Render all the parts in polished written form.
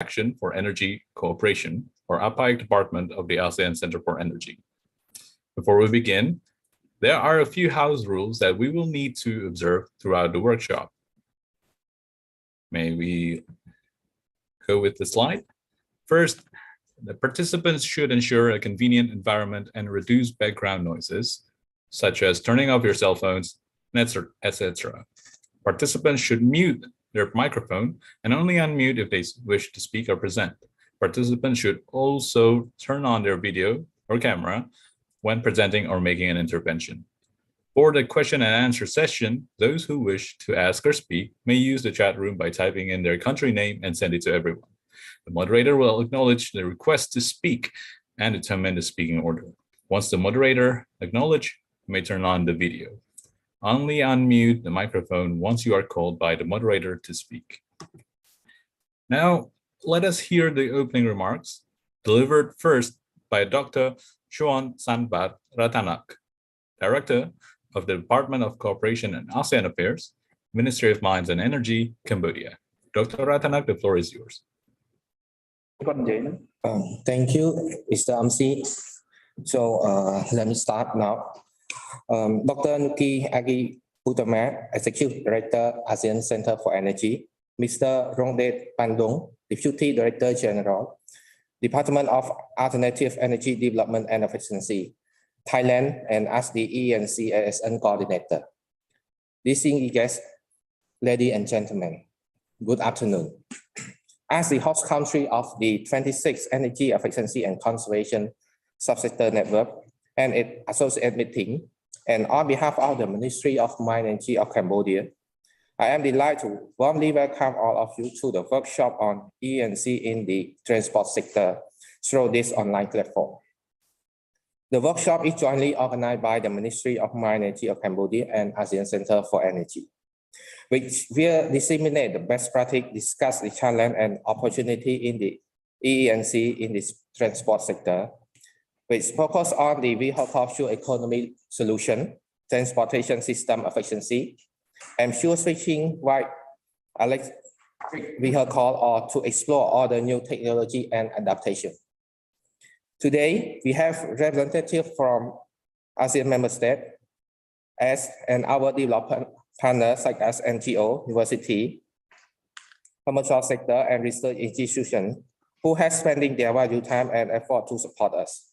Action for Energy Cooperation, or APAEC Department of the ASEAN Center for Energy. Before we begin, there are a few house rules that we will need to observe throughout the workshop. May we go with the slide? First, the participants should ensure a convenient environment and reduce background noises, such as turning off your cell phones, etc. Participants should mute their microphone and only unmute if they wish to speak or present. Participants should also turn on their video or camera when presenting or making an intervention. For the question and answer session, those who wish to ask or speak may use the chat room by typing in their country name and send it to everyone. The moderator will acknowledge the request to speak and determine the speaking order. Once the moderator acknowledges, you may turn on the video. Only unmute the microphone once you are called by the moderator to speak. Now, let us hear the opening remarks, delivered first by Dr. Chuan Sanbat Ratanak, Director of the Department of Cooperation and ASEAN Affairs, Ministry of Mines and Energy, Cambodia. Dr. Ratanak, the floor is yours. Thank you, Mr. MC. So let me start now. Dr. Mt Co2-eq of GHG, Executive Director, ASEAN Center for Energy, Mr. Rongdet Pandong, Deputy Director General, Department of Alternative Energy Development and Efficiency, Thailand, and as the EE&C ASEAN Coordinator. Distinguished guests, ladies and gentlemen, good afternoon. As the host country of the 26th Energy Efficiency and Conservation Subsector Network and its associate meeting, and on behalf of the Ministry of Mines and Energy of Cambodia, I am delighted to warmly welcome all of you to the workshop on EE&C in the transport sector through this online platform. The workshop is jointly organized by the Ministry of Mines and Energy of Cambodia and ASEAN Center for Energy, which will disseminate the best practice, discuss the challenge and opportunity in the EE&C in this transport sector, which focus on the vehicle fuel economy solution, transportation system efficiency, and fuel switching while electric vehicle, or to explore all the new technology and adaptation. Today, we have representatives from ASEAN member states and our development partners such as NGO, university, commercial sector, and research institutions who have spending their valuable time and effort to support us.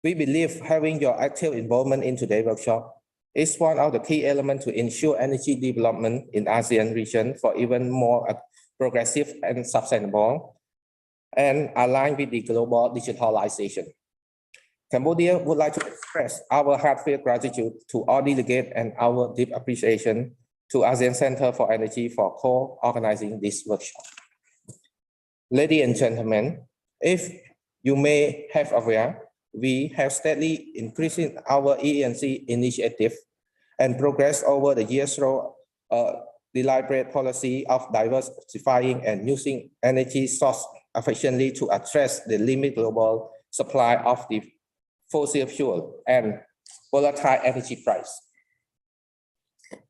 We believe having your active involvement in today's workshop is one of the key elements to ensure energy development in ASEAN region for even more progressive and sustainable and aligned with the global digitalization. Cambodia would like to express our heartfelt gratitude to all delegates and our deep appreciation to ASEAN Center for Energy for co-organizing this workshop. Ladies and gentlemen, if you may have aware, we have steadily increasing our EE&C initiative and progress over the years through a deliberate policy of diversifying and using energy source efficiently to address the limited global supply of the fossil fuel and volatile energy price.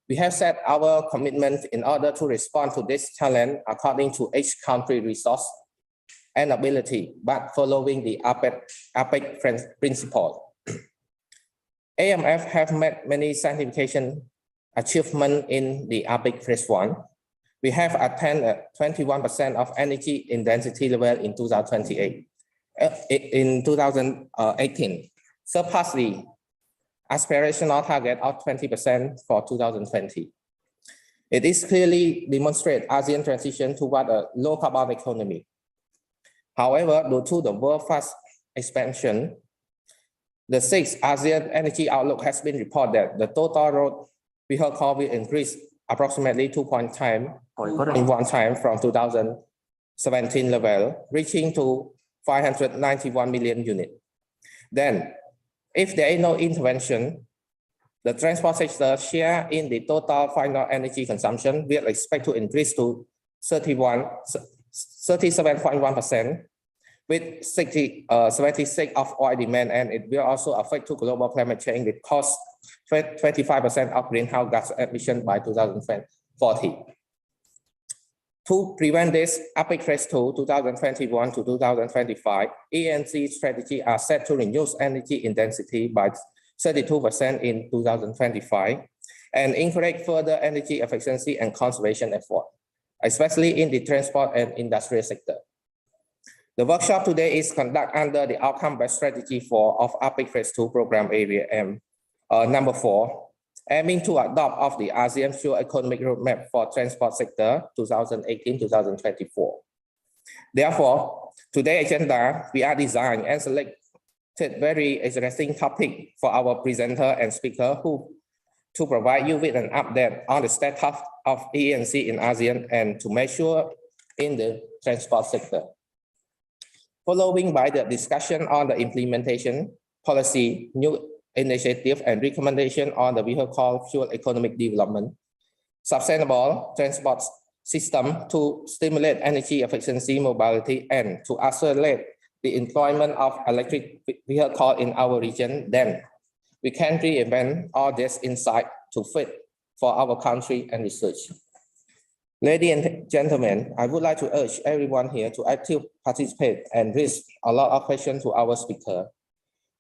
We have set our commitment in order to respond to this challenge according to each country's resource and ability, but following the APAEC principle. AMF have made many significant achievements in the APAEC Phase I. We have attained 21% of energy intensity level in 2018, surpassed the aspirational target of 20% for 2020. It is clearly demonstrates ASEAN transition toward a low carbon economy. However, due to the world fast expansion, the 6th ASEAN Energy Outlook has been reported that the total road vehicle will increase approximately 2.1 times from 2017 level, reaching to 591 million units. Then, if there is no intervention, the transport sector share in the total final energy consumption will expect to increase to 37.1%, with 76% of oil demand, and it will also affect to global climate change with cost 25% of greenhouse gas emission by 2040. To prevent this, APAEC Phase II, 2021 to 2025, EE&C strategy are set to reduce energy intensity by 32% in 2025 and encourage further energy efficiency and conservation effort, especially in the transport and industrial sector. The workshop today is conducted under the outcome-based strategy of APAEC Phase II program area M. Number 4, aiming to adopt of the ASEAN Fuel Economic Roadmap for Transport Sector 2018-2024. Therefore, today's agenda, we are designed and selected very interesting topic for our presenter and speaker to provide you with an update on the status of EE&C in ASEAN and to measure in the transport sector. Following by the discussion on the implementation, policy, new initiative and recommendation on the vehicle fuel economic development, sustainable transport system to stimulate energy efficiency, mobility, and to accelerate the employment of electric vehicle in our region, then we can reinvent all this insight to fit for our country and research. Ladies and gentlemen, I would like to urge everyone here to actively participate and raise a lot of questions to our speaker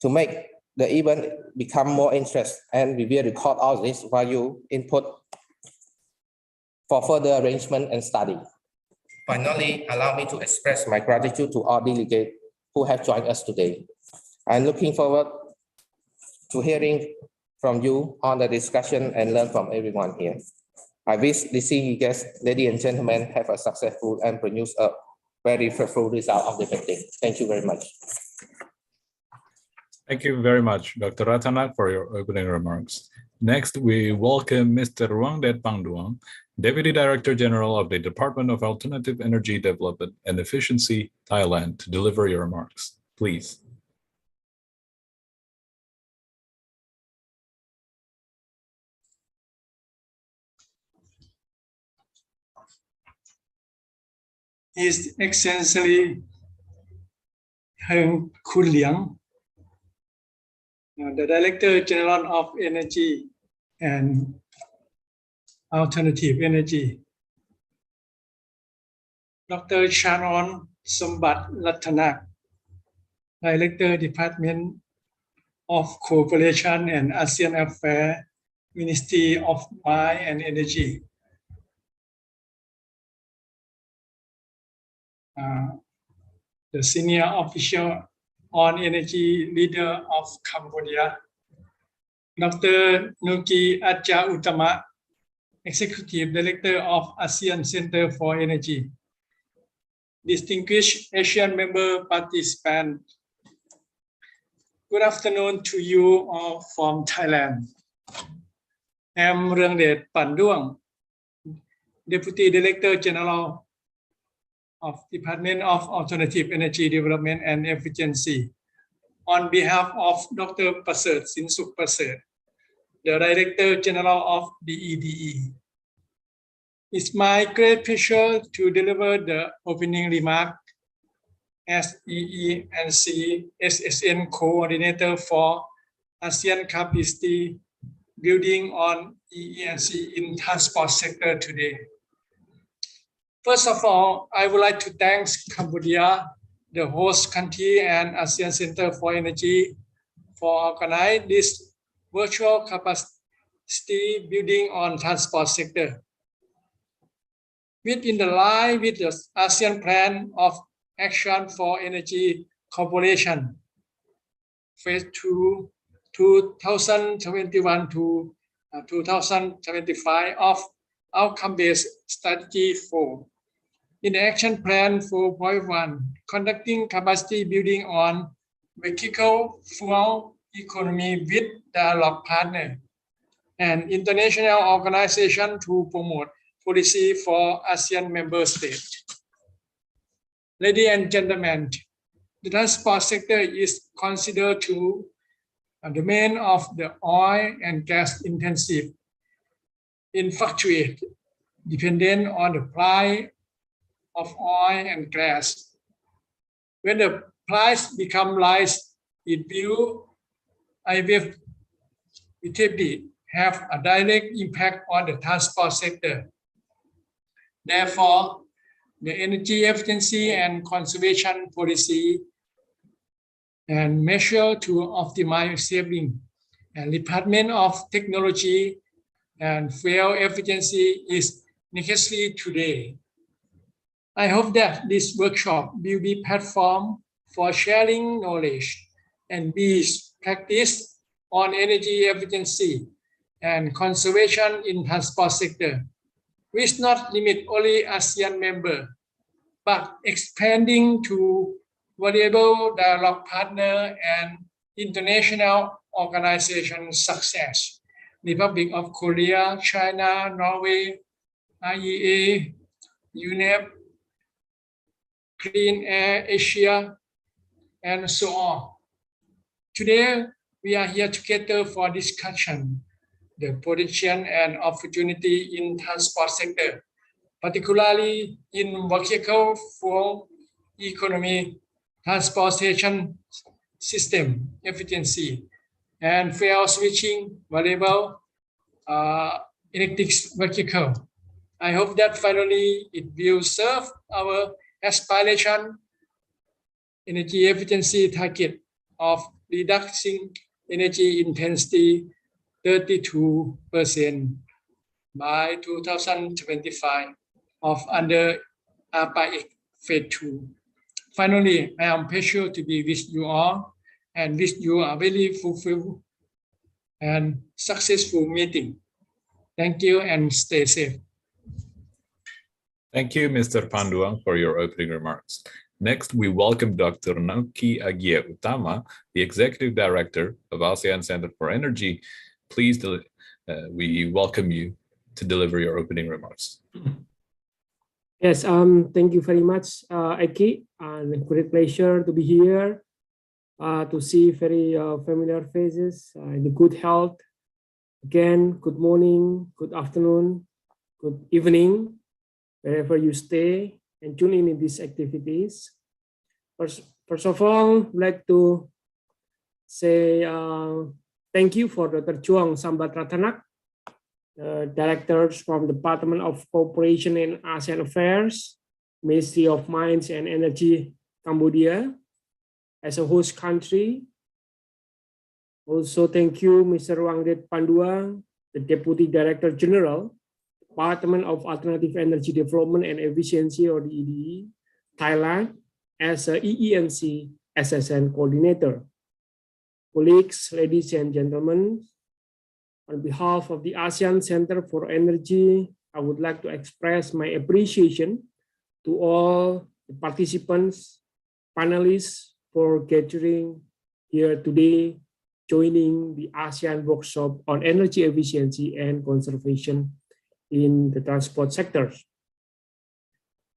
to make the event become more interesting, and we will record all this value input for further arrangement and study. Finally, allow me to express my gratitude to all delegates who have joined us today. I'm looking forward to hearing from you on the discussion and learn from everyone here. I wish the CE guests, ladies and gentlemen, have a successful and produce a very fruitful result of the meeting. Thank you very much. Thank you very much, Dr. Ratanak, for your opening remarks. Next, we welcome Mr. Ruangdet Pangduang, Deputy Director General of the Department of Alternative Energy Development and Efficiency, Thailand, to deliver your remarks. Please. His Excellency Heng Kun Liang, the Director General of Energy and Alternative Energy, Dr. Sharon Sombat Ratanak, Director Department of Cooperation and ASEAN Affairs, Ministry of Mine and Energy, the Senior Official on Energy Leader of Cambodia, Dr. Nuki Adja-Uttama, Executive Director of ASEAN Center for Energy, distinguished Asian member participants, good afternoon to you all from Thailand. I'm Ruangdet Pangduang, Deputy Director General of Department of Alternative Energy Development and Efficiency. On behalf of Dr. Pasert Sinsuk Pasert, the Director General of DEDE. It's my great pleasure to deliver the opening remark as EE&C SSN Coordinator for ASEAN Capacity Building on EE&C in Transport Sector today. First of all, I would like to thank Cambodia, the host country, and ASEAN Center for Energy for organizing this virtual capacity building on transport sector. Within the line with the ASEAN Plan of Action for Energy Cooperation, Phase II, 2021 to 2025 of outcome-based strategy 4. In the action plan 4.1, conducting capacity building on vehicle fuel economy with dialogue partner and international organization to promote policy for ASEAN member states. Ladies and gentlemen, the transport sector is considered to a domain of the oil and gas intensive, fluctuate dependent on the price of oil and gas. When the price becomes rise, it will inevitably have a direct impact on the transport sector. Therefore, the energy efficiency and conservation policy and measure to optimize saving. And Department of Technology and Fuel Efficiency is necessary today. I hope that this workshop will be a platform for sharing knowledge and best practice on energy efficiency and conservation in transport sector, which not limit only ASEAN member, but expanding to valuable dialogue partner and international organizations such as Republic of Korea, China, Norway, IEA, UNEP, Clean Air Asia, and so on. Today, we are here together for discussion the potential and opportunity in transport sector, particularly in vehicle fuel economy, transportation system efficiency, and fuel switching variable electric vehicle. I hope that finally it will serve our aspiration energy efficiency target of reducing energy intensity 32% by 2025 of under APAEC Phase II. Finally, I am pleasure to be with you all and wish you a very fulfilled and successful meeting. Thank you and stay safe. Thank you, Mr. Panduang, for your opening remarks. Next, we welcome Dr. Nuki Utama, the Executive Director of ASEAN Center for Energy. Please, we welcome you to deliver your opening remarks. Yes, thank you very much, Eki, and great pleasure to be here, to see very familiar faces, in good health. Again, good morning, good afternoon, good evening, wherever you stay and tune in these activities. First of all, I'd like to say thank you for Dr. Chuang Sambat Ratanak, directors from the Department of Cooperation and ASEAN Affairs, Ministry of Mines and Energy, Cambodia, as a host country. Also, thank you, Mr. Wangdet Panduang, the Deputy Director General, Department of Alternative Energy Development and Efficiency, or the EDE, Thailand, as a EE&C SSN coordinator. Colleagues, ladies and gentlemen, on behalf of the ASEAN Center for Energy, I would like to express my appreciation to all the participants, panelists for gathering here today, joining the ASEAN workshop on energy efficiency and conservation in the transport sectors.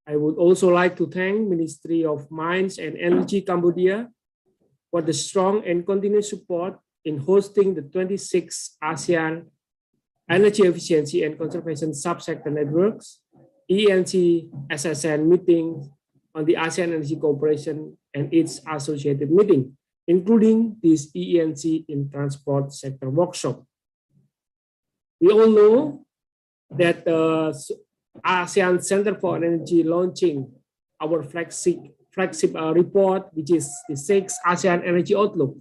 I would also like to thank Ministry of Mines and Energy Cambodia for the strong and continuous support in hosting the 26th ASEAN Energy Efficiency and Conservation Subsector Networks, EE&C SSN meeting on the ASEAN Energy Cooperation and its associated meeting, including this EE&C in Transport Sector Workshop. We all know that the ASEAN Center for Energy launching our flagship report, which is the 6th ASEAN Energy Outlook.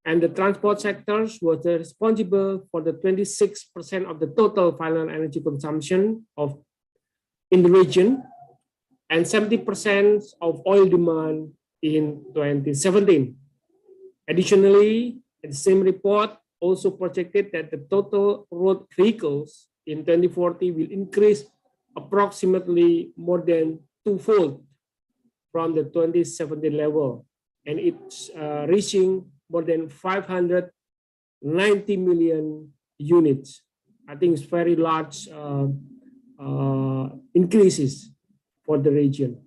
And the transport sectors was responsible for the 26% of the total final energy consumption in the region and 70% of oil demand in 2017. Additionally, the same report also projected that the total road vehicles in 2040 will increase approximately more than twofold from the 2017 level, and it's reaching more than 590 million units. I think it's very large increases for the region.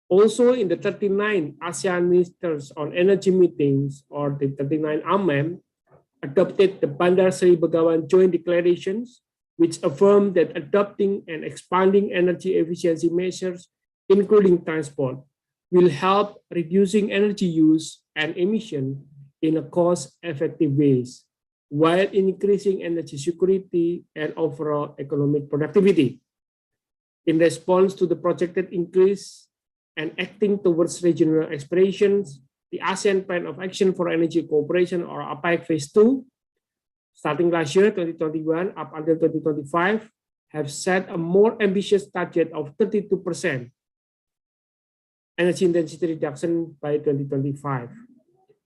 Also, in the 39 ASEAN Ministers on Energy meetings, or the 39 AMEM, adopted the Bandar Seri Begawan Joint Declarations, which affirmed that adopting and expanding energy efficiency measures, including transport, will help reducing energy use and emission in a cost-effective ways, while increasing energy security and overall economic productivity. In response to the projected increase and acting towards regional aspirations, the ASEAN Plan of Action for Energy Cooperation, or APAEC Phase II, starting last year, 2021, up until 2025, have set a more ambitious target of 32% energy intensity reduction by 2025,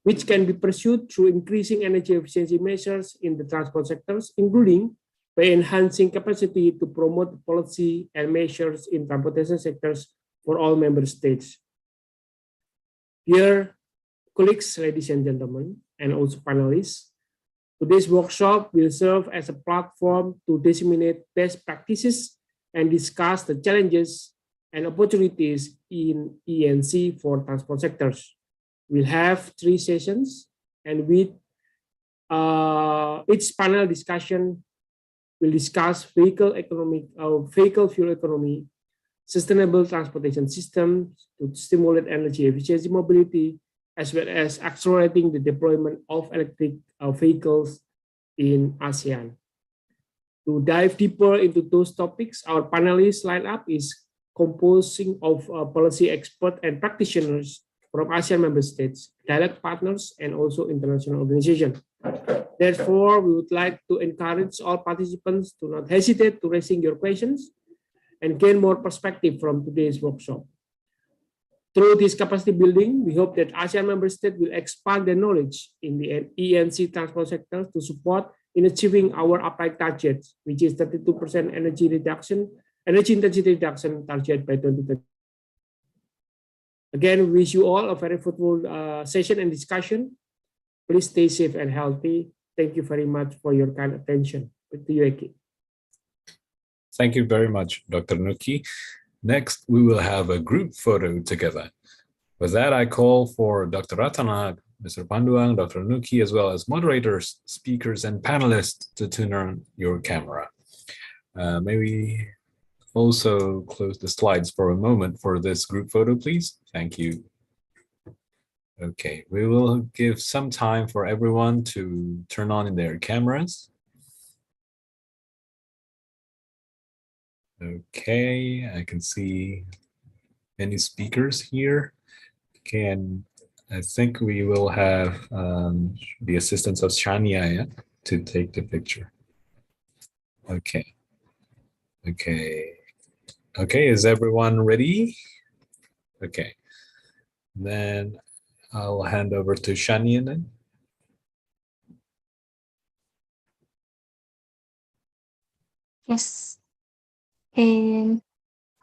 which can be pursued through increasing energy efficiency measures in the transport sectors, including by enhancing capacity to promote policy and measures in transportation sectors for all member states. Dear colleagues, ladies and gentlemen, and also panelists, today's workshop will serve as a platform to disseminate best practices and discuss the challenges and opportunities in EE&C for transport sectors. We'll have 3 sessions, and with each panel discussion will discuss vehicle fuel economy, sustainable transportation systems to stimulate energy efficiency mobility, as well as accelerating the deployment of electric vehicles in ASEAN. To dive deeper into those topics, our panelists lineup is composing of policy experts and practitioners from ASEAN member states, direct partners, and also international organizations. Therefore, we would like to encourage all participants to not hesitate to raising your questions and gain more perspective from today's workshop. Through this capacity building, we hope that ASEAN member states will expand their knowledge in the EE&C transport sector to support in achieving our APAEC targets, which is 32% energy intensity reduction target by 2030. Again, we wish you all a very fruitful session and discussion. Please stay safe and healthy. Thank you very much for your kind attention. Back to you, Eki. Thank you very much, Dr. Nuki. Next, we will have a group photo together. With that, I call for Dr. Ratana, Mr. Panduang, Dr. Nuki, as well as moderators, speakers, and panelists to turn on your camera. May we also close the slides for a moment for this group photo, please? Thank you. Okay, we will give some time for everyone to turn on their cameras. Okay, I can see many speakers here. Okay, and I think we will have the assistance of Shania to take the picture. Okay. Okay, is everyone ready? Okay, then I'll hand over to Shania then. Yes. In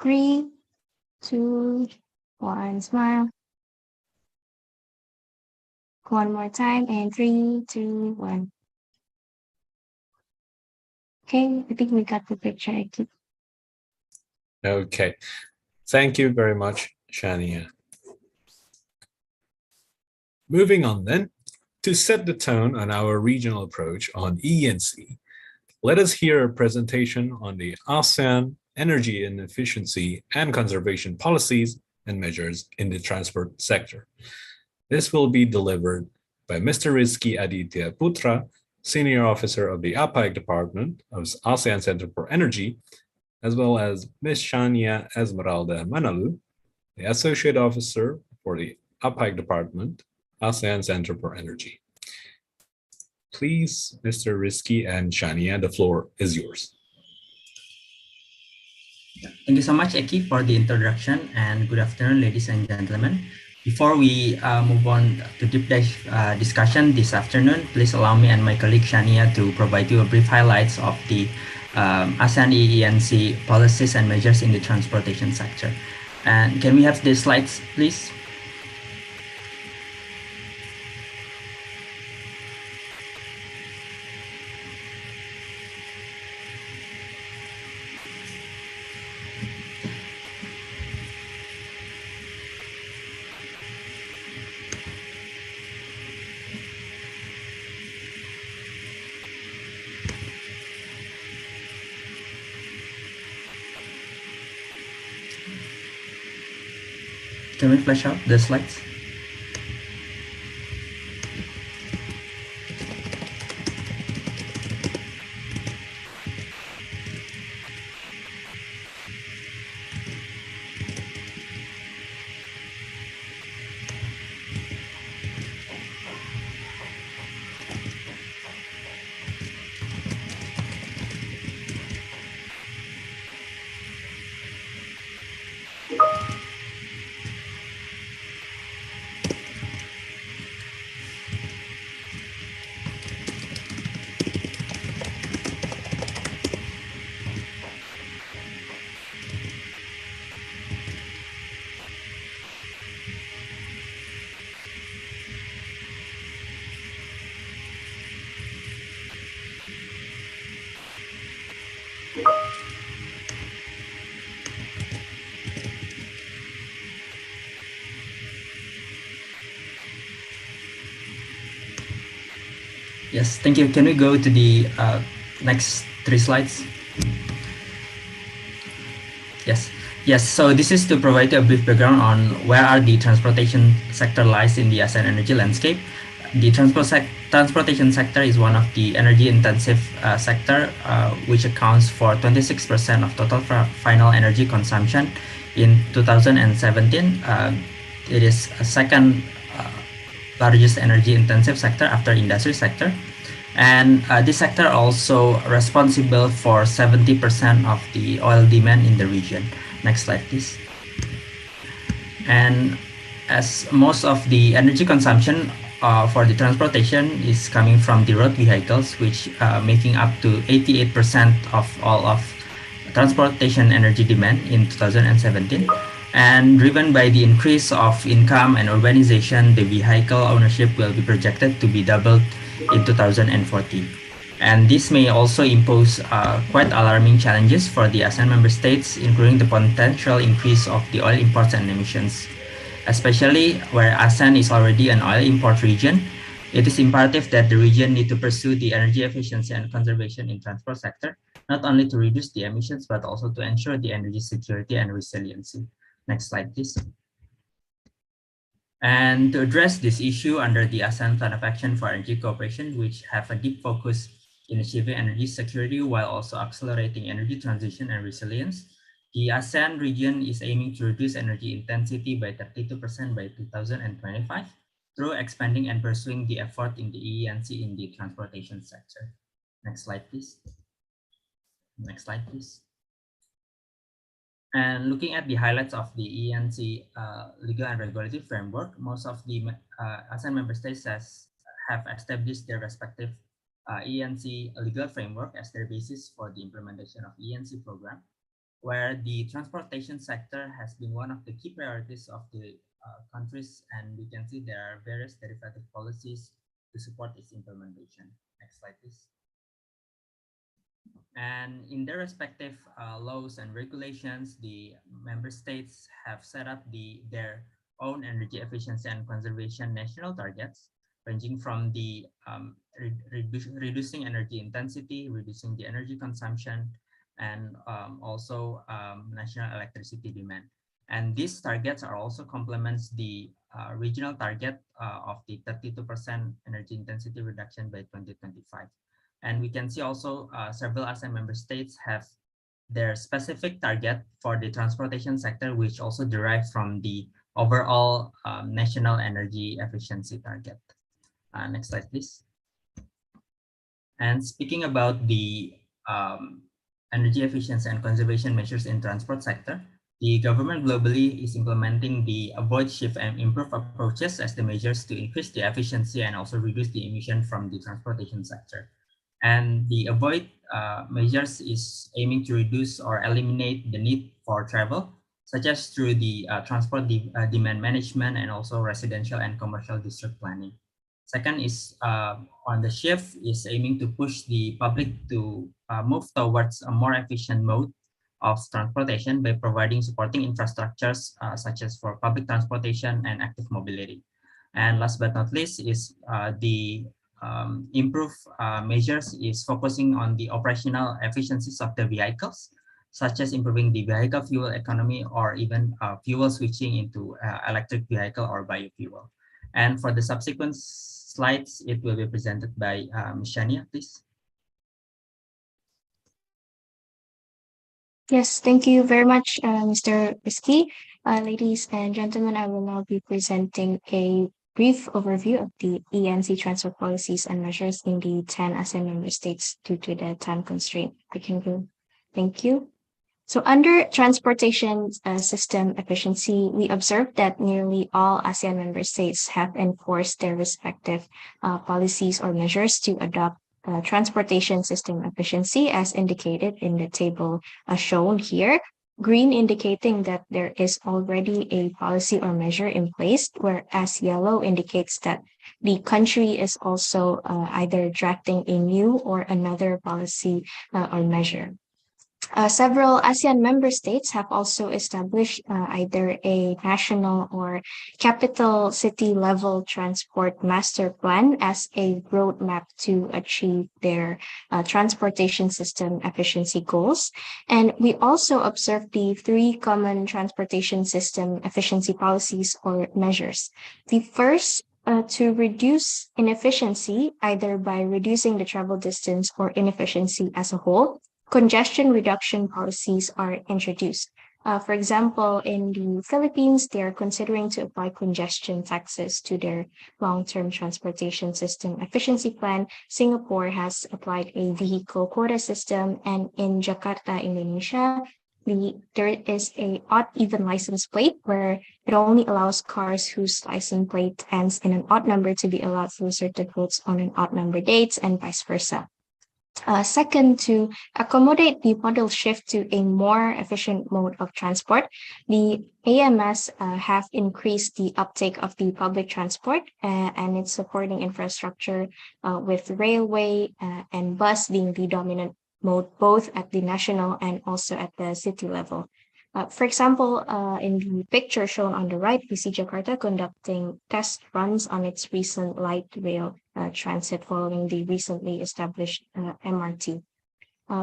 3, 2, 1, smile. One more time, and 3, 2, 1. Okay, I think we got the picture. Okay, thank you very much, Shania. Moving on then, to set the tone on our regional approach on EE&C, let us hear a presentation on the ASEAN energy and efficiency and conservation policies and measures in the transport sector. This will be delivered by Mr. Rizky Aditya Putra, Senior Officer of the APAEC Department of ASEAN Center for Energy, as well as Ms. Shania Esmeralda Manalu, the Associate Officer for the APAEC Department, ASEAN Center for Energy. Please, Mr. Rizky and Shania, the floor is yours. Thank you so much, Eki, for the introduction, and good afternoon, ladies and gentlemen. Before we move on to deep dive discussion this afternoon, please allow me and my colleague Shania to provide you a brief highlights of the ASEAN EE&C policies and measures in the transportation sector. And can we have the slides, please? Can we flash out the slides? Yes, thank you. Can we go to the next 3 slides? Yes. Yes, so this is to provide a brief background on where are the transportation sector lies in the ASEAN energy landscape. The transportation sector is one of the energy intensive sector, which accounts for 26% of total final energy consumption in 2017. It is a second largest energy intensive sector after industry sector. And this sector also responsible for 70% of the oil demand in the region. Next slide, please. And as most of the energy consumption for the transportation is coming from the road vehicles, which making up to 88% of all of transportation energy demand in 2017. And driven by the increase of income and urbanization, the vehicle ownership will be projected to be doubled in 2040. And this may also impose quite alarming challenges for the ASEAN member states, including the potential increase of the oil imports and emissions. Especially where ASEAN is already an oil import region, it is imperative that the region need to pursue the energy efficiency and conservation in transport sector, not only to reduce the emissions, but also to ensure the energy security and resiliency. Next slide, please. And to address this issue under the ASEAN Plan of Action for Energy Cooperation, which have a deep focus in achieving energy security while also accelerating energy transition and resilience, the ASEAN region is aiming to reduce energy intensity by 32% by 2025 through expanding and pursuing the effort in the EE&C in the transportation sector. Next slide, please. Next slide, please. And looking at the highlights of the EE&C legal and regulatory framework, most of the ASEAN member states have established their respective EE&C legal framework as their basis for the implementation of EE&C program, where the transportation sector has been one of the key priorities of the countries, and we can see there are various derivative policies to support its implementation. Next slide, please. And in their respective laws and regulations, the member states have set up their own energy efficiency and conservation national targets, ranging from the reducing energy intensity, reducing the energy consumption, and also national electricity demand. And these targets are also complements the regional target of the 32% energy intensity reduction by 2025. And we can see also several ASEAN member states have their specific target for the transportation sector, which also derives from the overall national energy efficiency target. Next slide, please. And speaking about the energy efficiency and conservation measures in transport sector, the government globally is implementing the avoid, shift, and improve approaches as the measures to increase the efficiency and also reduce the emission from the transportation sector. And the avoid measures is aiming to reduce or eliminate the need for travel, such as through the transport demand management and also residential and commercial district planning. Second is on the shift is aiming to push the public to move towards a more efficient mode of transportation by providing supporting infrastructures such as for public transportation and active mobility. And last but not least is the improve measures is focusing on the operational efficiencies of the vehicles, such as improving the vehicle fuel economy or even fuel switching into electric vehicle or biofuel. And for the subsequent slides, it will be presented by Ms. Shania, please. Yes, thank you very much, Mr. Rizky. Ladies and gentlemen, I will now be presenting a brief overview of the EE&C transfer policies and measures in the 10 ASEAN member states due to the time constraint. I can go. Thank you. So under transportation system efficiency, we observed that nearly all ASEAN member states have enforced their respective policies or measures to adopt transportation system efficiency as indicated in the table shown here. Green indicating that there is already a policy or measure in place, whereas yellow indicates that the country is also either drafting a new or another policy or measure. Several ASEAN member states have also established either a national or capital city level transport master plan as a roadmap to achieve their transportation system efficiency goals. And we also observe the 3 common transportation system efficiency policies or measures. The first, to reduce inefficiency, either by reducing the travel distance or inefficiency as a whole, congestion reduction policies are introduced. For example, in the Philippines, they are considering to apply congestion taxes to their long-term transportation system efficiency plan. Singapore has applied a vehicle quota system, and in Jakarta, Indonesia, there is a odd even license plate where it only allows cars whose license plate ends in an odd number to be allowed through certain routes on an odd number dates and vice versa. Second, to accommodate the model shift to a more efficient mode of transport, the AMS have increased the uptake of the public transport and its supporting infrastructure with railway and bus being the dominant mode, both at the national and also at the city level. For example, in the picture shown on the right, we see Jakarta conducting test runs on its recent light rail transit following the recently established MRT.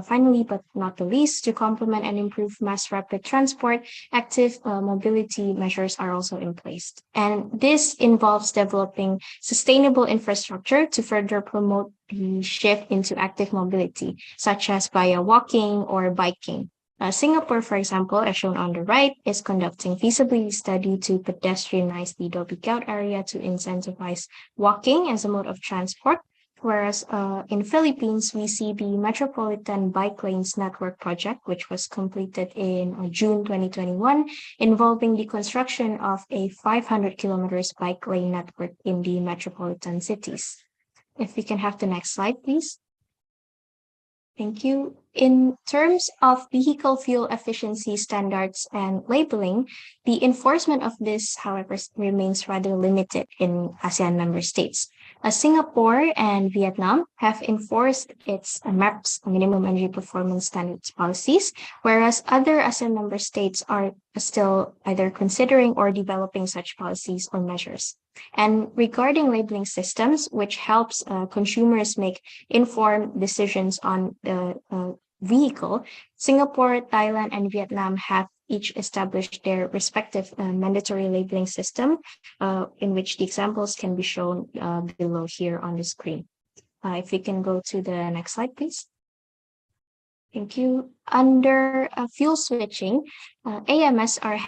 Finally, but not the least, to complement and improve mass rapid transport, active mobility measures are also in place. And this involves developing sustainable infrastructure to further promote the shift into active mobility, such as via walking or biking. Singapore, for example, as shown on the right, is conducting feasibility study to pedestrianize the Dhoby Ghaut area to incentivize walking as a mode of transport. Whereas in Philippines, we see the Metropolitan Bike Lanes Network project, which was completed in June 2021, involving the construction of a 500 kilometers bike lane network in the metropolitan cities. If we can have the next slide, please. Thank you. In terms of vehicle fuel efficiency standards and labeling, the enforcement of this, however, remains rather limited in ASEAN member states. Singapore and Vietnam have enforced its MAPS, minimum energy performance standards policies, whereas other ASEAN member states are still either considering or developing such policies or measures. And regarding labeling systems, which helps consumers make informed decisions on the vehicle, Singapore, Thailand, and Vietnam have each established their respective mandatory labeling system, in which the examples can be shown below here on the screen. If we can go to the next slide, please. Thank you. Under fuel switching, AMS are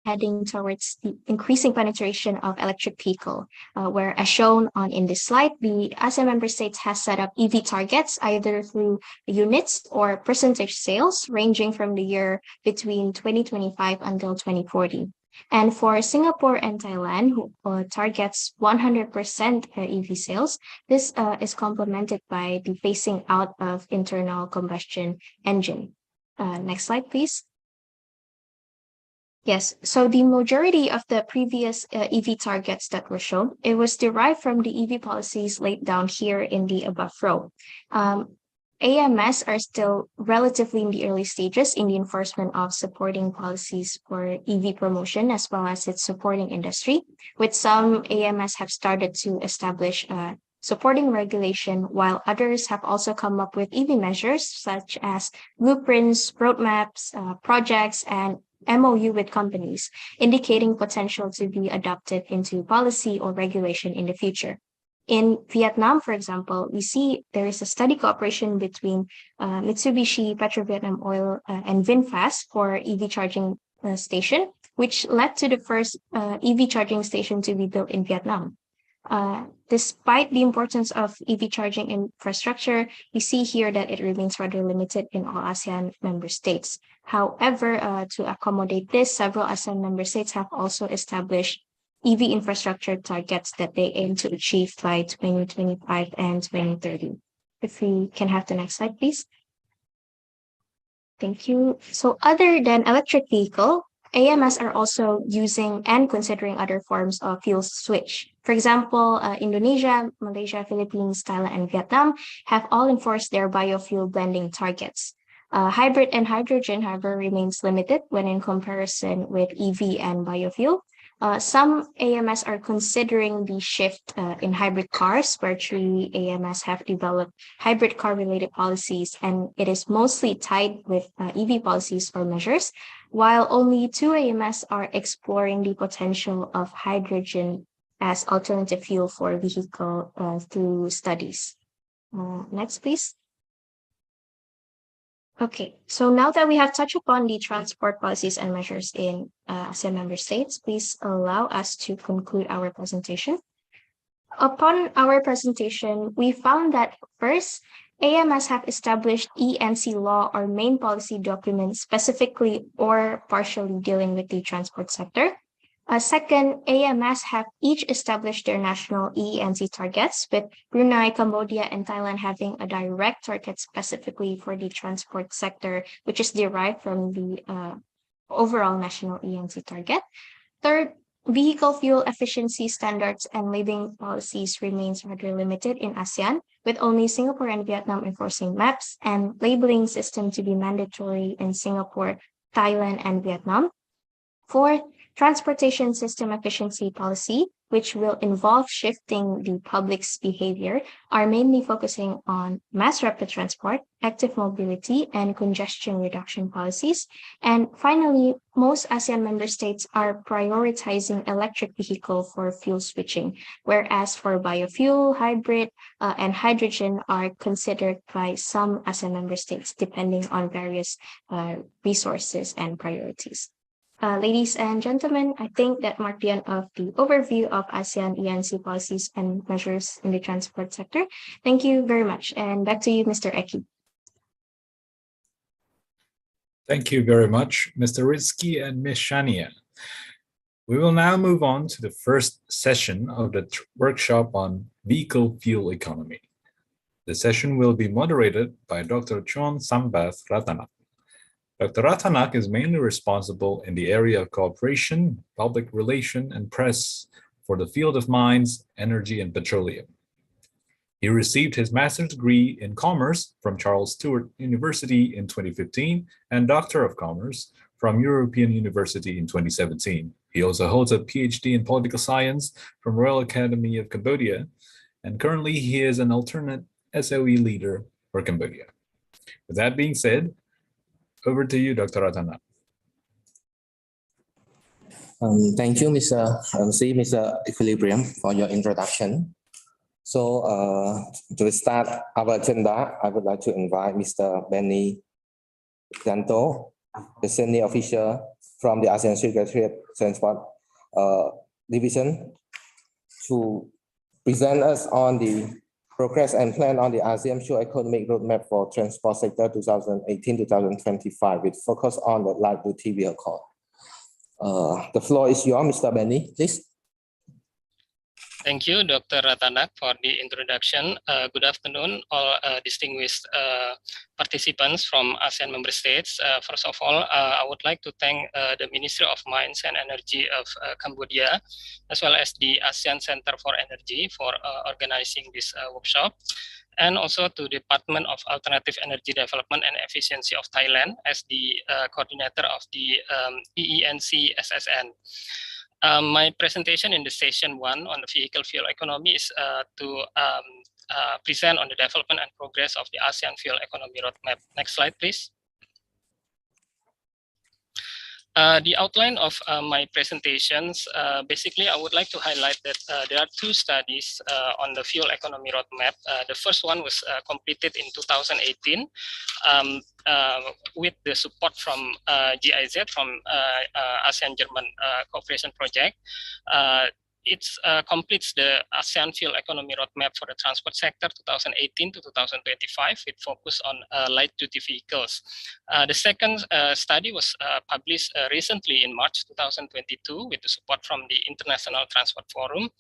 heading towards the increasing penetration of electric vehicle, where as shown in this slide, the ASEAN member states has set up EV targets either through units or percentage sales ranging from the year between 2025 until 2040. And for Singapore and Thailand, who targets 100% EV sales, this is complemented by the phasing out of internal combustion engine. Next slide, please. Yes, so the majority of the previous EV targets that were shown, it was derived from the EV policies laid down here in the above row. AMS are still relatively in the early stages in the enforcement of supporting policies for EV promotion as well as its supporting industry, with some AMS have started to establish supporting regulation, while others have also come up with EV measures such as blueprints, roadmaps, projects, and MOU with companies, indicating potential to be adopted into policy or regulation in the future. In Vietnam, for example, we see there is a study cooperation between Mitsubishi, PetroVietnam Oil, and VinFast for EV charging station, which led to the first EV charging station to be built in Vietnam. Despite the importance of EV charging infrastructure, we see here that it remains rather limited in all ASEAN member states. However, to accommodate this, several ASEAN member states have also established EV infrastructure targets that they aim to achieve by 2025 and 2030. If we can have the next slide, please. Thank you. So other than electric vehicle, AMS are also using and considering other forms of fuel switch. For example, Indonesia, Malaysia, Philippines, Thailand, and Vietnam have all enforced their biofuel blending targets. Hybrid and hydrogen, however, remains limited when in comparison with EV and biofuel. Some AMS are considering the shift in hybrid cars, where 3 AMS have developed hybrid car-related policies, and it is mostly tied with EV policies or measures, while only 2 AMS are exploring the potential of hydrogen as alternative fuel for vehicle through studies. Next, please. Okay, so now that we have touched upon the transport policies and measures in ASEAN member states, please allow us to conclude our presentation. Upon our presentation, we found that first, AMS have established EE&C law or main policy documents specifically or partially dealing with the transport sector. Second, AMS have each established their national EE&C targets, with Brunei, Cambodia, and Thailand having a direct target specifically for the transport sector, which is derived from the overall national EE&C target. Third, vehicle fuel efficiency standards and labeling policies remains rather limited in ASEAN, with only Singapore and Vietnam enforcing maps and labeling system to be mandatory in Singapore, Thailand, and Vietnam. Fourth, transportation system efficiency policy, which will involve shifting the public's behavior, are mainly focusing on mass rapid transport, active mobility, and congestion reduction policies. And finally, most ASEAN member states are prioritizing electric vehicle for fuel switching, whereas for biofuel, hybrid, and hydrogen are considered by some ASEAN member states, depending on various resources and priorities. Ladies and gentlemen, I think that marked the end of the overview of ASEAN EE&C policies and measures in the transport sector. Thank you very much. And back to you, Mr. Eki. Thank you very much, Mr. Rizky and Ms. Shania. We will now move on to the first session of the workshop on vehicle fuel economy. The session will be moderated by Dr. Chon Sambath Ratanak. Dr. Ratanak is mainly responsible in the area of cooperation, public relation, and press for the field of mines, energy, and petroleum. He received his master's degree in commerce from Charles Sturt University in 2015 and Doctor of Commerce from European University in 2017. He also holds a PhD in political science from Royal Academy of Cambodia, and currently he is an alternate SOE leader for Cambodia. With that being said, over to you, Dr. Ratanak. Thank you, Mr. Equilibrium, for your introduction. So to start our agenda, I would like to invite Mr. Benny Ganto, the senior official from the ASEAN Secretariat Transport Division, to present us on the progress and plan on the ASEAN Fuel Economic Roadmap for Transport Sector 2018-2025, with focus on the light-duty vehicle. The floor is yours, Mr. Benny, please. Thank you, Dr. Ratanak, for the introduction. Good afternoon, all distinguished participants from ASEAN member states. First of all, I would like to thank the Ministry of Mines and Energy of Cambodia, as well as the ASEAN Center for Energy for organizing this workshop, and also to the Department of Alternative Energy Development and Efficiency of Thailand as the coordinator of the EE&C SSN. My presentation in the session 1 on the vehicle fuel economy is to present on the development and progress of the ASEAN Fuel Economy Roadmap. Next slide, please. The outline of my presentations, basically I would like to highlight that there are 2 studies on the fuel economy roadmap. The first one was completed in 2018 with the support from GIZ, from ASEAN German Cooperation Project. It completes the ASEAN Fuel Economy Roadmap for the transport sector 2018 to 2025 with focus on light-duty vehicles. The second study was published recently in March 2022 with the support from the International Transport Forum.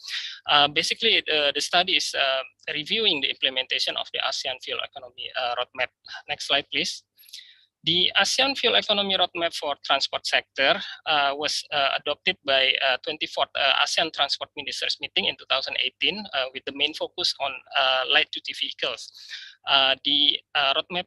Basically, the study is reviewing the implementation of the ASEAN Fuel Economy Roadmap. Next slide, please. The ASEAN Fuel Economy Roadmap for Transport Sector was adopted by 24th ASEAN Transport Ministers meeting in 2018 with the main focus on light-duty vehicles. The roadmap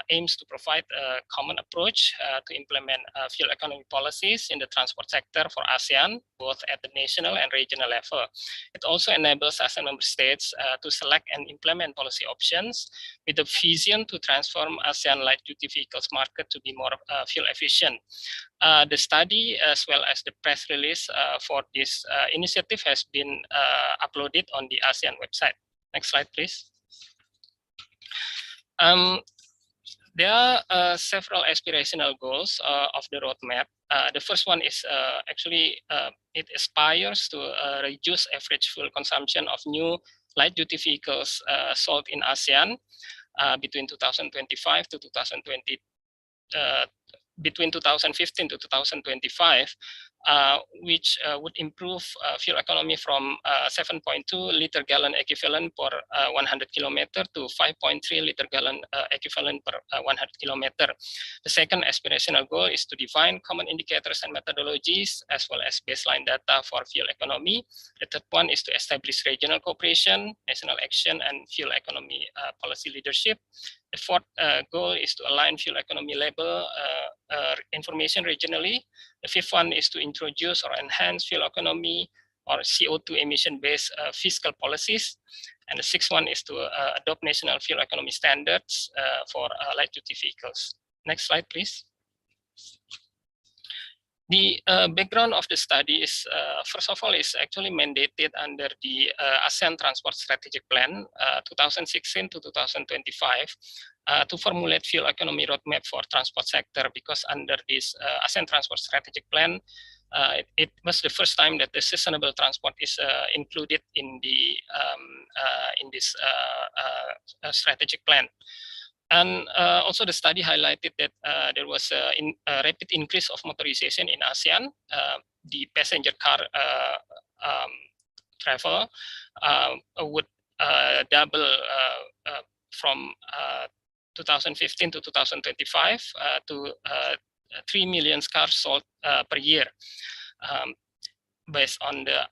aims to provide a common approach to implement fuel economy policies in the transport sector for ASEAN, both at the national and regional level. It also enables ASEAN member states to select and implement policy options with the vision to transform ASEAN light-duty vehicles market to be more fuel efficient. The study, as well as the press release for this initiative, has been uploaded on the ASEAN website. Next slide, please. There are several aspirational goals of the roadmap. The first one is it aspires to reduce average fuel consumption of new light-duty vehicles sold in ASEAN between 2025 to 2020. Between 2015 to 2025, which would improve fuel economy from 7.2 liter gallon equivalent per 100 kilometer to 5.3 liter gallon equivalent per 100 kilometer. The second aspirational goal is to define common indicators and methodologies, as well as baseline data for fuel economy. The third one is to establish regional cooperation, national action, and fuel economy policy leadership. The fourth goal is to align fuel economy label information regionally. The fifth one is to introduce or enhance fuel economy or CO2 emission-based fiscal policies. And the sixth one is to adopt national fuel economy standards for light-duty vehicles. Next slide, please. The background of the study is, first of all, is actually mandated under the ASEAN Transport Strategic Plan 2016 to 2025 to formulate fuel economy roadmap for transport sector, because under this ASEAN Transport Strategic Plan, it was the first time that the sustainable transport is included in the in this strategic plan. And also the study highlighted that there was a rapid increase of motorization in ASEAN. The passenger car travel would double from 2015 to 2025 to 3 million cars sold per year. Based on the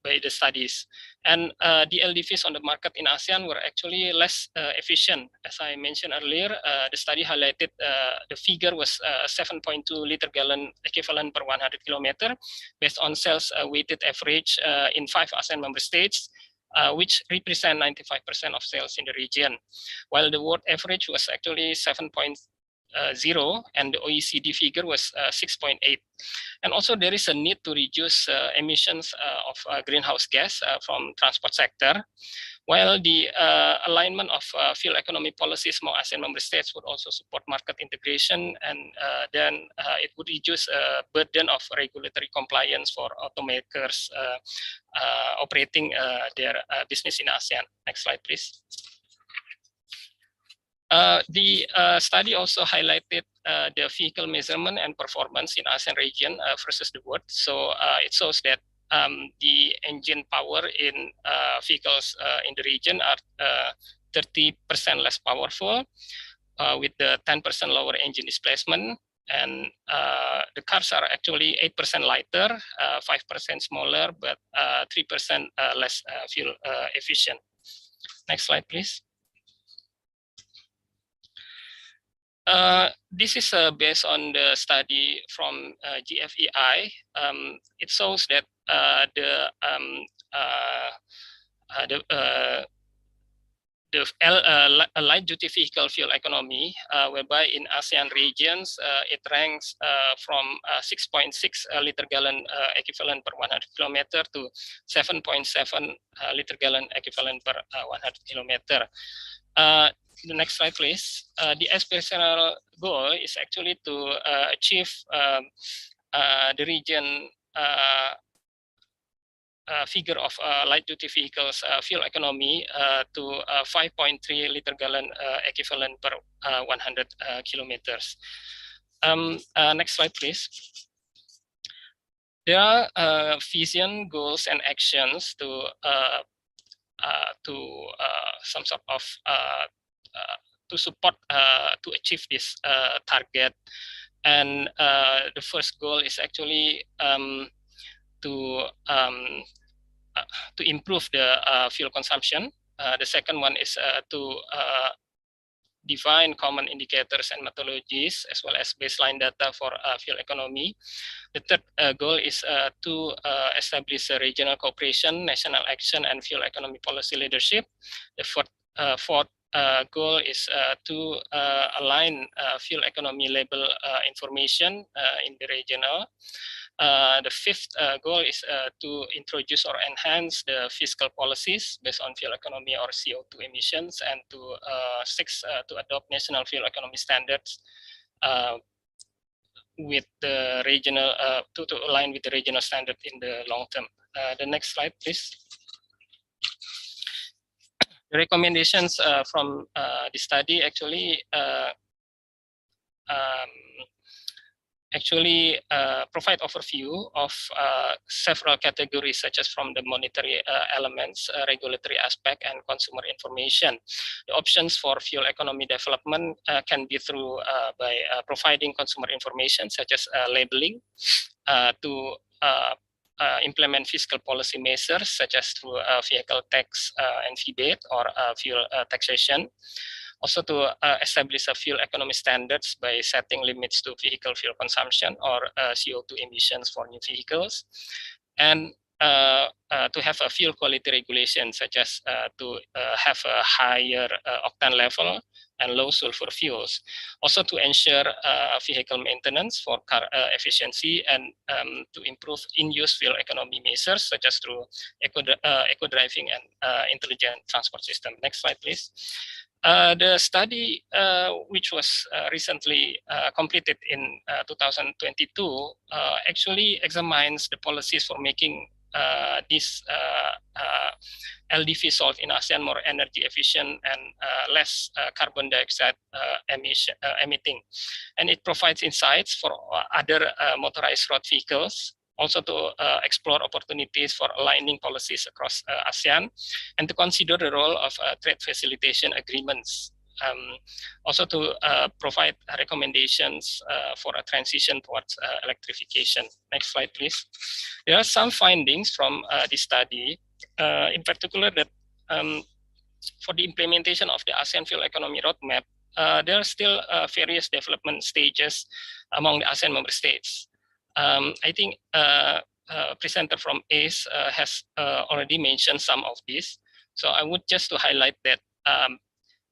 by the studies, and the LDVs on the market in ASEAN were actually less efficient. As I mentioned earlier, the study highlighted the figure was 7.2 liter gallon equivalent per 100 kilometer, based on sales weighted average in 5 ASEAN member states, which represent 95% of sales in the region, while the world average was actually 7.0 and the OECD figure was 6.8. And also there is a need to reduce emissions of greenhouse gas from transport sector, while the alignment of fuel economy policies among ASEAN member states would also support market integration, and then it would reduce burden of regulatory compliance for automakers operating their business in ASEAN. Next slide, please. The study also highlighted the vehicle measurement and performance in ASEAN region versus the world. So it shows that the engine power in vehicles in the region are 30% less powerful, with the 10% lower engine displacement. And the cars are actually 8% lighter, 5% smaller, but 3% less fuel efficient. Next slide, please. This is based on the study from GFEI. It shows that the light-duty vehicle fuel economy, whereby in ASEAN regions it ranks from 6.6 liter gallon equivalent per 100 kilometer to 7.7 liter gallon equivalent per 100 kilometer. The next slide, please. The aspirational goal is actually to achieve the region figure of light-duty vehicles fuel economy to 5.3 liter gallon equivalent per 100 kilometers. Next slide, please. There are vision, goals, and actions to some sort of to support to achieve this target. And the first goal is actually to improve the fuel consumption The second one is to define common indicators and methodologies, as well as baseline data for fuel economy. The third goal is to establish a regional cooperation, national action, and fuel economy policy leadership. The fourth goal is to align fuel economy label information in the regional. The fifth goal is to introduce or enhance the fiscal policies based on fuel economy or CO2 emissions, and to sixth, to adopt national fuel economy standards with the regional to align with the regional standard in the long term. The next slide, please. The recommendations from the study actually provide overview of several categories, such as from the monetary elements, regulatory aspect, and consumer information. The options for fuel economy development can be through by providing consumer information, such as labeling, to implement fiscal policy measures, such as through vehicle tax and rebate, or fuel taxation. Also to establish a fuel economy standards by setting limits to vehicle fuel consumption or CO2 emissions for new vehicles. And to have a fuel quality regulation, such as to have a higher octane level and low sulfur fuels. Also to ensure vehicle maintenance for car efficiency, and to improve in-use fuel economy measures, such as through eco-driving and intelligent transport system. Next slide, please. The study, which was recently completed in 2022, actually examines the policies for making this LDV salt in ASEAN more energy efficient and less carbon dioxide emitting. And it provides insights for other motorized road vehicles, also to explore opportunities for aligning policies across ASEAN, and to consider the role of trade facilitation agreements. Also to provide recommendations for a transition towards electrification. Next slide, please. There are some findings from this study, in particular that for the implementation of the ASEAN Fuel Economy Roadmap, there are still various development stages among the ASEAN member states. I think presenter from ACE has already mentioned some of these. So I would just to highlight that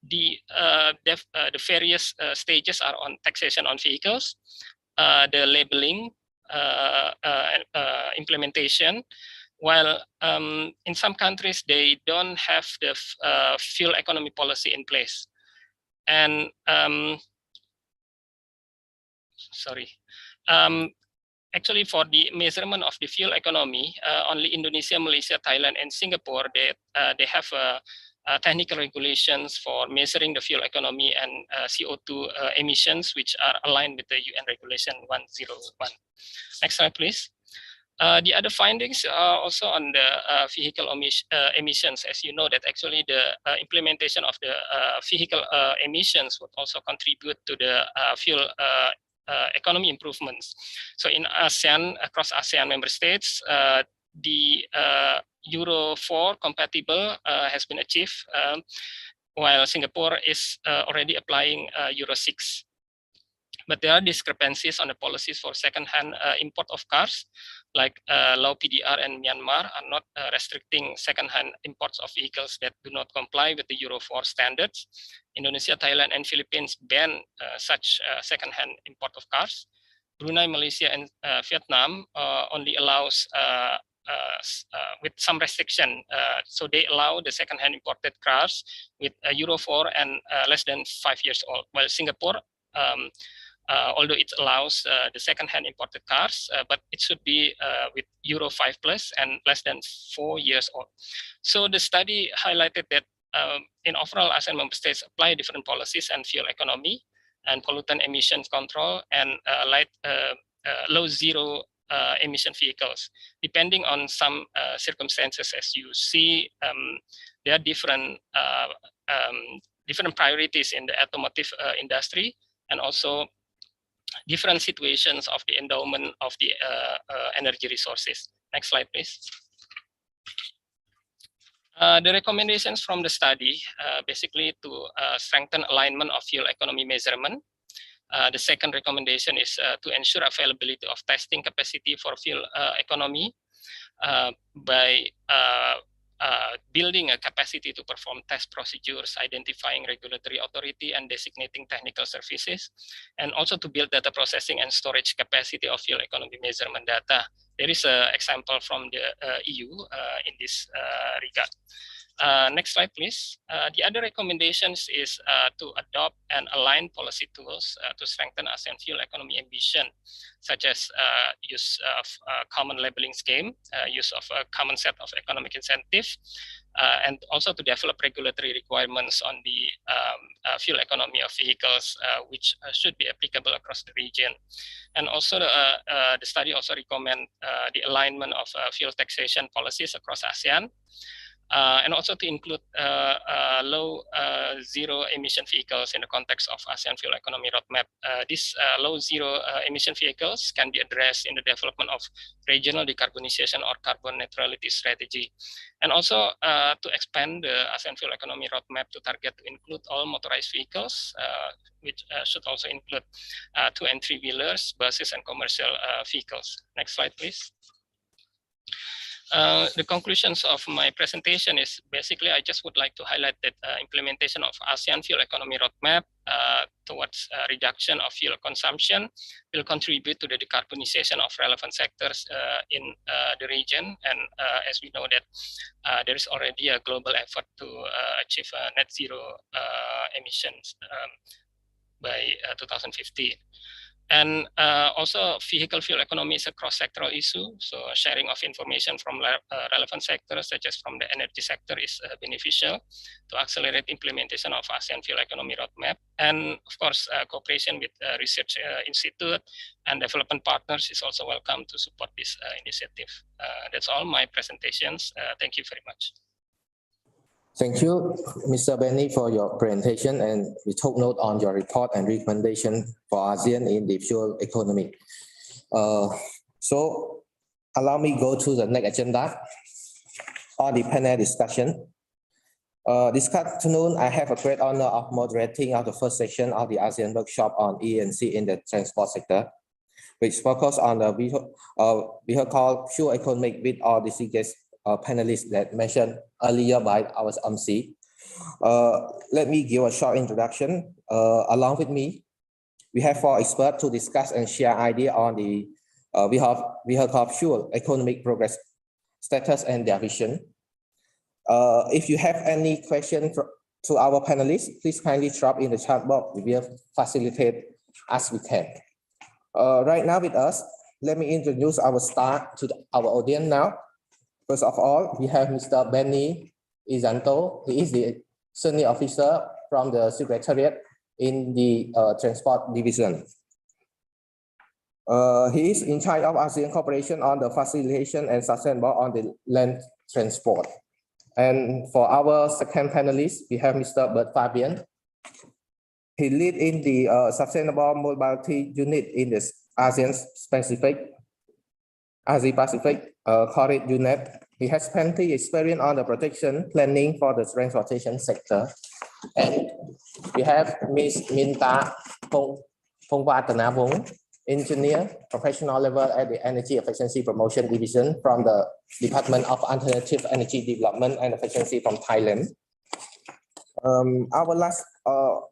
the various stages are on taxation on vehicles, the labeling, implementation, while in some countries they don't have the fuel economy policy in place. And actually, for the measurement of the fuel economy, only Indonesia, Malaysia, Thailand, and Singapore, they have technical regulations for measuring the fuel economy and CO2 emissions, which are aligned with the UN Regulation 101. Next slide, please. The other findings are also on the vehicle emissions. As you know, that actually the implementation of the vehicle emissions would also contribute to the fuel economy improvements. So in ASEAN, across ASEAN member states, the Euro 4 compatible has been achieved, while Singapore is already applying Euro 6. But there are discrepancies on the policies for second-hand import of cars, like Laos, PDR, and Myanmar are not restricting second-hand imports of vehicles that do not comply with the Euro 4 standards. Indonesia, Thailand, and Philippines ban such second-hand import of cars. Brunei, Malaysia, and Vietnam only allows with some restriction. So they allow the second-hand imported cars with Euro 4 and less than 5 years old, while Singapore, although it allows the second-hand imported cars, but it should be with Euro 5 plus and less than 4 years old. So the study highlighted that in overall ASEAN member states apply different policies and fuel economy and pollutant emissions control and low zero emission vehicles. Depending on some circumstances, as you see, there are different priorities in the automotive industry, and also different situations of the endowment of the energy resources. Next slide, please. The recommendations from the study basically to strengthen alignment of fuel economy measurement. The second recommendation is to ensure availability of testing capacity for fuel economy by building a capacity to perform test procedures, identifying regulatory authority and designating technical services, and also to build data processing and storage capacity of fuel economy measurement data. There is an example from the EU in this regard. Next slide, please. The other recommendations is to adopt and align policy tools to strengthen ASEAN fuel economy ambition, such as use of common labeling scheme, use of a common set of economic incentives, and also to develop regulatory requirements on the fuel economy of vehicles, which should be applicable across the region. And also the study also recommend the alignment of fuel taxation policies across ASEAN, and also to include low zero emission vehicles in the context of ASEAN Fuel Economy Roadmap. These low zero emission vehicles can be addressed in the development of regional decarbonization or carbon neutrality strategy. And also to expand the ASEAN Fuel Economy Roadmap to target to include all motorized vehicles, which should also include 2- and 3-wheelers, buses, and commercial vehicles. Next slide, please. The conclusions of my presentation is basically I just would like to highlight that implementation of ASEAN Fuel Economy Roadmap towards reduction of fuel consumption will contribute to the decarbonization of relevant sectors in the region. And as we know that there is already a global effort to achieve net zero emissions by 2050. And also vehicle fuel economy is a cross-sectoral issue. So sharing of information from relevant sectors, such as from the energy sector, is beneficial to accelerate implementation of ASEAN Fuel Economy Roadmap. And of course, cooperation with research institute and development partners is also welcome to support this initiative. That's all my presentations. Thank you very much. Thank you, Mr. Benny, for your presentation, and we took note on your report and recommendation for ASEAN in the fuel economy. So allow me go to the next agenda on the panel discussion. This afternoon, I have a great honor of moderating the first section of the ASEAN workshop on EE&C in the transport sector, which focus on the vehicle fuel economy with all the CGS panelists that mentioned earlier by our MC. Let me give a short introduction. Along with me, we have 4 experts to discuss and share ideas on the vehicle fuel economic progress status and their vision. If you have any questions to our panelists, please kindly drop in the chat box. We will facilitate as we can. Right now with us, let me introduce our star to our audience now. First of all, we have Mr. Benny Izanto. He is the senior officer from the Secretariat in the Transport Division. He is in charge of ASEAN cooperation on the facilitation and sustainable on the land transport. And for our second panelist, we have Mr. Bert Fabian. He leads in the Sustainable Mobility Unit in the ASEAN Pacific Corridor Unit. He has plenty experience on the protection planning for the transportation sector. And we have Ms. Minta Phongwatanavong, engineer, professional level at the Energy Efficiency Promotion Division from the Department of Alternative Energy Development and Efficiency from Thailand. Our last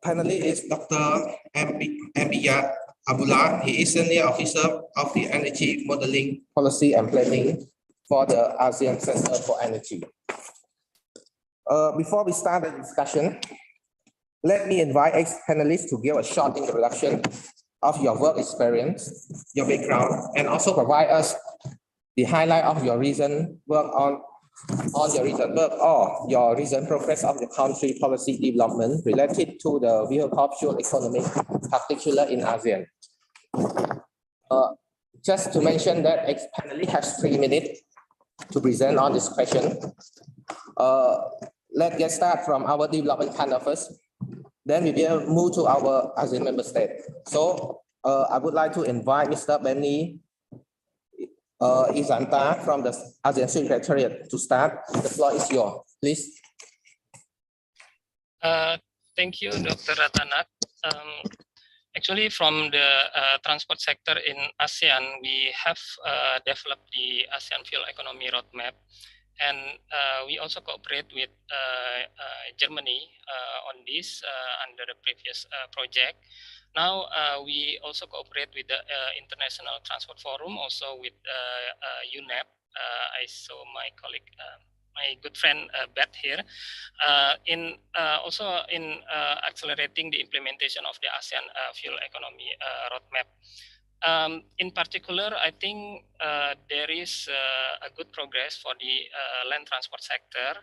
panelist is Dr. Ambiyat Abdullah. He is senior officer of the Energy Modeling Policy and Planning for the ASEAN Center for Energy. Before we start the discussion, let me invite ex-panelists to give a short introduction of your work experience, your background, and also provide us the highlight of your recent work on your recent work or your recent progress of the country policy development related to the vehicle fuel economy, particularly in ASEAN. Just to mention that ex-panelist has 3 minutes to present on this question. Let's get started from our development panel first. Then we will move to our ASEAN member state. So I would like to invite Mr. Benny Isanta from the ASEAN Secretariat to start. The floor is yours, please. Thank you, Dr. Ratanak. Actually, from the transport sector in ASEAN, we have developed the ASEAN Fuel Economy Roadmap, and we also cooperate with Germany on this under the previous project. Now we also cooperate with the International Transport Forum, also with UNEP. I saw my colleague, my good friend Beth here, also in accelerating the implementation of the ASEAN Fuel Economy Roadmap. In particular, I think there is a good progress for the land transport sector,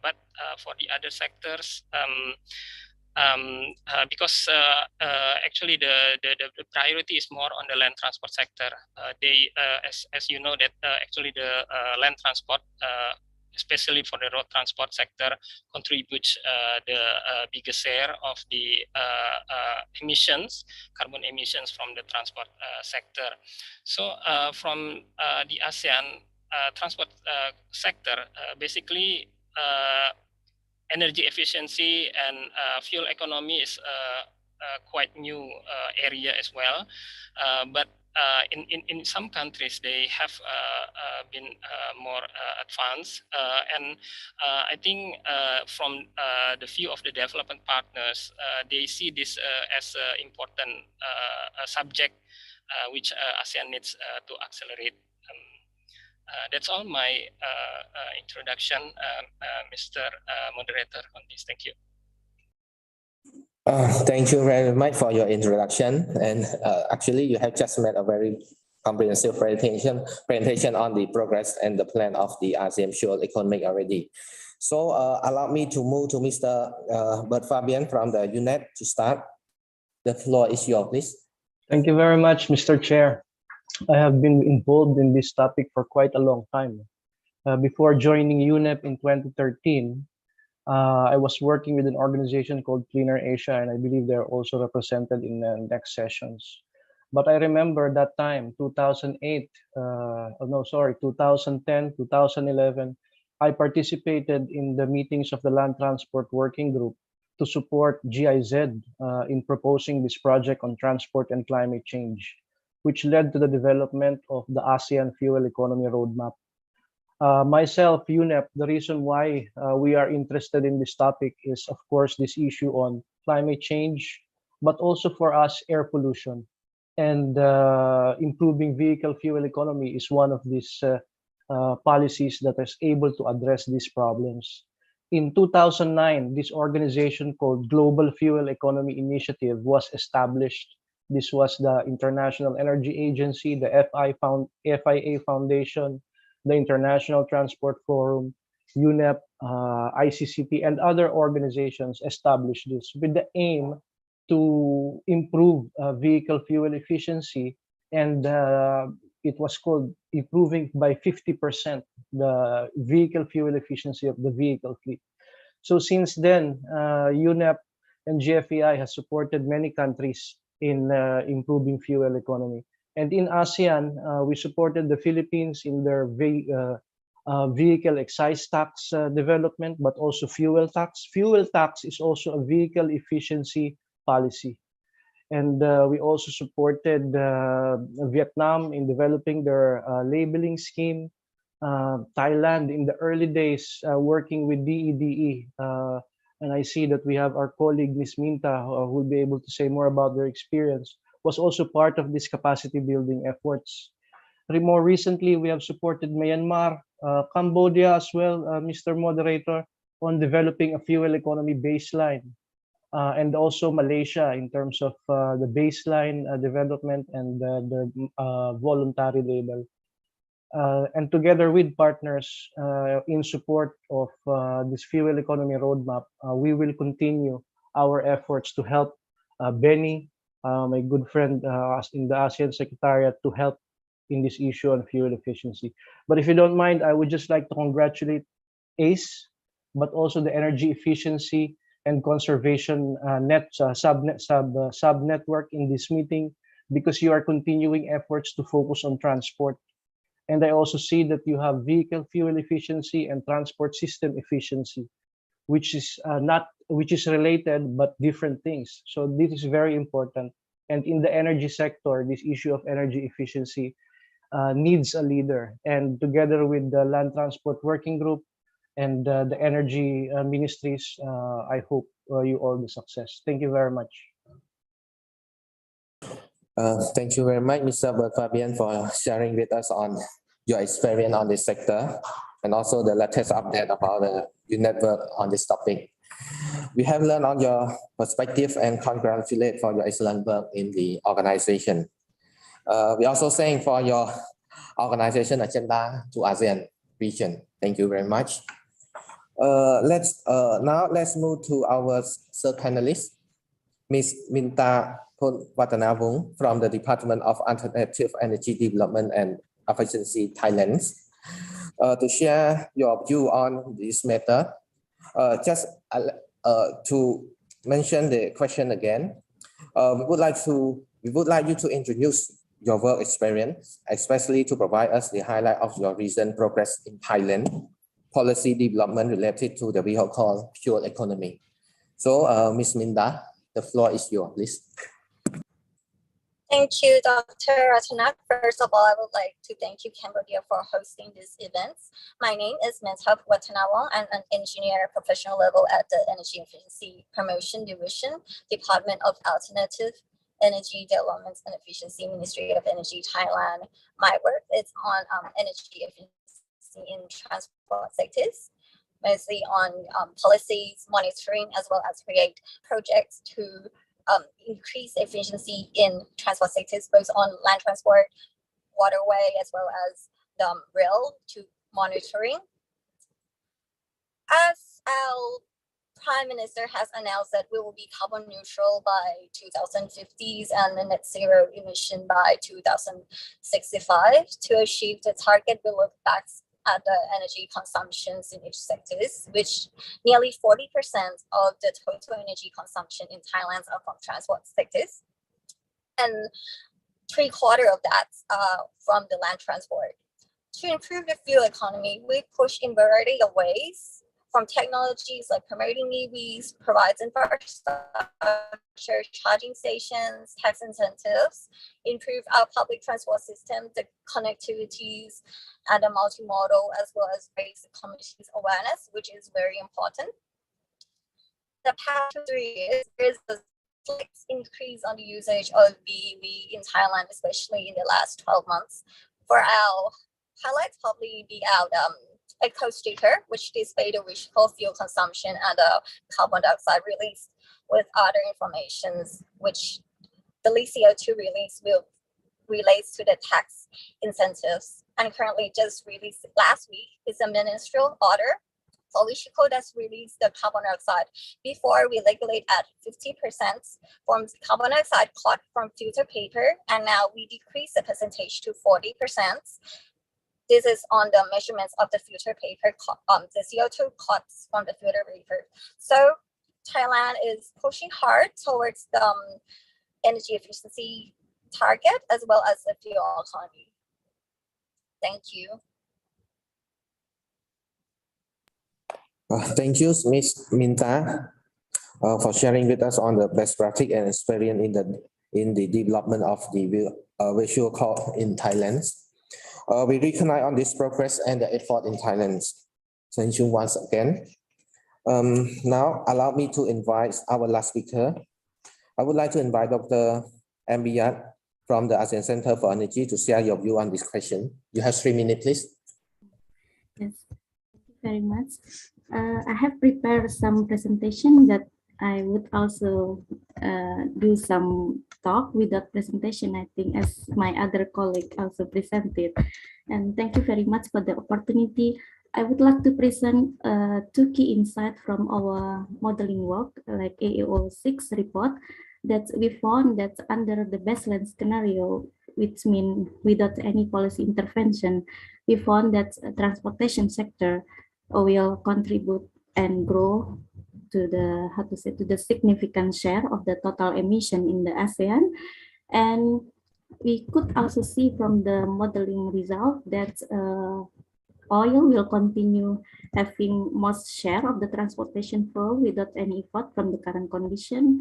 but for the other sectors, because actually the priority is more on the land transport sector. As you know, that actually the land transport, especially for the road transport sector, contributes the biggest share of the carbon emissions from the transport sector. So from the ASEAN transport sector, basically energy efficiency and fuel economy is quite new area as well, but in some countries they have been more advanced, and I think from the view of the development partners, they see this as an important subject which ASEAN needs to accelerate. That's all my introduction, Mr. Moderator, on this. Thank you. Thank you very much for your introduction. And actually, you have just made a very comprehensive presentation on the progress and the plan of the ASEAN Fuel Economy already. So allow me to move to Mr. Bert Fabian from the UNEP to start. The floor is yours, please. Thank you very much, Mr. Chair. I have been involved in this topic for quite a long time. Before joining UNEP in 2013, I was working with an organization called Cleaner Asia, and I believe they're also represented in the next sessions. But I remember that time, 2010, 2011, I participated in the meetings of the Land Transport Working Group to support GIZ in proposing this project on transport and climate change, which led to the development of the ASEAN Fuel Economy Roadmap. Myself, UNEP, the reason why we are interested in this topic is, of course, this issue on climate change, but also for us, air pollution. And improving vehicle fuel economy is one of these policies that is able to address these problems. In 2009, this organization called Global Fuel Economy Initiative was established. This was the International Energy Agency, the FIA Foundation, the International Transport Forum, UNEP, ICCP, and other organizations established this with the aim to improve vehicle fuel efficiency, and it was called improving by 50% the vehicle fuel efficiency of the vehicle fleet. So since then, UNEP and GFEI has supported many countries in improving fuel economy. And in ASEAN, we supported the Philippines in their vehicle excise tax development, but also fuel tax. Fuel tax is also a vehicle efficiency policy. And we also supported Vietnam in developing their labeling scheme. Thailand in the early days working with DEDE. And I see that we have our colleague, Ms. Minta, who will be able to say more about their experience, was also part of this capacity building efforts. More recently, we have supported Myanmar, Cambodia as well, Mr. Moderator, on developing a fuel economy baseline. And also Malaysia in terms of the baseline development and the voluntary label. And together with partners in support of this fuel economy roadmap, we will continue our efforts to help Benny, my good friend in the ASEAN Secretariat, to help in this issue on fuel efficiency. But if you don't mind, I would just like to congratulate ACE, but also the Energy Efficiency and Conservation sub-network in this meeting, because you are continuing efforts to focus on transport. And I also see that you have vehicle fuel efficiency and transport system efficiency, which is related but different things. So this is very important. And in the energy sector, this issue of energy efficiency needs a leader. And together with the Land Transport Working Group and the energy ministries, I hope you all the success. Thank you very much. Thank you very much, Mr. Fabian, for sharing with us on your experience on this sector and also the latest update about the network on this topic. We have learned on your perspective and congratulate for your excellent work in the organization. We also saying for your organization agenda to ASEAN region. Thank you very much. Now let's move to our third panelist, Ms. Minta Watanawong from the Department of Alternative Energy Development and Efficiency, Thailand, to share your view on this matter. Just to mention the question again, we would like you to introduce your work experience, especially to provide us the highlight of your recent progress in Thailand, policy development related to the vehicle fuel economy. So, Ms. Minda, the floor is yours, please. Thank you, Dr. Ratanak. First of all, I would like to thank you, Cambodia, for hosting this event. My name is Minta Watanawong. I'm an engineer at professional level at the Energy Efficiency Promotion Division, Department of Alternative Energy Development and Efficiency, Ministry of Energy, Thailand. My work is on energy efficiency in transport sectors, mostly on policies, monitoring, as well as create projects to increase efficiency in transport sectors, both on land transport, waterway, as well as the rail to monitoring. As our Prime Minister has announced that we will be carbon neutral by 2050 and net zero emission by 2065. To achieve the target, we look back at the energy consumptions in each sectors, which nearly 40% of the total energy consumption in Thailand are from transport sectors, and 3/4 of that from the land transport. To improve the fuel economy, we push in a variety of ways, from technologies like promoting EVs, provides infrastructure, charging stations, tax incentives, improve our public transport system, the connectivities, and the multimodal, as well as raise the community's awareness, which is very important. The past 3 years, there is a slight increase on the usage of BEV in Thailand, especially in the last 12 months. For our highlights, probably be out a co-sticker, which display the vehicle fuel consumption and the carbon dioxide release, with other informations, which the least CO2 release will relates to the tax incentives. And currently just released last week is a ministerial order for vehicle that's released the carbon dioxide. Before, we regulate at 50% from carbon dioxide caught from filter paper, and now we decrease the percentage to 40%. This is on the measurements of the filter paper, the CO2 caught from the filter paper. So Thailand is pushing hard towards the energy efficiency target as well as the fuel economy. Thank you. Thank you, Ms. Minta, for sharing with us on the best practice and experience in the development of the visual code in Thailand. We recognize on this progress and the effort in Thailand. Thank you once again. Now, allow me to invite our last speaker. I would like to invite Dr. Ambiyat from the ASEAN Center for Energy to share your view on this question. You have 3 minutes, please. Yes, thank you very much. I have prepared some presentation that I would also do some talk with that presentation, I think, as my other colleague also presented. And thank you very much for the opportunity. I would like to present 2 key insights from our modeling work, like AAO6 report, that we found that under the baseline scenario, which means without any policy intervention, we found that transportation sector will contribute and grow to the, how to say, to the significant share of the total emission in the ASEAN. And we could also see from the modeling result that oil will continue having most share of the transportation flow without any effort from the current condition,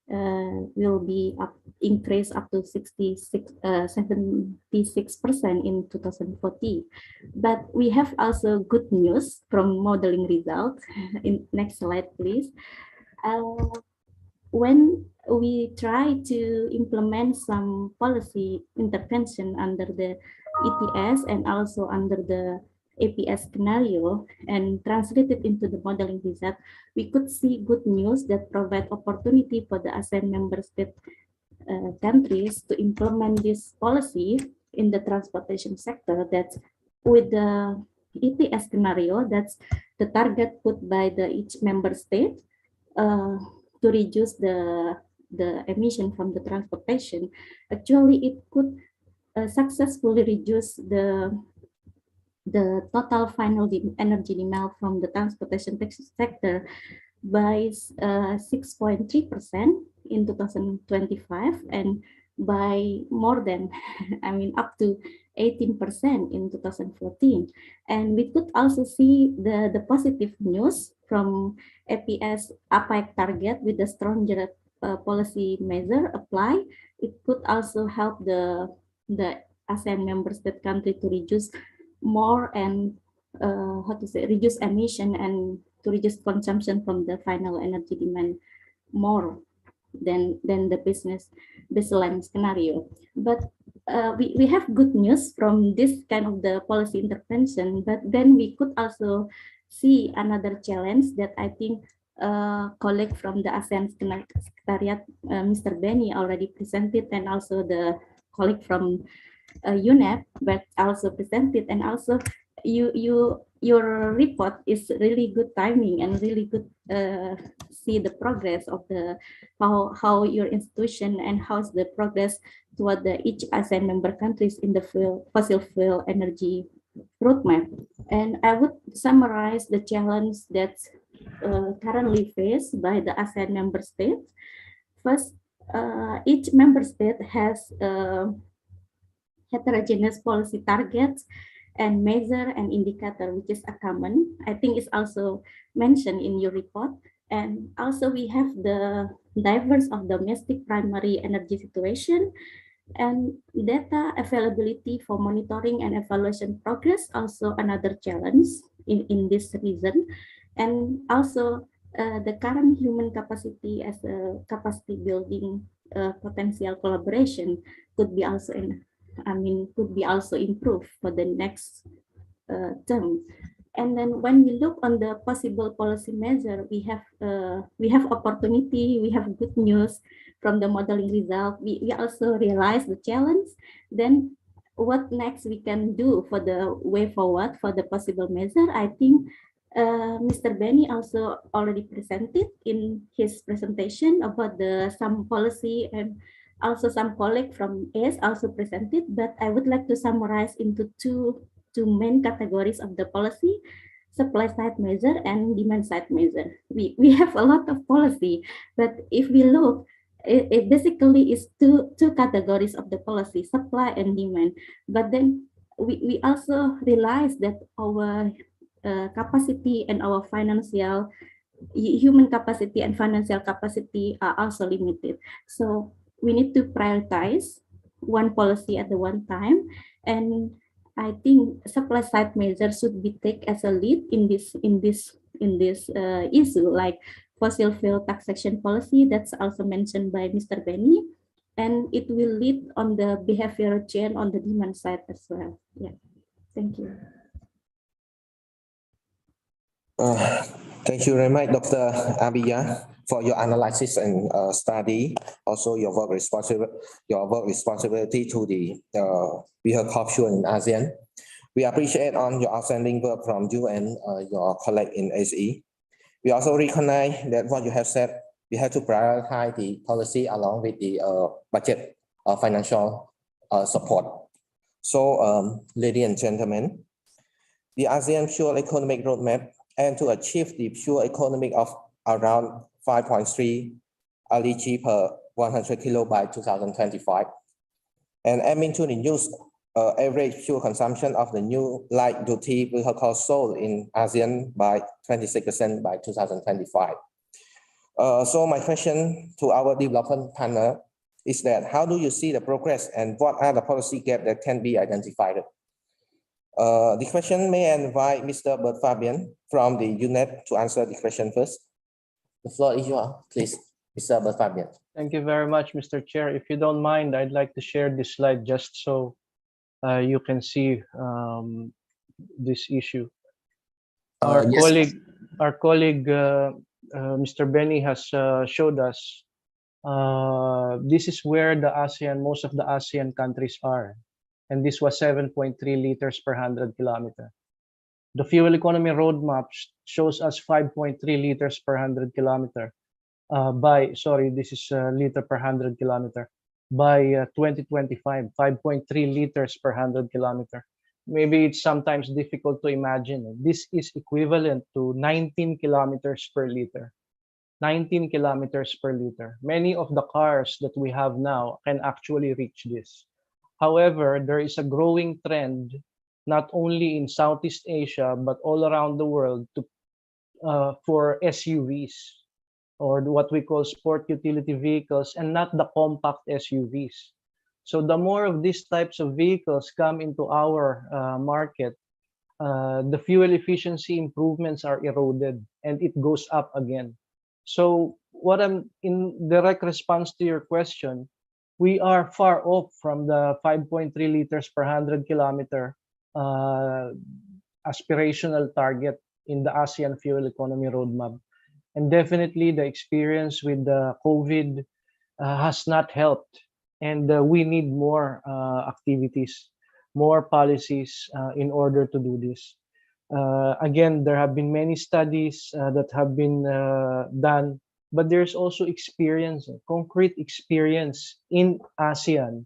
will be increased up to 76% in 2040. But we have also good news from modeling results. In next slide, please. When we try to implement some policy intervention under the ETS and also under the APS scenario and translate it into the modeling result, we could see good news that provide opportunity for the ASEAN member state countries to implement this policy in the transportation sector. That with the ETS scenario, that's the target put by the each member state to reduce the emission from the transportation. Actually, it could successfully reduce the total final energy demand from the transportation sector by 6.3% in 2025 and by more than, up to 18% in 2014. And we could also see the positive news from APAEC target with the stronger policy measure apply. It could also help the ASEAN member state country to reduce more and reduce emission and to reduce consumption from the final energy demand more than the baseline scenario. But we have good news from this kind of the policy intervention, but then we could also see another challenge that I think colleague from the ASEAN Secretariat, Mr. Benny already presented, and also the colleague from UNEP but also presented, and also your report is really good timing and really good see the progress of the how your institution and how's the progress toward the each ASEAN member countries in the fossil fuel energy roadmap. And I would summarize the challenge that's currently faced by the ASEAN member states. First, each member state has heterogeneous policy targets and measure and indicator, which is a common. I think it's also mentioned in your report. And also we have the diverse of domestic primary energy situation and data availability for monitoring and evaluation progress, also another challenge in this region. And also the current human capacity as a capacity building potential collaboration could be also could be also improved for the next term. And then when we look on the possible policy measure, we have opportunity, we have good news from the modeling result. We also realize the challenge. Then what next we can do for the way forward for the possible measure? I think Mr. Benny also already presented in his presentation about some policy, and also some colleague from ACE also presented, but I would like to summarize into two main categories of the policy: supply side measure and demand side measure. We have a lot of policy, but if we look, it basically is two categories of the policy: supply and demand. But then we also realize that our capacity and our financial human capacity and financial capacity are also limited. So we need to prioritize one policy at the one time, and I think supply side measures should be taken as a lead in this issue, like fossil fuel taxation policy that's also mentioned by Mr. Benny, and it will lead on the behavioral change on the demand side as well. Yeah, thank you. Thank you very much, Dr. Abiya, for your analysis and study. Also, your work responsibility to the vehicle culture in ASEAN. We appreciate on your outstanding work from you and your colleague in ASE. We also recognize that what you have said, we have to prioritize the policy along with the budget financial support. So, ladies and gentlemen, the ASEAN Pure Economic Roadmap and to achieve the pure economic of around 5.3 LEG per 100 kilo by 2025. and aiming to reduce average fuel consumption of the new light-duty vehicles sold in ASEAN by 26% by 2025. So my question to our development partner is that how do you see the progress and what are the policy gaps that can be identified? The question may I invite Mr. Bert Fabian from the UNEP to answer the question first. The floor is yours, please, Mr. Bert Fabian. Thank you very much, Mr. Chair. If you don't mind, I'd like to share this slide just so you can see this issue. Our yes. colleague, Mr. Benny has showed us this is where the ASEAN, most of the ASEAN countries are. And this was 7.3 liters per 100 kilometer. The fuel economy roadmap shows us 5.3 liters per 100 kilometer this is liter per 100 kilometer by 2025, 5.3 liters per 100 kilometer. Maybe it's sometimes difficult to imagine. This is equivalent to 19 kilometers per liter. 19 kilometers per liter. Many of the cars that we have now can actually reach this. However, there is a growing trend, not only in Southeast Asia, but all around the world for SUVs, or what we call sport utility vehicles, and not the compact SUVs. So the more of these types of vehicles come into our market, the fuel efficiency improvements are eroded and it goes up again. So what I'm in direct response to your question, we are far off from the 5.3 liters per 100 kilometer aspirational target in the ASEAN Fuel Economy Roadmap. And definitely the experience with the COVID has not helped. And we need more activities, more policies in order to do this. Again, there have been many studies that have been done, but there's also experience, concrete experience in ASEAN,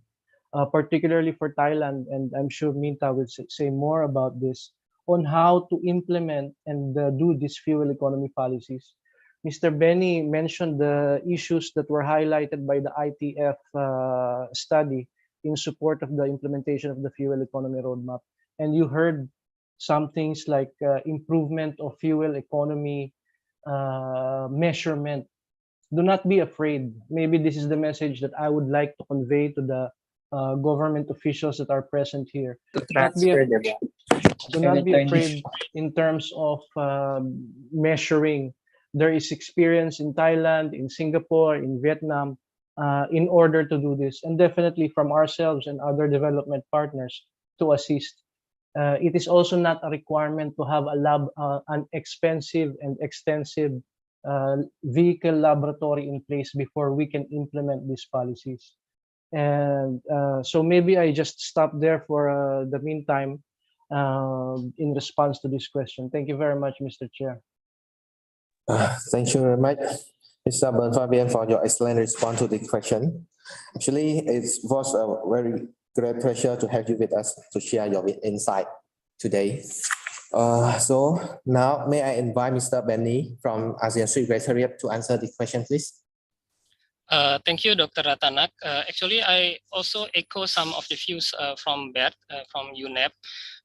particularly for Thailand, and I'm sure Minta will say more about this, on how to implement and do these fuel economy policies. Mr. Benny mentioned the issues that were highlighted by the ITF study in support of the implementation of the fuel economy roadmap. And you heard some things like improvement of fuel economy measurement. Do not be afraid. Maybe this is the message that I would like to convey to the government officials that are present here. Do not be afraid in terms of measuring. There is experience in Thailand, in Singapore, in Vietnam, in order to do this, and definitely from ourselves and other development partners to assist. It is also not a requirement to have a lab, an expensive and extensive vehicle laboratory in place before we can implement these policies. And so maybe I just stop there for the meantime in response to this question. Thank you very much, Mr. Chair. Thank you very much, Mr. Bern Fabian, for your excellent response to the question. Actually, it was a very great pleasure to have you with us to share your insight today. So now may I invite Mr. Benny from ASEAN Secretariat to answer the question, please. Thank you, Dr. Ratanak. Actually, I also echo some of the views from Bert from UNEP.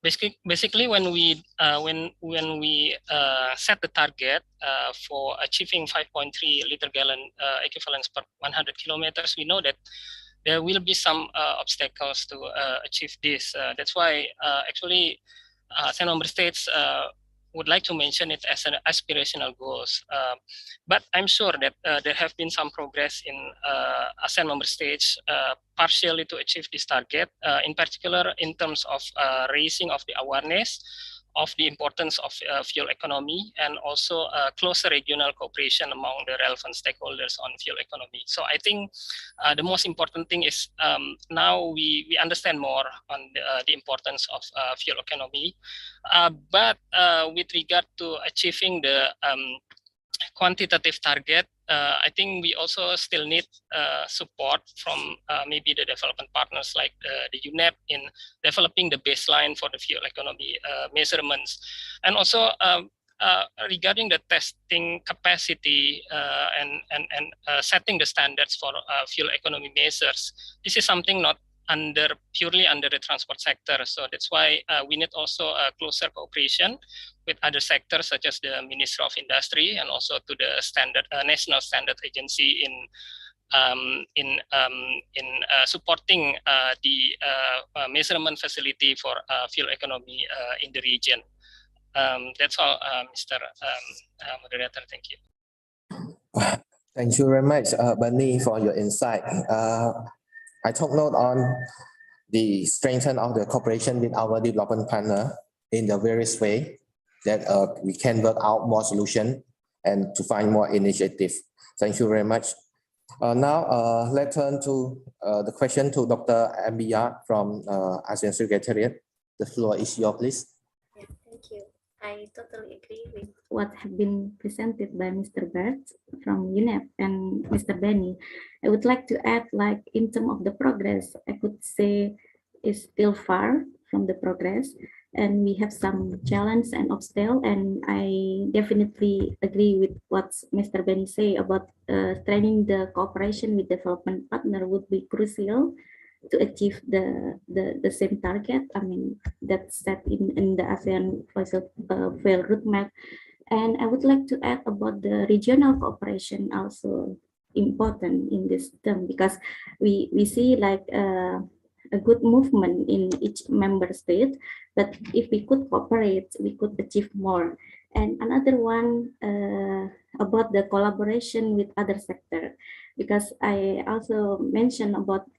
Basically, when we set the target for achieving 5.3 liter gallon equivalents per 100 kilometers, we know that there will be some obstacles to achieve this. That's why actually ASEAN member states would like to mention it as an aspirational goals. But I'm sure that there have been some progress in ASEAN member states partially to achieve this target, in particular in terms of raising of the awareness of the importance of fuel economy and also closer regional cooperation among the relevant stakeholders on fuel economy. So I think the most important thing is now we understand more on the importance of fuel economy. But with regard to achieving the quantitative target, I think we also still need support from maybe the development partners like the UNEP in developing the baseline for the fuel economy measurements. And also regarding the testing capacity and setting the standards for fuel economy measures, this is something not purely under the transport sector. So that's why we need also a closer cooperation with other sectors such as the Ministry of Industry and also to the National Standard Agency in supporting the measurement facility for fuel economy in the region. That's all, Mr. Moderator. Thank you. Thank you very much, Bernie, for your insight. I took note on the strengthening of the cooperation with our development partner in the various way that we can work out more solution and to find more initiative. Thank you very much. Now, let's turn to the question to Dr. Ambiya from ASEAN Secretariat. The floor is yours, please. Yeah, thank you. I totally agree with what have been presented by Mr. Bert from UNEP and Mr. Benny. I would like to add, like, in terms of the progress, I could say is still far from the progress, and we have some challenge and obstacle, and I definitely agree with what Mr. Benny say about strengthening the cooperation with development partner would be crucial to achieve the same target. I mean, that's set in the ASEAN Fuel Roadmap. And I would like to add about the regional cooperation also important in this term, because we see like a good movement in each member state, but if we could cooperate, we could achieve more. And another one about the collaboration with other sector, because I also mentioned about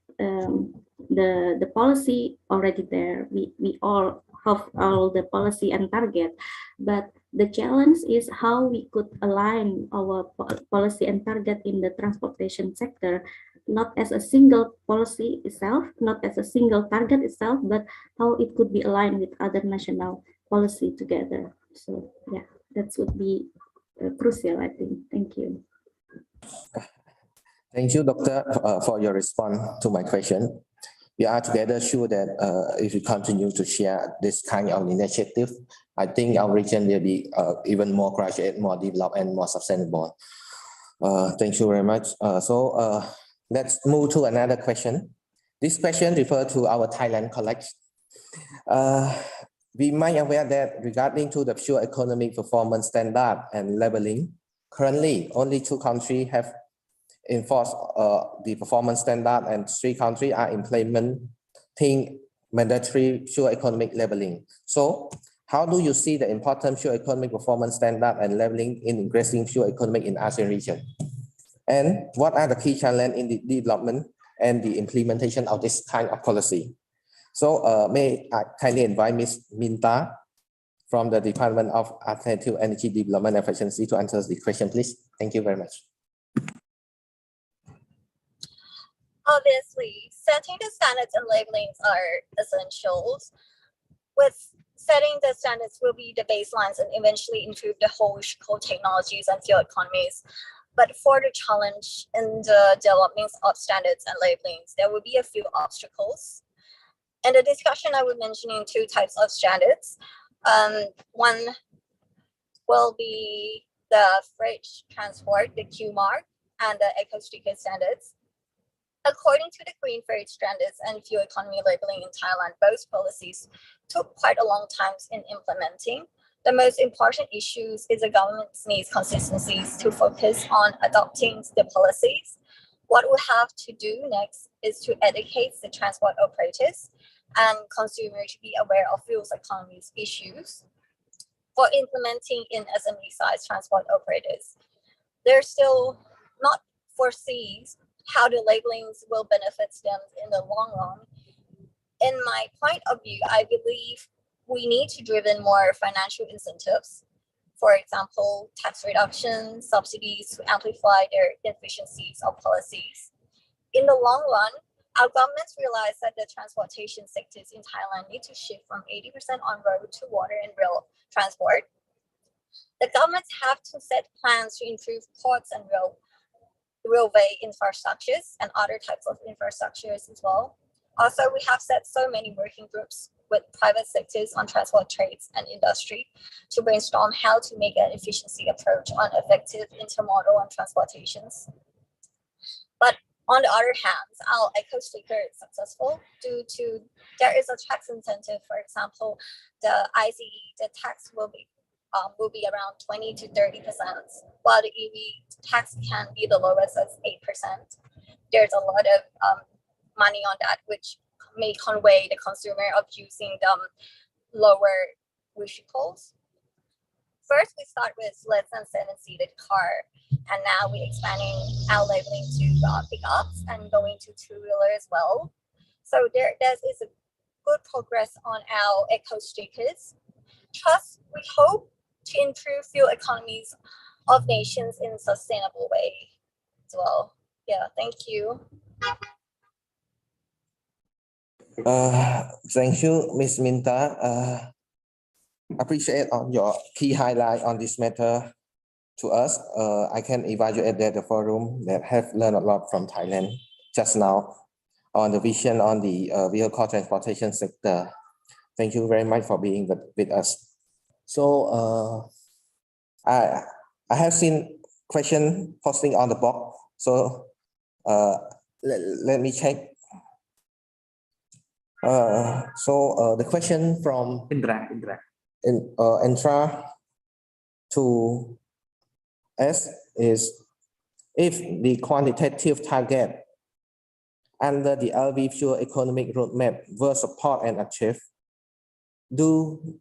the policy already there. We all have all the policy and target, but the challenge is how we could align our policy and target in the transportation sector, not as a single policy itself, not as a single target itself, but how it could be aligned with other national policy together. So yeah, that would be crucial, I think. Thank you. Thank you, Doctor, for your response to my question. We are together sure that if we continue to share this kind of initiative, I think our region will be even more graduate, more developed, and more sustainable. Thank you very much. So let's move to another question. This question refers to our Thailand colleagues. We might be aware that regarding to the pure economic performance standard and labeling, currently only 2 countries have enforced the performance standard, and 3 countries are implementing mandatory pure economic labeling. So how do you see the important pure economic performance standard and labeling in increasing pure economic in ASEAN region? And what are the key challenges in the development and the implementation of this kind of policy? So may I kindly invite Ms. Minta from the Department of Alternative Energy Development and Efficiency to answer the question, please. Thank you very much. Obviously, setting the standards and labelings are essentials. With setting the standards will be the baselines and eventually improve the whole technologies and fuel economies. But for the challenge in the development of standards and labelings, there will be a few obstacles. In the discussion, I will mention 2 types of standards. One will be the freight transport, the Q mark, and the acoustic standards. According to the green freight standards and fuel economy labeling in Thailand, both policies took quite a long time in implementing. The most important issues is the government's needs consistencies to focus on adopting the policies. What we have to do next is to educate the transport operators and consumers to be aware of fuel economy's issues. For implementing in SME-sized transport operators, they're still not foresees how the labelings will benefit them in the long run. In my point of view, I believe we need to driven more financial incentives. For example, tax reduction, subsidies to amplify their efficiencies of policies. In the long run, our governments realize that the transportation sectors in Thailand need to shift from 80% on road to water and rail transport. The governments have to set plans to improve ports and railway infrastructures and other types of infrastructures as well. Also, we have set so many working groups with private sectors on transport trades and industry to brainstorm how to make an efficiency approach on effective intermodal and transportations. But On the other hand, our eco sticker is successful due to there is a tax incentive. For example, the ICE, the tax will be around 20 to 30%, while the EV tax can be the lowest as 8%. There's a lot of money on that, which may convey the consumer of using the lower vehicles. First, we start with less than 7-seated car, and now we're expanding our labeling to pickups and going to two-wheeler as well. So there is a good progress on our eco stickers. Thus, we hope to improve fuel economies of nations in a sustainable way as well. Yeah, thank you. Thank you, Ms. Minta. Appreciate on your key highlight on this matter to us. I can evaluate that the forum that have learned a lot from Thailand just now on the vision on the vehicle transportation sector. Thank you very much for being with us. So I have seen question posting on the box. So let me check. The question from Entra to S is, if the quantitative target under the LV fuel economic roadmap were support and achieved, do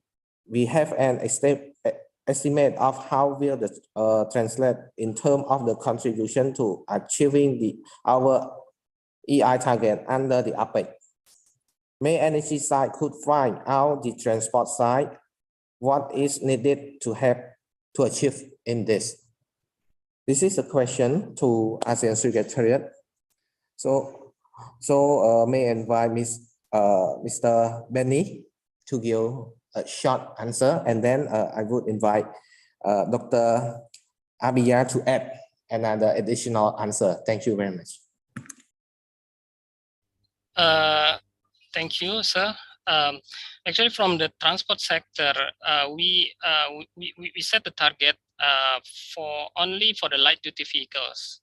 we have an estimate of how will the translate in terms of the contribution to achieving our EI target under the APAEC? May energy side could find out the transport side what is needed to have to achieve in this. This is a question to ASEAN Secretariat. So may I invite Mr. Benny to give a short answer, and then I would invite Dr. Abia to add another additional answer. Thank you very much. Thank you, sir. Actually, from the transport sector, we set the target only for the light duty vehicles,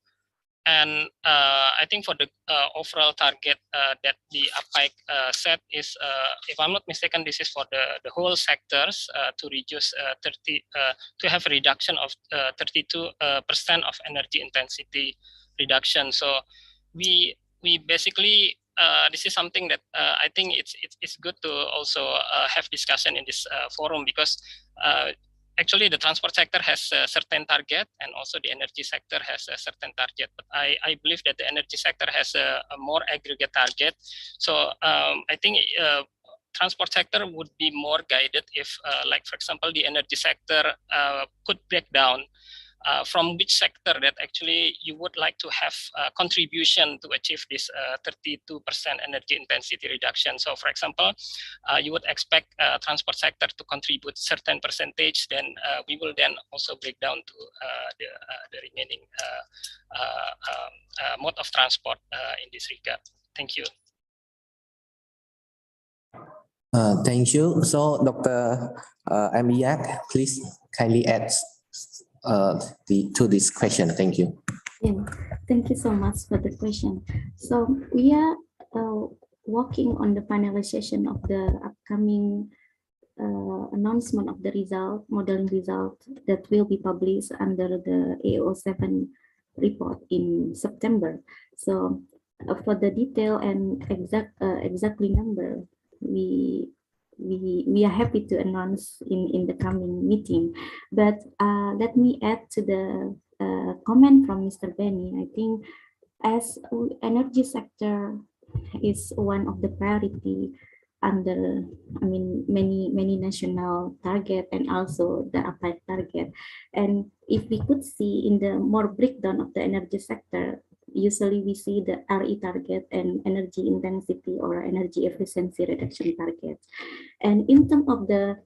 and I think for the overall target that the APAEC set is, if I'm not mistaken, this is for the whole sectors to reduce to have a reduction of 32% of energy intensity reduction. So we basically. This is something that I think it's good to also have discussion in this forum, because actually the transport sector has a certain target and also the energy sector has a certain target. But I believe that the energy sector has a more aggregate target. So I think transport sector would be more guided if, like for example, the energy sector could break down from which sector that actually you would like to have contribution to achieve this 32% energy intensity reduction. So for example, you would expect transport sector to contribute certain percentage, then we will then also break down to the remaining mode of transport in this regard. Thank you. Thank you. So Dr. Amiak, please kindly add to this question. Thank you. Yeah, thank you so much for the question. So we are working on the finalization of the upcoming announcement of the modeling result that will be published under the AO7 report in September. So for the detail and exactly number, we are happy to announce in the coming meeting. But let me add to the comment from Mr. Benny. I think as energy sector is one of the priority under, I mean, many national target and also the APAEC target. And if we could see in the more breakdown of the energy sector, usually we see the RE target and energy intensity or energy efficiency reduction target. And in terms of the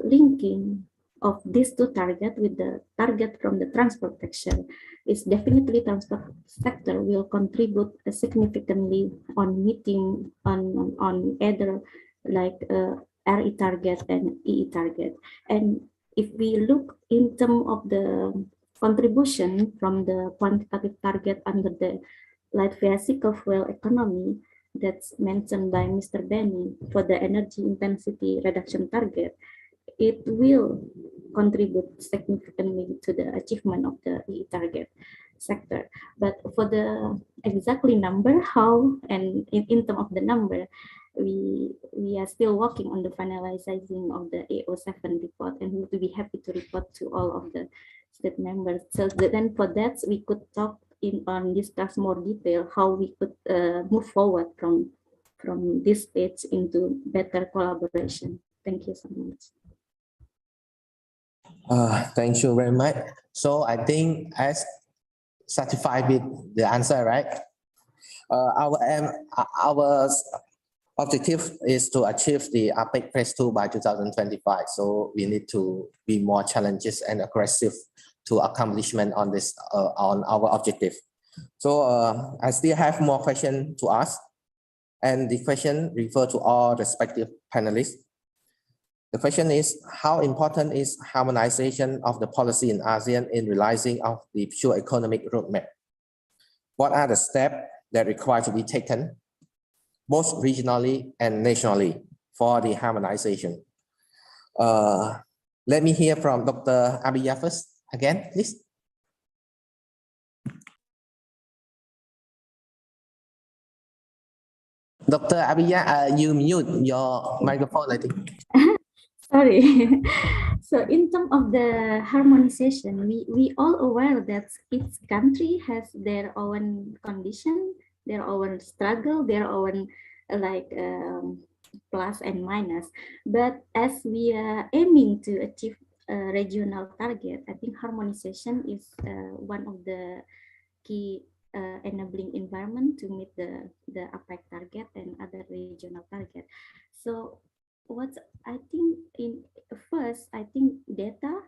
linking of these two targets with the target from the transport sector, is definitely transport sector will contribute significantly on meeting on either like RE target and EE target. And if we look in terms of the contribution from the quantitative target under the light vehicle fuel economy that's mentioned by Mr. Benny for the energy intensity reduction target, it will contribute significantly to the achievement of the EE target sector. But for the exactly number, how, and in terms of the number, we are still working on the finalizing of the AO7 report, and we will be happy to report to all of the state members. So then for that, we could talk discuss more detail how we could move forward from this stage into better collaboration. Thank you so much. Thank you very much. So I think as satisfied with the answer, right? Our objective is to achieve the APAEC Phase II by 2025. So we need to be more challenges and aggressive to accomplishment on this on our objective. So I still have more questions to ask, and the question refer to all respective panelists. The question is, how important is harmonization of the policy in ASEAN in realizing of the pure economic roadmap? What are the steps that require to be taken, both regionally and nationally, for the harmonization? Let me hear from Dr. Abiya first, again, please. Dr. Abiya, you mute your microphone, I think. Sorry. So in terms of the harmonization, we all aware that each country has their own condition, their own struggle, their own plus and minus. But as we are aiming to achieve a regional target, I think harmonization is one of the key enabling environment to meet the APAEC target and other regional target. So what I think I think data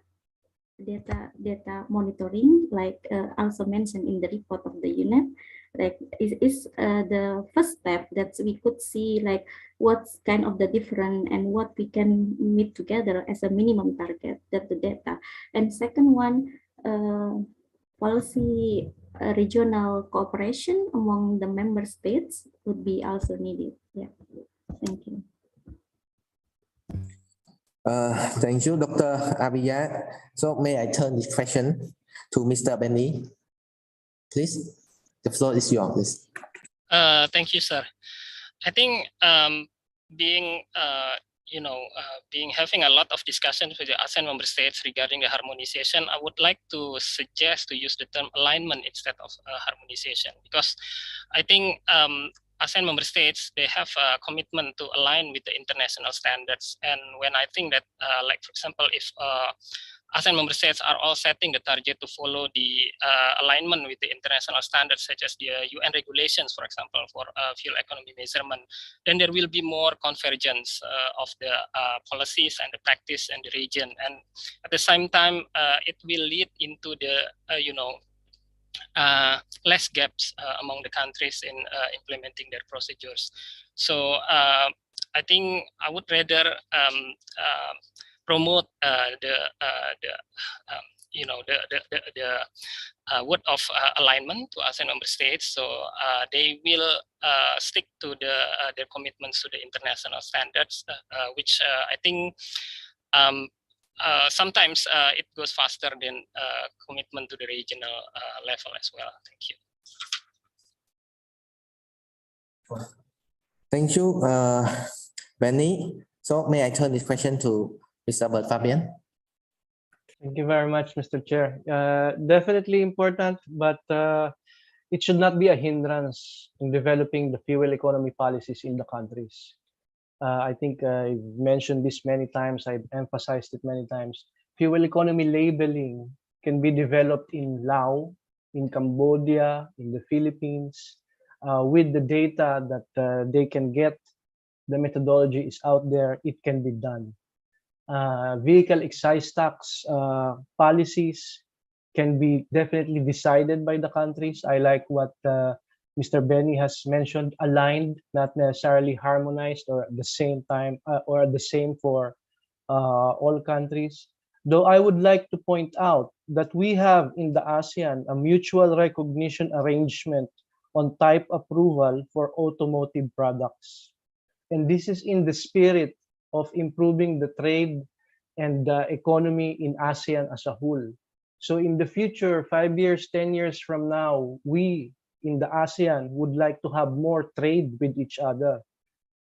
monitoring, like also mentioned in the report of the UNEP, like is the first step that we could see like what's kind of the different and what we can meet together as a minimum target, that the data. And second one, policy regional cooperation among the member states would be also needed. Yeah, thank you. Thank you, Dr. Abiya. So may I turn this question to Mr. Benny? Please, the floor is yours. Thank you, sir. I think being having a lot of discussions with the ASEAN member states regarding the harmonization, I would like to suggest to use the term alignment instead of harmonization, because I think ASEAN member states, they have a commitment to align with the international standards. And when I think that, like for example, if ASEAN member states are all setting the target to follow the alignment with the international standards, such as the UN regulations, for example, for fuel economy measurement, then there will be more convergence of the policies and the practice in the region. And at the same time, it will lead into the, less gaps among the countries in implementing their procedures. So I think I would rather promote the word of alignment to ASEAN member states, so they will stick to their commitments to the international standards, which I think sometimes it goes faster than commitment to the regional level as well. Thank you. Thank you, Benny. So may I turn this question to Mr. Bert Fabian? Thank you very much, Mr. Chair. Definitely important, but it should not be a hindrance in developing the fuel economy policies in the countries. I think I've mentioned this many times, I've emphasized it many times. Fuel economy labeling can be developed in Laos, in Cambodia, in the Philippines, with the data that they can get. The methodology is out there, it can be done. Vehicle excise tax policies can be definitely decided by the countries. I like what Mr. Benny has mentioned, aligned, not necessarily harmonized or at the same time or the same for all countries. Though I would like to point out that we have in the ASEAN a mutual recognition arrangement on type approval for automotive products. And this is in the spirit of improving the trade and the economy in ASEAN as a whole. So in the future, 5 years, 10 years from now, we in the ASEAN would like to have more trade with each other.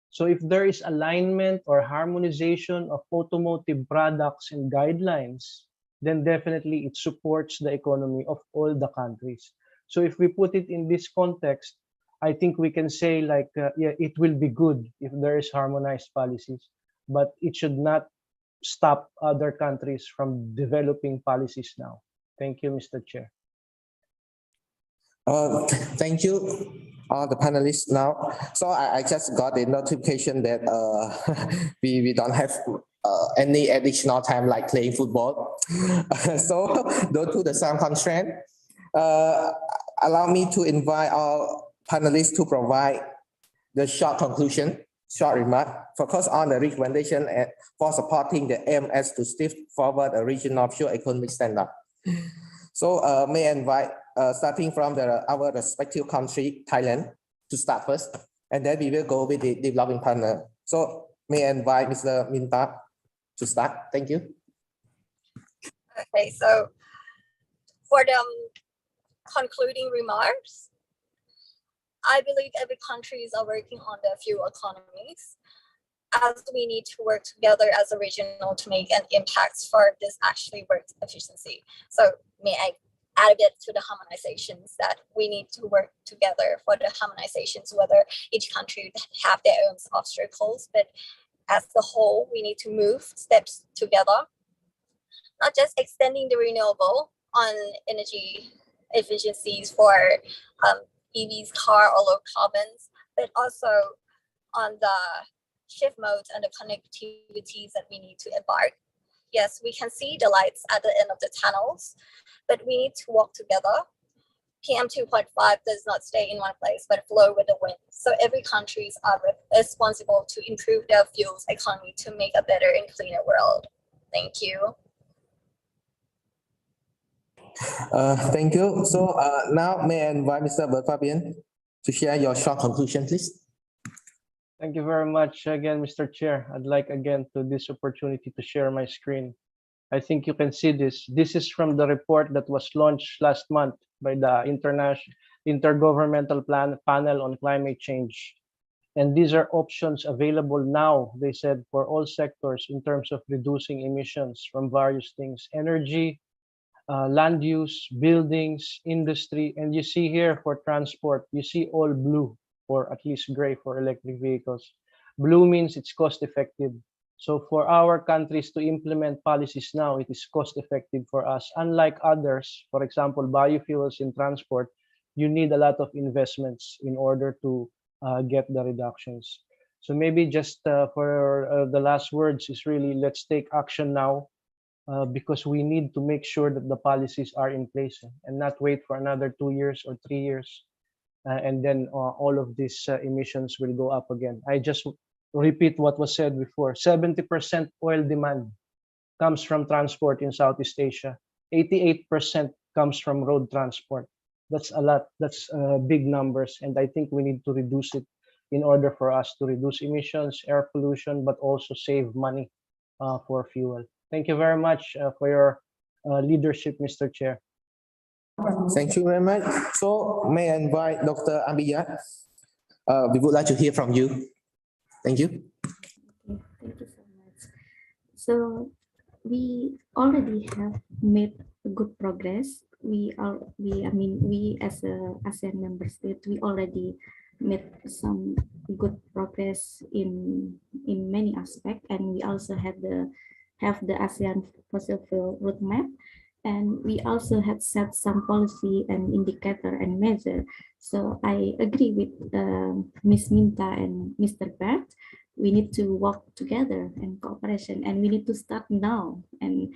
So if there is alignment or harmonization of automotive products and guidelines, then definitely it supports the economy of all the countries. So if we put it in this context, I think we can say like, yeah, it will be good if there is harmonized policies, but it should not stop other countries from developing policies now. Thank you, Mr. Chair. Thank you, all the panelists now. So I just got a notification that we don't have any additional time like playing football. So due to the sound constraint, allow me to invite all panelists to provide the short conclusion, short remark, focus on the recommendation for supporting the aim as to step forward a regional pure economic standard. So may I invite, starting from our respective country, Thailand, to start first, and then we will go with the developing partner. So may I invite Mr. Minta to start. Thank you. Okay, so for the concluding remarks, I believe every country is working on the fuel economies, as we need to work together as a regional to make an impact for this actually work efficiency. So may I add a bit to the harmonizations that we need to work together for the harmonizations, whether each country have their own obstacles, but as the whole, we need to move steps together, not just extending the renewable on energy efficiencies for EVs, car or low carbons, but also on the shift modes and the connectivities that we need to embark. Yes, we can see the lights at the end of the tunnels, but we need to walk together. PM 2.5 does not stay in one place, but flow with the wind. So every countries are responsible to improve their fuels economy to make a better and cleaner world. Thank you. Thank you. So now may I invite Mr. Fabian to share your short conclusion, please. Thank you very much again, Mr. Chair. I'd like again to this opportunity to share my screen. I think you can see this. This is from the report that was launched last month by the Intergovernmental Panel on Climate Change. And these are options available now, they said, for all sectors in terms of reducing emissions from various things: energy, land use, buildings, industry. And you see here for transport, you see all blue, or at least gray for electric vehicles. Blue means it's cost effective. So for our countries to implement policies now, it is cost effective for us. Unlike others, for example, biofuels in transport, you need a lot of investments in order to get the reductions. So maybe just for the last words is really, let's take action now because we need to make sure that the policies are in place and not wait for another 2 years or 3 years. And then all of these emissions will go up again. I just repeat what was said before. 70% oil demand comes from transport in Southeast Asia. 88% comes from road transport. That's a lot. That's big numbers. And I think we need to reduce it in order for us to reduce emissions, air pollution, but also save money for fuel. Thank you very much for your leadership, Mr. Chair. Thank you very much. So may I invite Dr. Ambiya? We would like to hear from you. Thank you. Okay, thank you so much. So we already have made good progress. We as a ASEAN member state, we already made some good progress in many aspects, and we also have the ASEAN fossil fuel roadmap. And we also had set some policy and indicator and measure. So I agree with Ms. Minta and Mr. Bert. We need to work together in cooperation, and we need to start now. And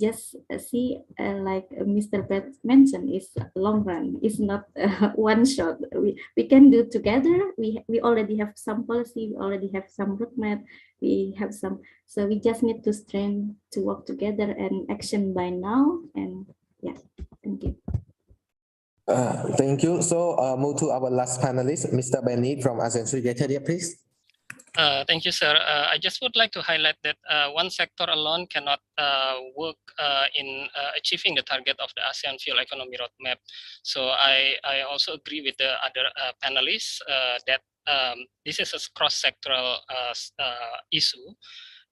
just see, like Mr. Bert mentioned, it's long run. It's not one shot. We can do together. We already have some policy. We already have some roadmap. We have some. So we just need to strengthen to work together and action by now. And yeah, thank you. Thank you. So move to our last panelist, Mr. Benny from ASEAN Secretariat, please. Thank you, sir. I just would like to highlight that one sector alone cannot work in achieving the target of the ASEAN Fuel Economy Roadmap. So I also agree with the other panelists that this is a cross-sectoral issue.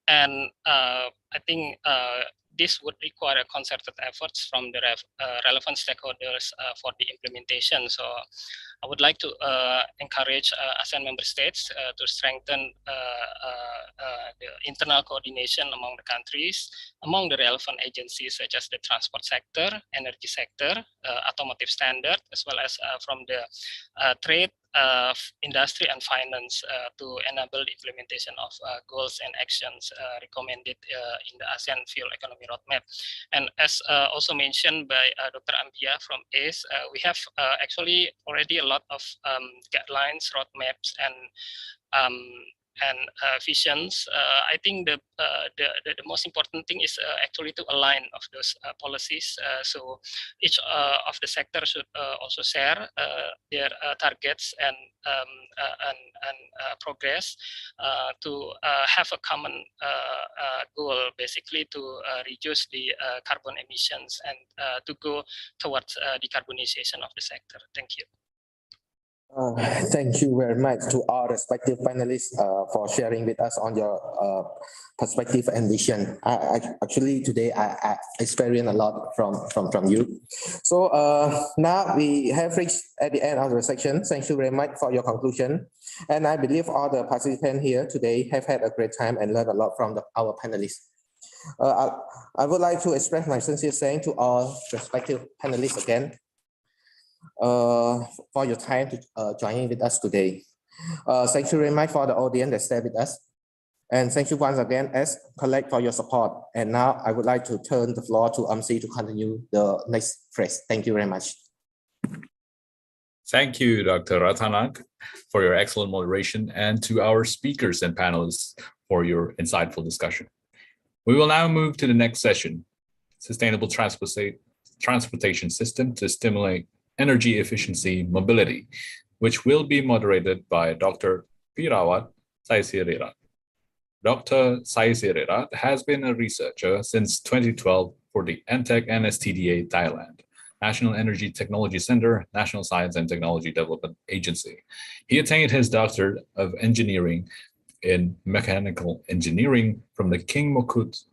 And I think this would require concerted efforts from the relevant stakeholders for the implementation. So I would like to encourage ASEAN member states to strengthen the internal coordination among the countries, among the relevant agencies such as the transport sector, energy sector, automotive standard, as well as from the trade, industry and finance to enable the implementation of goals and actions recommended in the ASEAN Fuel Economy Roadmap. And as also mentioned by Dr. Ambia from ACE, we have actually already a lot of guidelines, roadmaps, and visions. I think the most important thing is actually to align of those policies. So each of the sector should also share their targets and progress to have a common goal, basically to reduce the carbon emissions and to go towards decarbonization of the sector. Thank you. Thank you very much to all respective panelists for sharing with us on your perspective and vision. Actually, today I experienced a lot from you. So now we have reached at the end of the section. Thank you very much for your conclusion. And I believe all the participants here today have had a great time and learned a lot from our panelists. I would like to express my sincere thanks to all respective panelists again for your time to joining with us today. Thank you very much for the audience that stayed with us. And thank you once again as colleagues for your support. And now I would like to turn the floor to MC to continue the next phrase. Thank you very much. Thank you, Dr. Ratanak, for your excellent moderation, and to our speakers and panelists for your insightful discussion. We will now move to the next session, Sustainable Transportation System to Stimulate Energy Efficiency Mobility, which will be moderated by Dr. Pirawat Saisirerat. Dr. Saisirerat has been a researcher since 2012 for the NTEC NSTDA Thailand, National Energy Technology Center, National Science and Technology Development Agency. He attained his Doctorate of Engineering in Mechanical Engineering from the King Mokut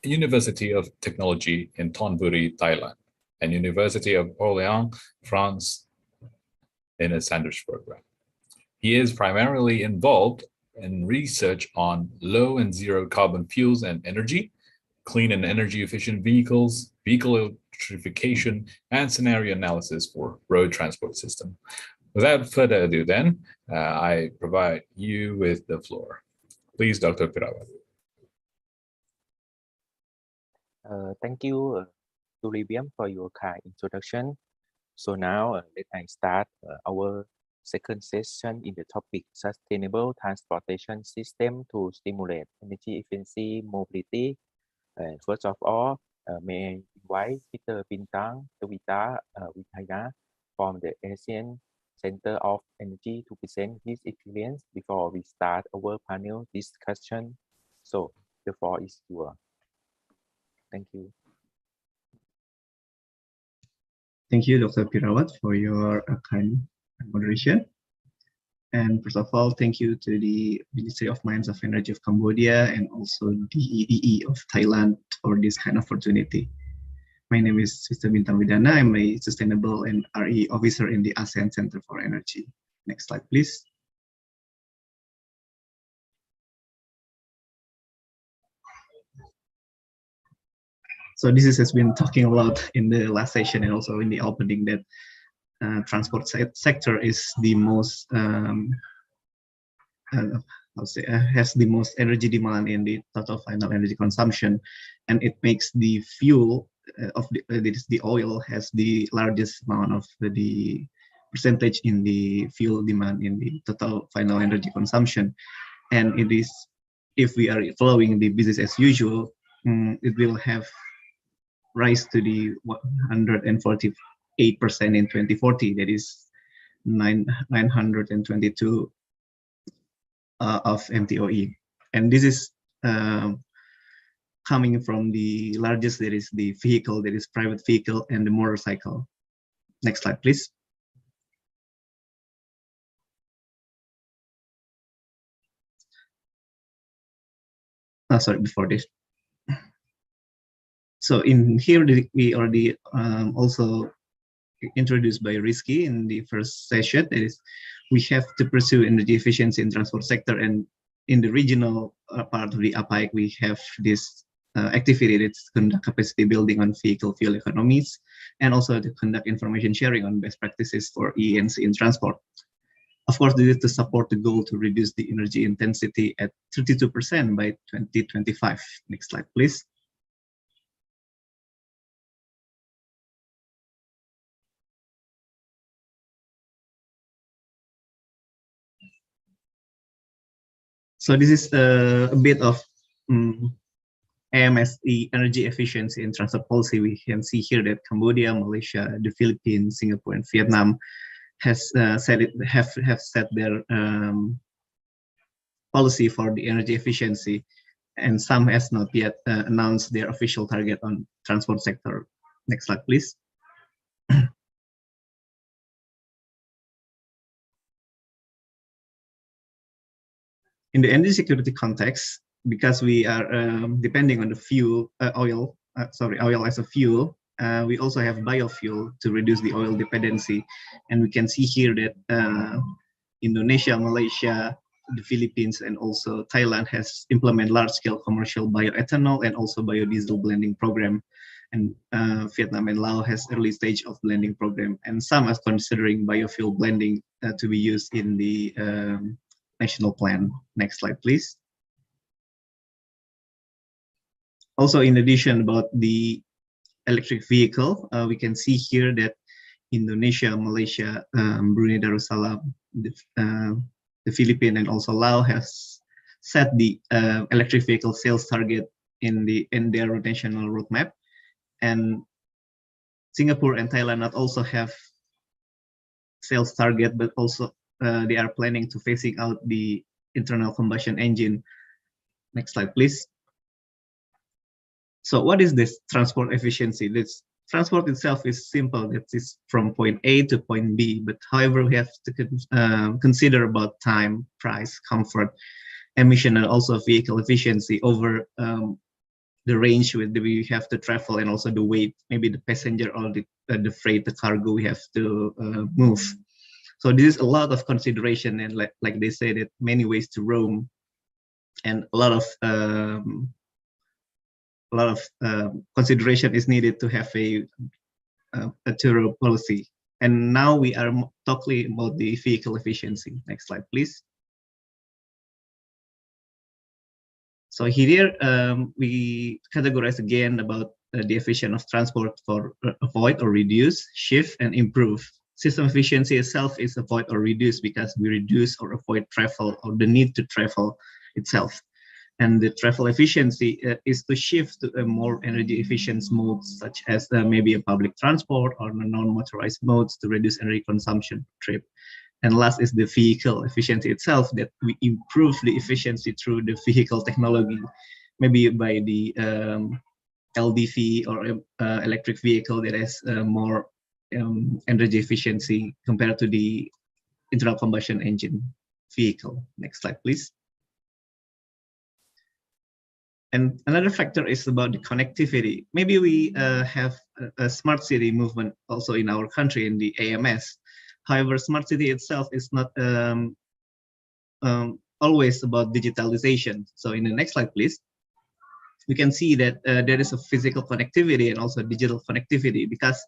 University of Technology in Thonburi, Thailand, and University of Orléans, France, in a Sandwich program. He is primarily involved in research on low and zero carbon fuels and energy, clean and energy efficient vehicles, vehicle electrification, and scenario analysis for road transport system. Without further ado then, I provide you with the floor. Please, Dr. Pirawat. Thank you, Liviam, for your kind introduction. So now let I start our second session in the topic Sustainable Transportation System to Stimulate Energy Efficiency Mobility. First of all, may I invite Mr. Bintang Tawita Witaya from the ASEAN Center of Energy to present his experience before we start our panel discussion. So the floor is yours. Thank you. Thank you, Dr. Pirawat, for your kind moderation. And first of all, thank you to the Ministry of Mines of Energy of Cambodia and also the EE of Thailand for this kind of opportunity. My name is Mr. Bintang Widana. I'm a Sustainable and RE Officer in the ASEAN Center for Energy. Next slide, please. So this has been talking a lot in the last session and also in the opening that transport sector is the most has the most energy demand in the total final energy consumption, and it makes the fuel of the oil has the largest amount of the percentage in the fuel demand in the total final energy consumption. And it is, if we are following the business as usual, it will have rise to the 148 in 2040. That is 922 of MTOE. And this is coming from the largest, that is the vehicle, that is private vehicle, and the motorcycle. Next slide, please. Sorry, before this. So in here, we already also introduced by Rizky in the first session, that is, we have to pursue energy efficiency in transport sector, and in the regional part of the APAEC, we have this activity that's conduct capacity building on vehicle fuel economies, and also to conduct information sharing on best practices for EE&C in transport. Of course, this is to support the goal to reduce the energy intensity at 32% by 2025. Next slide, please. So this is a bit of AMSE energy efficiency in transport policy. We can see here that Cambodia, Malaysia, the Philippines, Singapore, and Vietnam have set their policy for the energy efficiency, and some has not yet announced their official target on transport sector. Next slide, please. In the energy security context, because we are depending on the fuel, oil as a fuel, we also have biofuel to reduce the oil dependency. And we can see here that Indonesia, Malaysia, the Philippines, and also Thailand has implemented large-scale commercial bioethanol and also biodiesel blending program. And Vietnam and Laos has early stage of blending program. And some are considering biofuel blending to be used in the national plan. Next slide, please. Also, in addition about the electric vehicle, we can see here that Indonesia, Malaysia, Brunei Darussalam, the Philippines, and also Laos has set the electric vehicle sales target in their national roadmap. And Singapore and Thailand not also have sales target, but also they are planning to phasing out the internal combustion engine. Next slide, please. So what is this transport efficiency? This transport itself is simple. That is from point A to point B. But however, we have to consider about time, price, comfort, emission, and also vehicle efficiency over the range with we have to travel, and also the weight, maybe the passenger or the freight, the cargo we have to move. So this is a lot of consideration, and like they say that many ways to roam, and a lot of consideration is needed to have a thorough policy. And now we are talking about the vehicle efficiency. Next slide, please. So here we categorize again about the efficiency of transport for avoid or reduce, shift, and improve. System efficiency itself is avoid or reduce because we reduce or avoid travel or the need to travel itself. And the travel efficiency is to shift to a more energy efficient modes, such as maybe a public transport or non-motorized modes to reduce energy consumption per trip. And last is the vehicle efficiency itself, that we improve the efficiency through the vehicle technology, maybe by the LDV or electric vehicle that has more energy efficiency compared to the internal combustion engine vehicle. Next slide, please. And another factor is about the connectivity. Maybe we have a smart city movement also in our country in the AMS. However, smart city itself is not always about digitalization. So in the next slide, please, we can see that there is a physical connectivity and also digital connectivity, because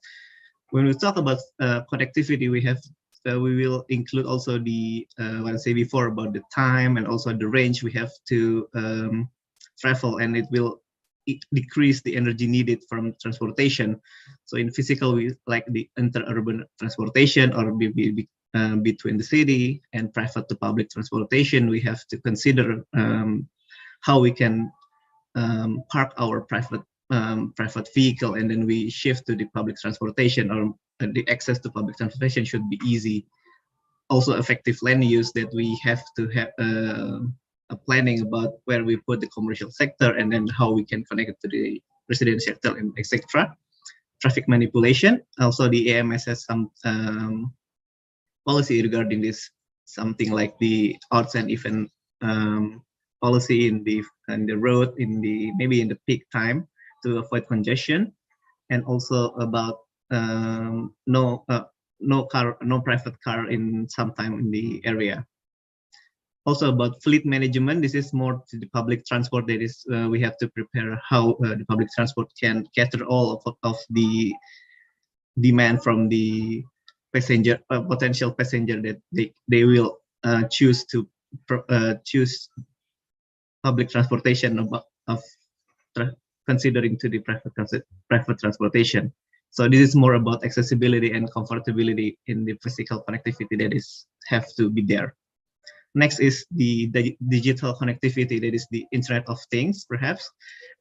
when we talk about connectivity, we will include also the what I say before about the time and also the range we have to travel, and it will decrease the energy needed from transportation. So in physical, we like the inter-urban transportation or between the city, and private to public transportation. We have to consider how we can park our private vehicle, and then we shift to the public transportation, or the access to public transportation should be easy. Also, effective land use, that we have to have a planning about where we put the commercial sector and then how we can connect it to the residential sector, and etc. Traffic manipulation. Also, the AMS has some policy regarding this, something like the arts and event policy in the road maybe in the peak time to avoid congestion, and also about no private car in sometime in the area. Also about fleet management, this is more to the public transport. That is, we have to prepare how the public transport can cater all of the demand from the passenger, potential passenger that they will choose to choose public transportation considering to the private transportation. So this is more about accessibility and comfortability in the physical connectivity that have to be there. Next is the digital connectivity, that is the Internet of Things, perhaps,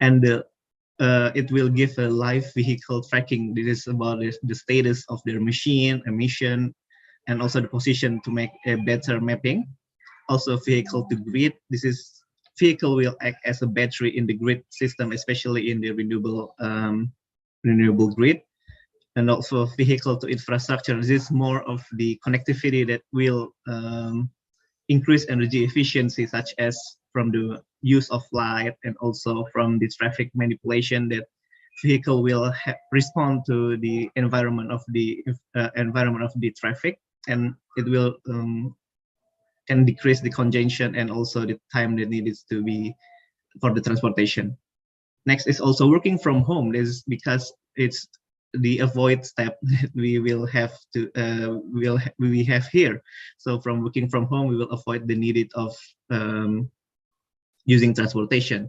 and it will give a live vehicle tracking. This is about the status of their machine, emission, and also the position to make a better mapping. Also, vehicle to grid. This is vehicle will act as a battery in the grid system, especially in the renewable grid. And also vehicle to infrastructure. This is more of the connectivity that will increase energy efficiency, such as from the use of light and also from the traffic manipulation, that vehicle will respond to the environment of the traffic, and it will can decrease the congestion and also the time that needs to be for the transportation. Next is also working from home. This is because it's the avoid step that we will have to we have here. So from working from home, we will avoid the need of using transportation.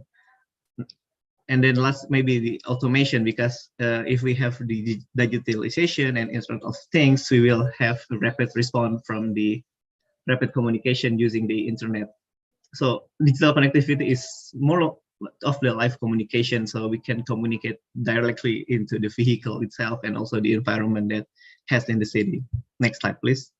And then last, maybe the automation, because if we have the digitalization and Internet of Things, we will have a rapid response from the rapid communication using the internet. So digital connectivity is more of the live communication, so we can communicate directly into the vehicle itself and also the environment that has in the city. Next slide, please.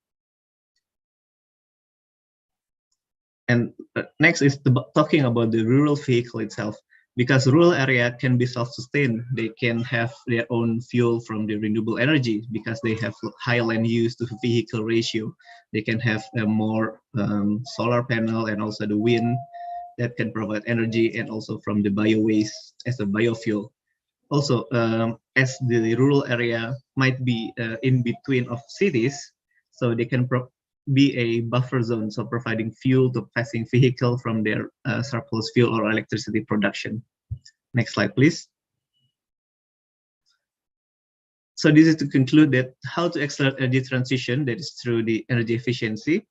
And next is talking about the rural vehicle itself, because rural area can be self-sustained. They can have their own fuel from the renewable energy because they have high land use to vehicle ratio. They can have a more solar panel and also the wind that can provide energy, and also from the bio waste as a biofuel. Also, as the rural area might be in between of cities, so they can be a buffer zone, so providing fuel to passing vehicle from their surplus fuel or electricity production. Next slide, please. So this is to conclude that how to accelerate energy transition, that is through the energy efficiency.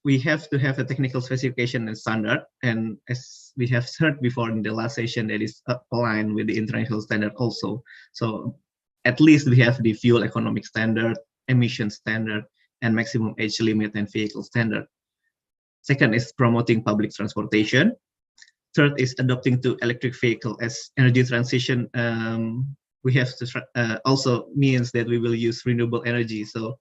We have to have a technical specification and standard, and as we have heard before in the last session, that is aligned with the international standard also. So at least we have the fuel economic standard, emission standard, and maximum age limit and vehicle standard. Second is promoting public transportation. Third is adopting to electric vehicle as energy transition. We have to also means that we will use renewable energy. So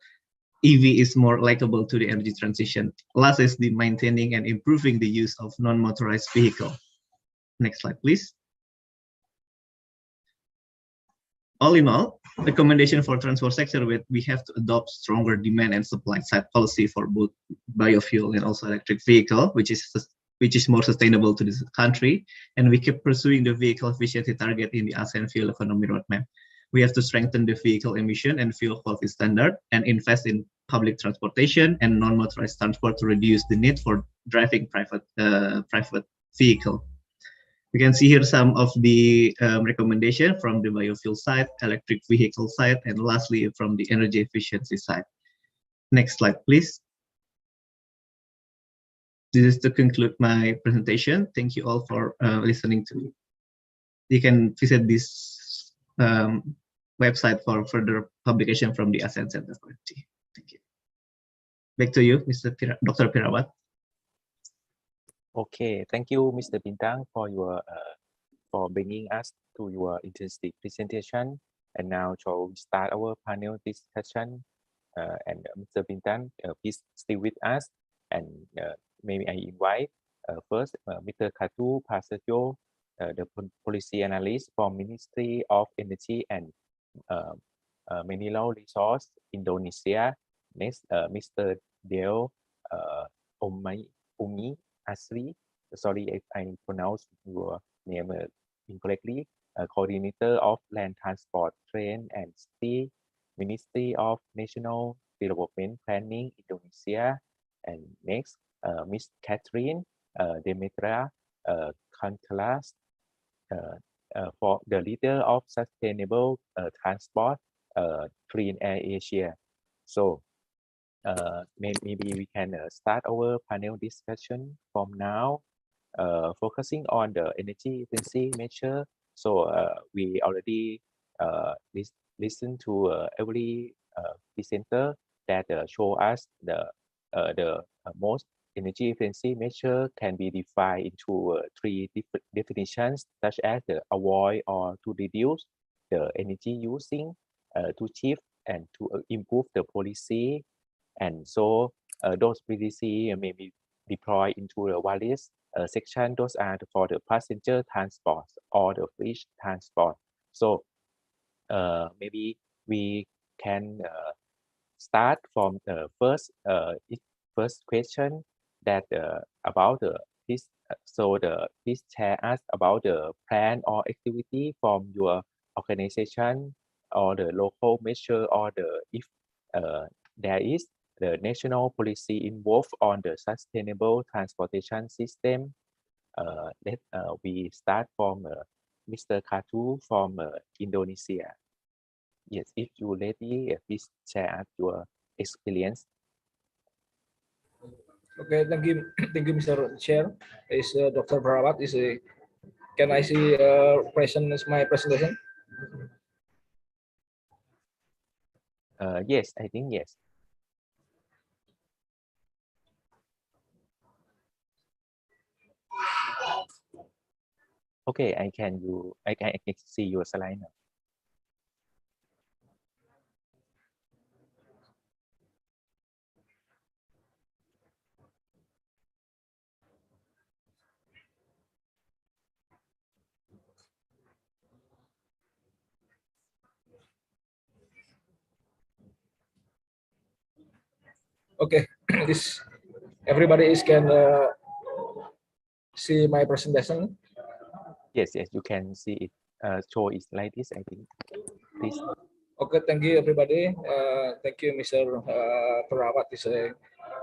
EV is more likable to the energy transition. Last is the maintaining and improving the use of non-motorized vehicle. Next slide, please. All in all, recommendation for transport sector, we have to adopt stronger demand and supply side policy for both biofuel and also electric vehicle, which is more sustainable to this country. And we keep pursuing the vehicle efficiency target in the ASEAN Fuel Economy Roadmap. We have to strengthen the vehicle emission and fuel quality standard and invest in public transportation and non-motorized transport to reduce the need for driving private vehicle. You can see here some of the recommendation from the biofuel side, electric vehicle side, and lastly from the energy efficiency side. Next slide, please. This is to conclude my presentation. Thank you all for listening to me. You can visit this website for further publication from the ASEAN Center for Energy. Thank you. Back to you, Dr. Pirawat. Okay, thank you, Mr. Bintang, for your for bringing us to your interesting presentation And now, shall we start our panel discussion? And Mr. Bintan, please stay with us. And maybe I invite first Mr. Co2-eq, the policy analyst from Ministry of Energy and Mineral Resource Indonesia. Next, Mr. Deo Umi Asri. Sorry if I pronounce your name incorrectly. Coordinator of Land Transport, Train and City, Ministry of National Development Planning, Indonesia. And next, Miss Catherine Demetra Kantelas, for the leader of Sustainable Transport, Clean Air Asia. So maybe we can start our panel discussion from now, focusing on the energy efficiency measure. So we already listen to every presenter that show us the most energy efficiency measure can be defined into three different definitions, such as the avoid or to reduce the energy using, to shift and to improve the policy. And so those policy may be deployed into the various section. Those are for the passenger transport or the freight transport. So maybe we can start from the first question that about this. So please share us about the plan or activity from your organization or the local measure, or the if there is the national policy involved on the sustainable transportation system. Let we start from Mr. Katu from Indonesia. Yes, if you ready, please share your experience. Okay, thank you, Mr. Chair. Is Dr. Perawat? Can I see my presentation? Yes, I think yes. Okay, I can see your slide now. Okay, everybody can see my presentation. Yes, you can see it. Show it like this, I think. Please. Okay, thank you, everybody. Thank you, Mr. Perawat.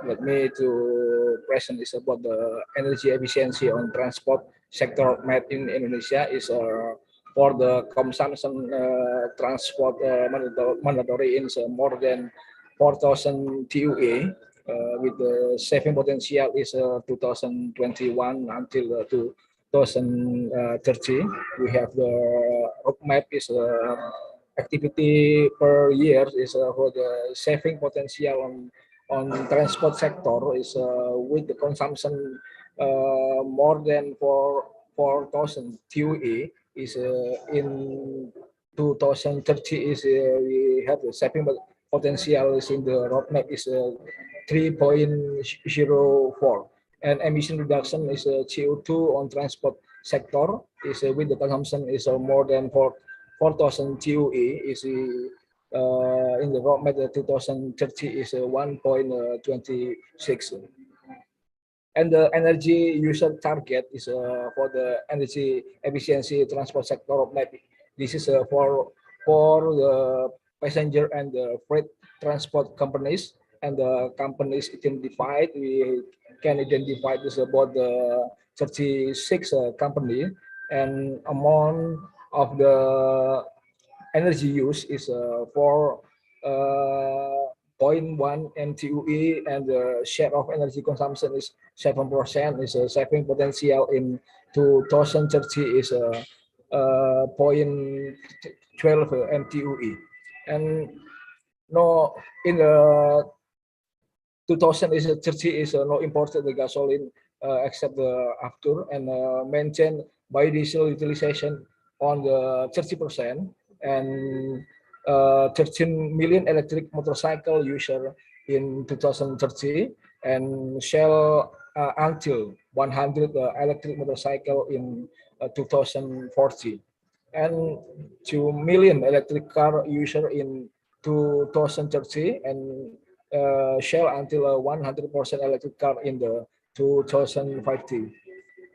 Let me to present is about the energy efficiency on transport sector made in Indonesia is for the consumption transport mandatory in more than 4,000 TUA, with the saving potential is 2021 until 2030. We have the roadmap is activity per year is for the saving potential on transport sector is with the consumption more than 4,000 TUA is in 2030 is we have the saving potential is in the roadmap is 3.04, and emission reduction is CO2 on transport sector is with the consumption is more than 4,000 TUA is in the roadmap 2030 is 1.26. And the energy user target is for the energy efficiency transport sector roadmap. This is for the passenger and the freight transport companies, and the companies identified. We can identify this about the 36 company, and amount of the energy use is 4.1 MTUE, and the share of energy consumption is 7%. Is a saving potential in 2030 is 0.12 MTUE, and no in the 2030 is no imported the gasoline except the after, and maintain biodiesel utilization on the 30%, and 13 million electric motorcycle user in 2030, and Shell until 100 electric motorcycle in 2040, and 2 million electric car user in 2030, and Shell until 100% electric car in the 2050,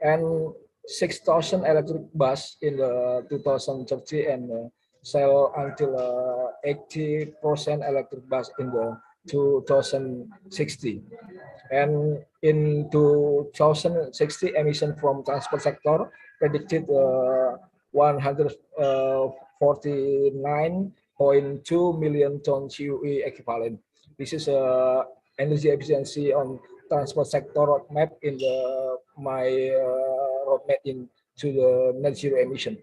and 6,000 electric bus in the 2030, and Shell until 80% electric bus in the 2060. And in 2060, emission from transport sector predicted 149.2 million ton CO2 equivalent. This is energy efficiency on transport sector roadmap in my roadmap into the net zero emission.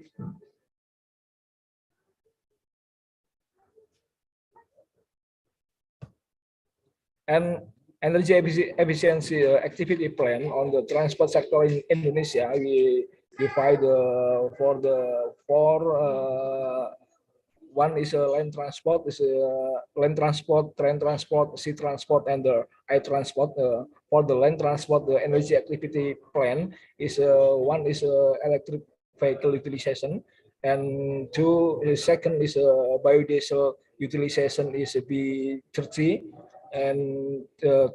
And energy efficiency activity plan on the transport sector in Indonesia, we divide for the one is land transport, land transport, train transport, sea transport, and the air transport. For the land transport, the energy activity plan is one is electric vehicle utilization, and the second is biodiesel utilization is B30, and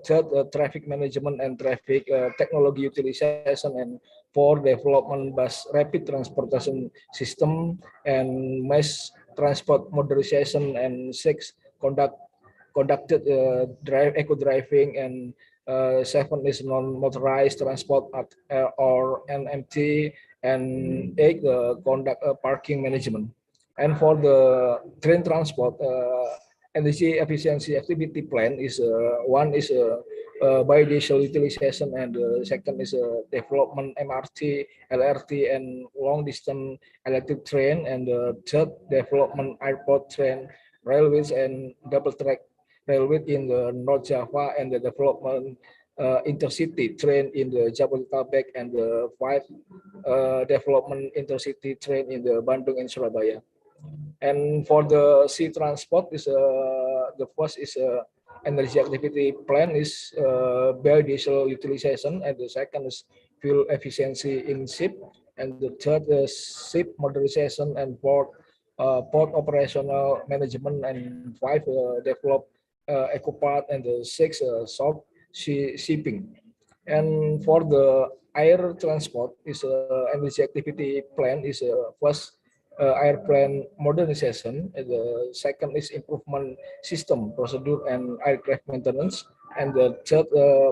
third traffic management and traffic technology utilization, and for development bus rapid transportation system and mass transport modernization, and six conducted eco driving, and seven is non-motorized transport or NMT, and eight conduct parking management. And for the train transport, energy efficiency activity plan is one is biodiesel utilization, and the second is development MRT, LRT, and long distance electric train, and the third development airport train, railways, and double track railway in the North Java, and the development intercity train in the Jabodetabek, and the five development intercity train in the Bandung and Surabaya. And for the sea transport is the first is energy activity plan is biodiesel utilization, and the second is fuel efficiency in ship, and the third is ship modernization and port operational management, and five develop EcoPart, and the six soft shipping. And for the air transport is energy activity plan is first airplane modernization, and the second is improvement system procedure and aircraft maintenance, and the third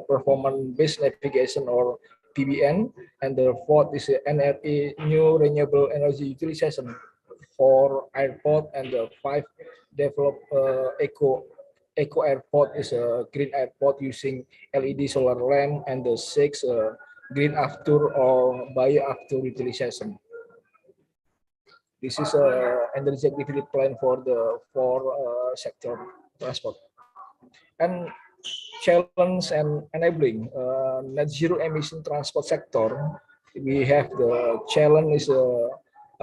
performance-based navigation or PBN, and the fourth is NRE, new renewable energy utilization for airport, and the five develop eco airport is a green airport using LED solar lamp, and the six green after or bio after utilization. This is energy activity plan for the sector transport. And challenge and enabling net zero emission transport sector. We have the challenge is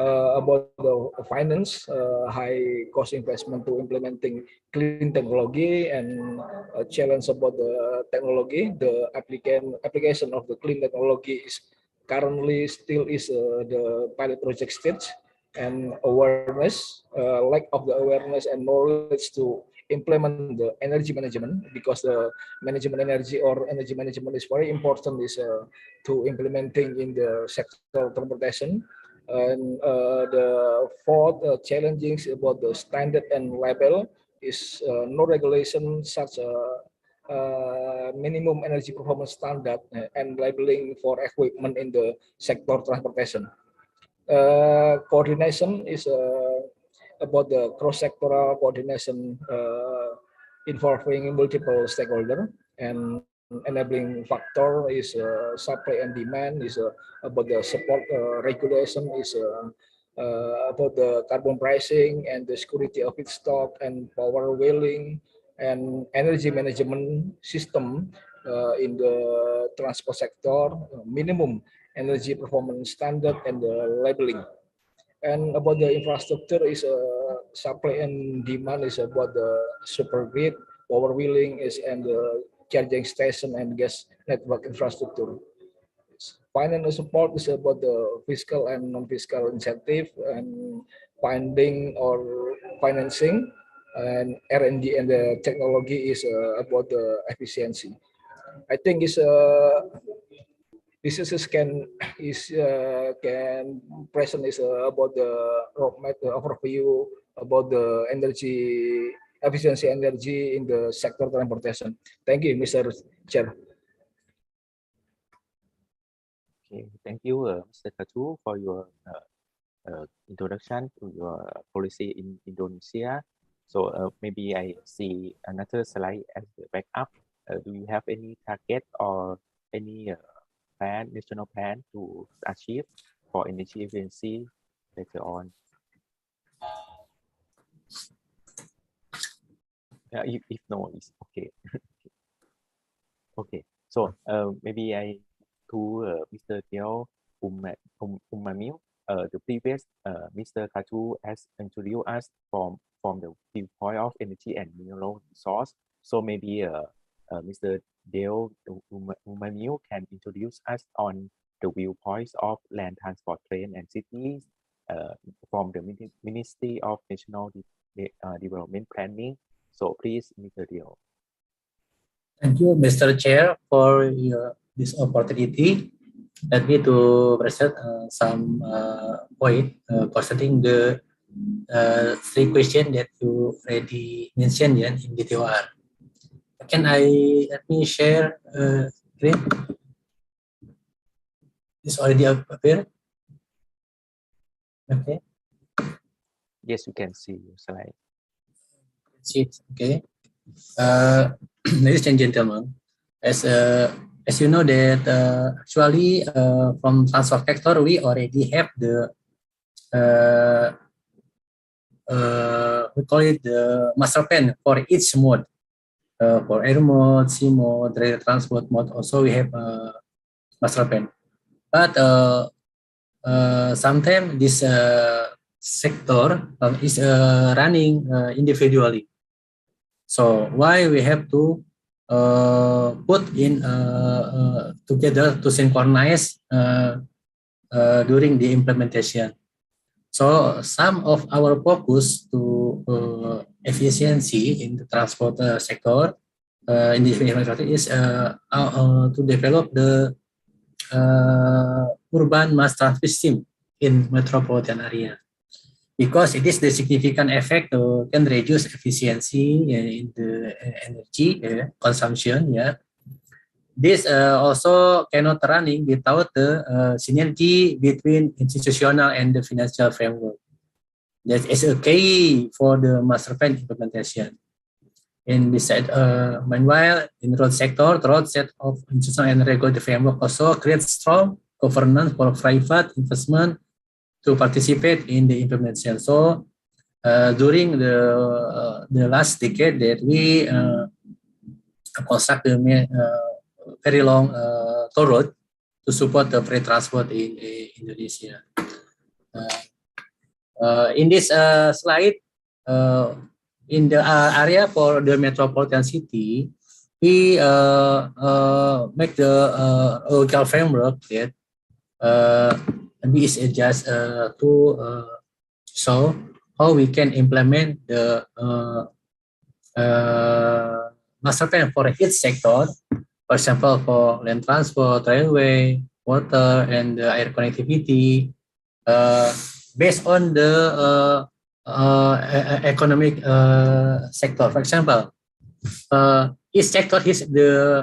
about the finance, high cost investment to implementing clean technology, and a challenge about the technology. The application of the clean technology is currently still is the pilot project stage, and awareness, lack of the awareness and knowledge to implement the energy management, because the management energy or energy management is very important is to implementing in the sector transportation. And the fourth challenging about the standard and label is no regulation such minimum energy performance standard and labeling for equipment in the sector transportation. Coordination is about the cross-sectoral coordination involving multiple stakeholders, and enabling factor is supply and demand, is about the support regulation, is about the carbon pricing and the security of its stock and power wheeling, and energy management system in the transport sector, minimum energy performance standard, and the labeling. And about the infrastructure is supply and demand is about the super grid, power wheeling is and the charging station and gas network infrastructure. Financial support is about the fiscal and non-fiscal incentive and funding or financing, and R&D and the technology is about the efficiency. I think businesses can present is about the roadmap, the overview about the energy efficiency energy in the sector transportation. Thank you, Mr. Chair. Okay, thank you, Mr. Katu, for your introduction to your policy in Indonesia. So maybe I see another slide as the backup. Do you have any target or any plan, national plan to achieve for energy efficiency later on? If no, it's okay. Okay, so maybe I to Mr. Teo Umamil. The previous Mr. Katu has introduced us from the viewpoint of energy and mineral resource. So maybe Mr. Deo Umamil can introduce us on the viewpoints of land transport, train, and cities from the Ministry of National Development Planning. So please, Mr. Deo. Thank you, Mr. Chair, for this opportunity. Let me to present some point concerning the three questions that you already mentioned in the TOR. Let me share screen. This already appeared. Okay. Yes, you can see your slide. See it. Okay. Ladies and gentlemen, as you know that actually from transport sector we already have the we call it the master plan for each mode. For air mode, sea mode, rail transport mode, also we have master plan. But sometimes this sector is running individually. So why we have to put in together to synchronize during the implementation. So some of our focus to efficiency in the transport sector in this is to develop the urban mass transit system in metropolitan area, because it is the significant effect can reduce efficiency in the energy consumption. Yeah, this also cannot running without the synergy between institutional and the financial framework. That is a key for the master plan implementation. And besides, meanwhile, in road sector, the road set of institutional and regulatory framework also creates strong governance for private investment to participate in the implementation. So during the last decade that we construct the very long toll road to support the freight transport in Indonesia. In this slide, in the area for the metropolitan city, we make the local framework that is just to show how we can implement the master plan for each sector. For example, for land transport, railway, water, and air connectivity, based on the economic sector. For example, each sector is the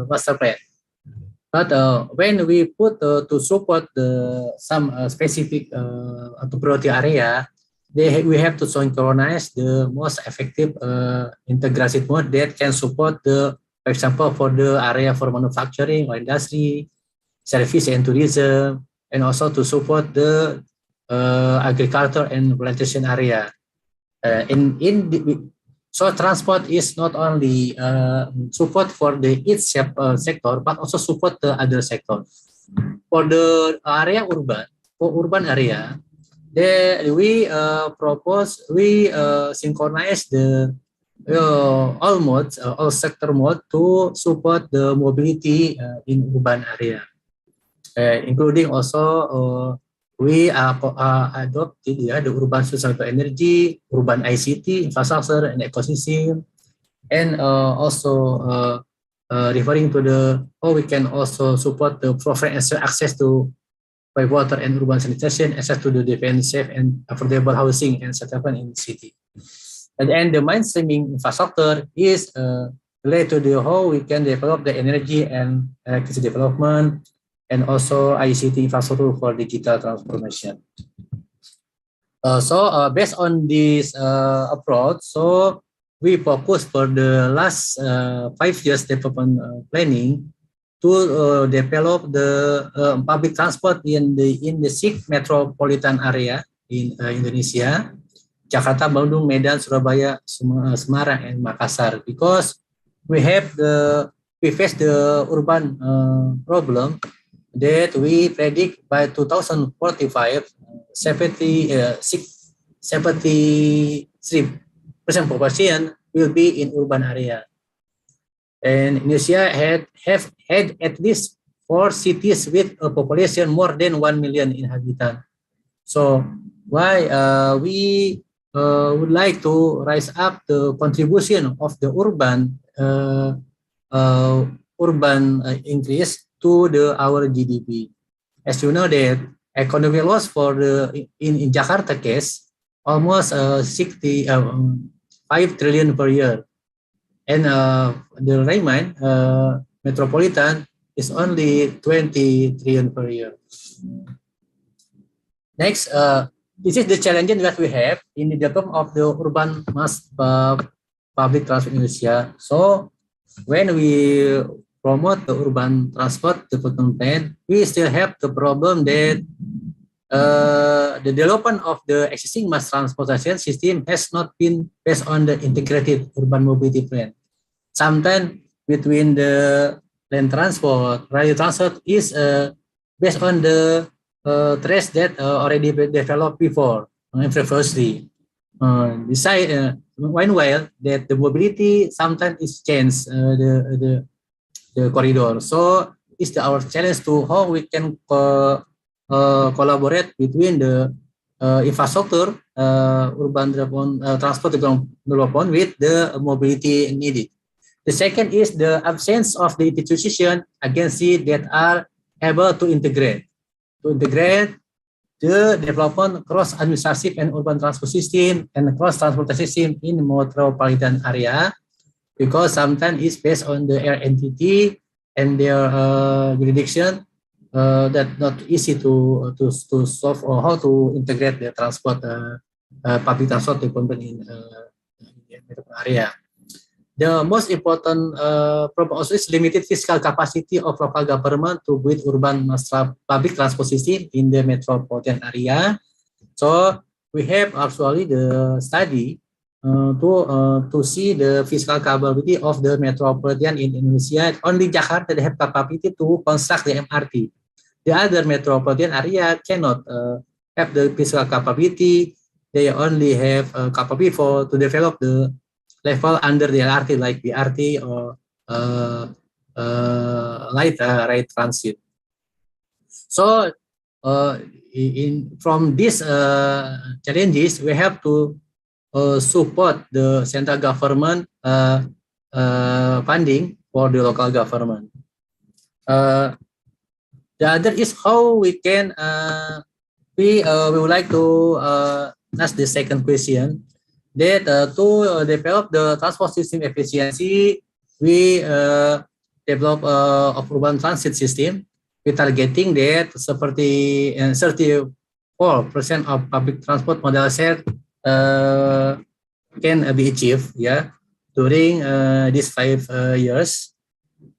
master plan. But when we put to support some specific priority area, we have to synchronize the most effective integrated mode that can support the, for example, for the area for manufacturing or industry, service and tourism, and also to support the agriculture and plantation area. So transport is not only support for the each sector, but also support the other sector. For the area urban, for urban area, we synchronize the all modes, all sector mode to support the mobility in urban area, including also we adopted the urban sustainable energy, urban ICT, infrastructure, and ecosystem, and also referring to the how we can also support the provide access to by water and urban sanitation, access to the defensive and affordable housing and settlement in the city. And the mainstreaming infrastructure is related to the how we can develop the energy and electricity development, and also ICT infrastructure for digital transformation. Based on this approach, so we focus for the last 5 years development planning to develop the public transport in the 6 metropolitan area in Indonesia, Jakarta, Bandung, Medan, Surabaya, Semarang, and Makassar, because we face the urban problem that we predict by 2045, 73% population will be in urban area. And Indonesia have had at least 4 cities with a population more than 1 million inhabitants. So why we would like to rise up the contribution of the urban increase to our GDP. As you know that economic loss for in Jakarta case almost 65 trillion per year. And the Rayman metropolitan is only 20 trillion per year. Next, this is the challenge that we have in the development of the urban mass public transport in Indonesia. So when we promote the urban transport development plan, we still have the problem that the development of the existing mass transportation system has not been based on the integrated urban mobility plan. Sometimes between the land transport, rail transport is based on the trace that already developed before previously. Meanwhile, that the mobility sometimes is changed the corridor. So it's our challenge to how we can collaborate between the infrastructure, urban transport development with the mobility needed. The second is the absence of the institution agency that are able to integrate the development cross administrative and urban transport system and cross transportation system in metropolitan area, because sometimes it's based on the air entity and their jurisdiction that not easy to solve or how to integrate the transport public transport development in the area. The most important problem also is limited fiscal capacity of local government to build urban public transport system in the metropolitan area. So we have actually the study to see the fiscal capability of the metropolitan in Indonesia. Only Jakarta they have capacity to construct the MRT. The other metropolitan area cannot have the fiscal capability. They only have capability to develop the level under the LRT like BRT or light rail transit. So from these challenges, we have to support the central government funding for the local government. The other is how we can we would like to ask the second question. That to develop the transport system efficiency, we develop of urban transit system. We targeting that seperti 34% of public transport modal share can be achieved during these 5 years.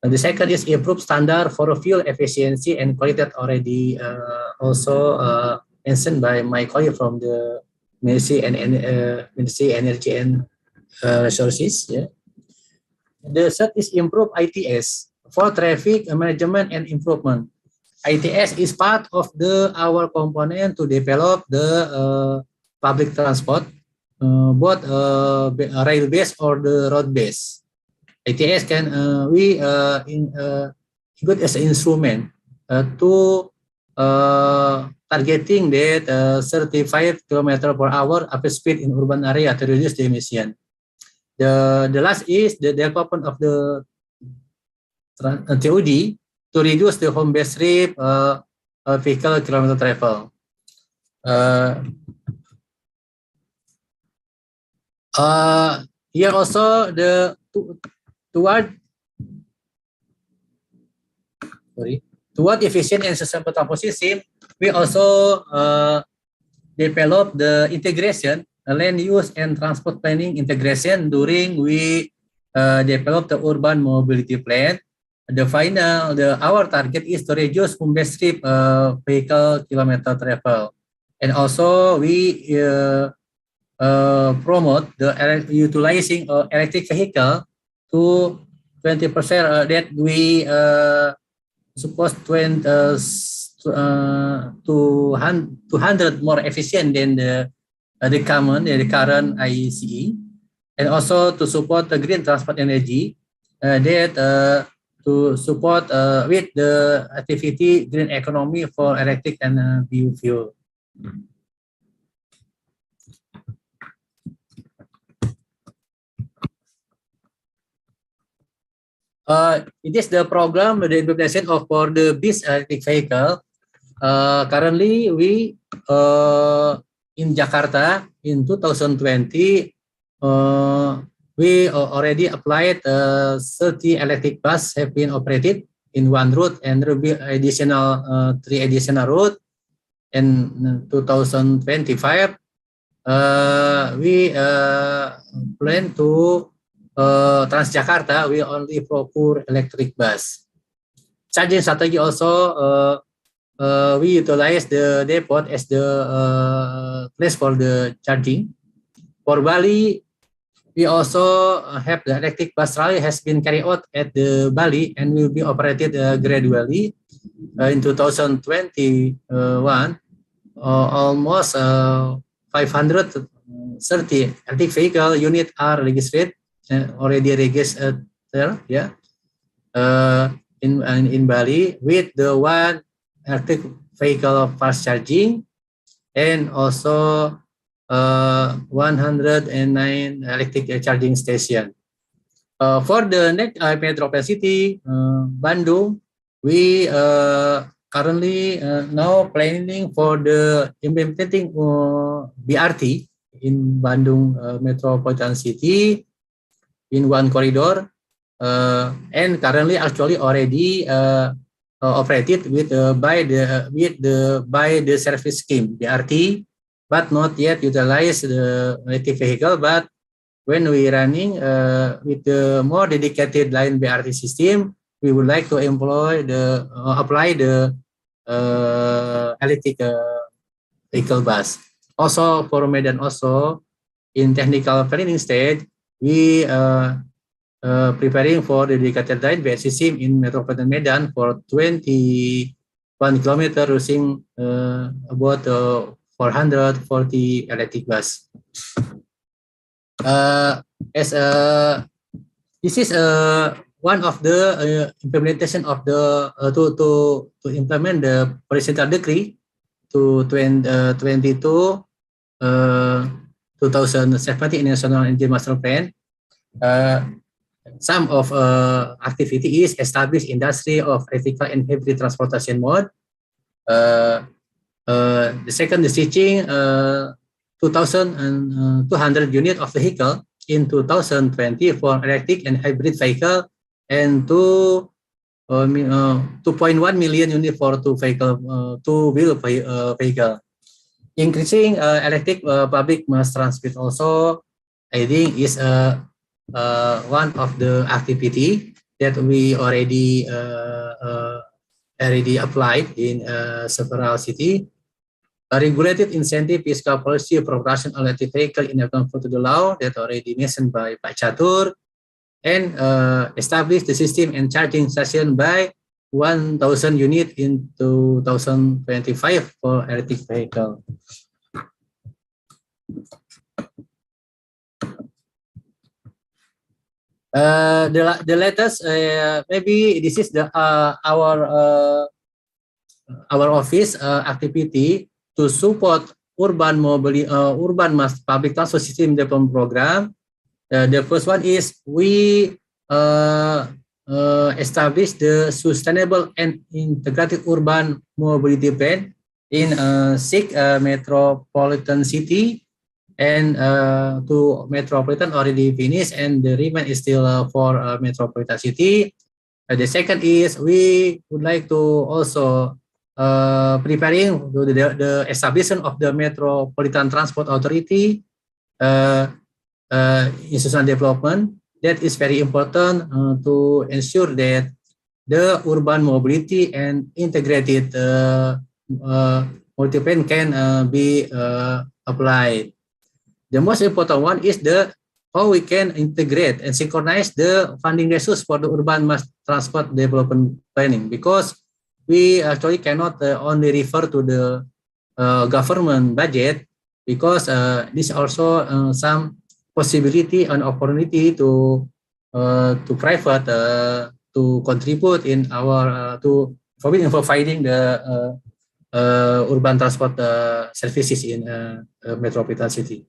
The second is improve standard for fuel efficiency and quality, already also mentioned by my colleague from the Ministry Energy and Resources. The third is improve ITS for traffic management and improvement. ITS is part of our component to develop the public transport, both rail-based or the road-based. ITS can good as an instrument to targeting that 35 km/h average speed in urban area to reduce the emission. The last is the development of the TOD to reduce the home-based trip vehicle kilometer travel. Here also toward efficient and sustainable transport system, we also develop the integration, land use and transport planning integration during we develop the urban mobility plan. Our target is to reduce home-based trip vehicle kilometer travel, and also we promote the utilizing electric vehicle to 20% that we suppose 200 more efficient than the current ICE, and also to support the green transport energy that to support with the activity green economy for electric and biofuel. It is the program, the implementation of for the BEAST electric vehicle. Currently, we in Jakarta in 2020, we already applied 30 electric bus have been operated in one route, and there will be additional 3 additional route. In 2025, we plan to Transjakarta, we only procure electric bus. Charging strategy also, we utilize the depot as the place for the charging. For Bali, we also have the electric bus rally has been carried out at the Bali and will be operated gradually. In 2021, almost 530 electric vehicle units are registered. Already registered there, yeah. In Bali with the one electric vehicle fast charging, and also 109 electric charging station. For the next metropolitan city, Bandung, we currently now planning for the implementing BRT in Bandung metropolitan city in one corridor, and currently actually already operated with by the service scheme BRT, but not yet utilize the electric vehicle. But when we running with the more dedicated line BRT system, we would like to apply the electric vehicle bus. Also for Medan, also in technical planning stage, we preparing for the dedicated line BRT system in Metropolitan Medan for 21 kilometer using about 440 electric bus. This is one of the implementation of the to implement the presidential decree to 2017 National Energy Master Plan. Some of activity is established industry of electrical and hybrid transportation mode. The second is teaching 2,200 unit of vehicle in 2020 for electric and hybrid vehicle, and 2.1 million unit for two-wheel vehicle. Increasing electric public mass transport also, I think, is one of the activity that we already applied in several cities. A regulated incentive fiscal policy for production of electric vehicle in accordance to the law that already mentioned by Pak Catur, and establish the system and charging station by 1,000 unit in 2025 for electric vehicle. The latest, maybe this is the our office activity to support urban mobility, urban mass public transport system development program. The first one is we establish the sustainable and integrated urban mobility plan in 6 metropolitan city, and 2 metropolitan already finished, and the remaining is still for metropolitan city. The second is we would like to also preparing the establishment of the Metropolitan Transport Authority institutional development. That is very important to ensure that the urban mobility and integrated multi-plan can be applied. The most important one is how we can integrate and synchronize the funding resource for the urban mass transport development planning, because we actually cannot only refer to the government budget, because this also some possibility and opportunity to private to contribute in our to providing the urban transport services in metropolitan city.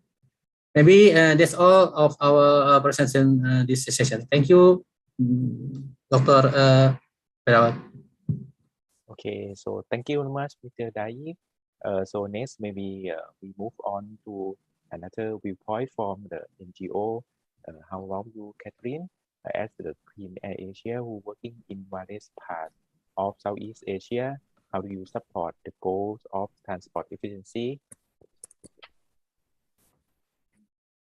Maybe that's all of our presentation this session. Thank you, Dr. Perawat. Okay, so thank you very much, Mr. Dai. So next, maybe we move on to another viewpoint from the NGO. How about you, Catherine, as the Clean Air Asia who working in various parts of Southeast Asia? How do you support the goals of transport efficiency?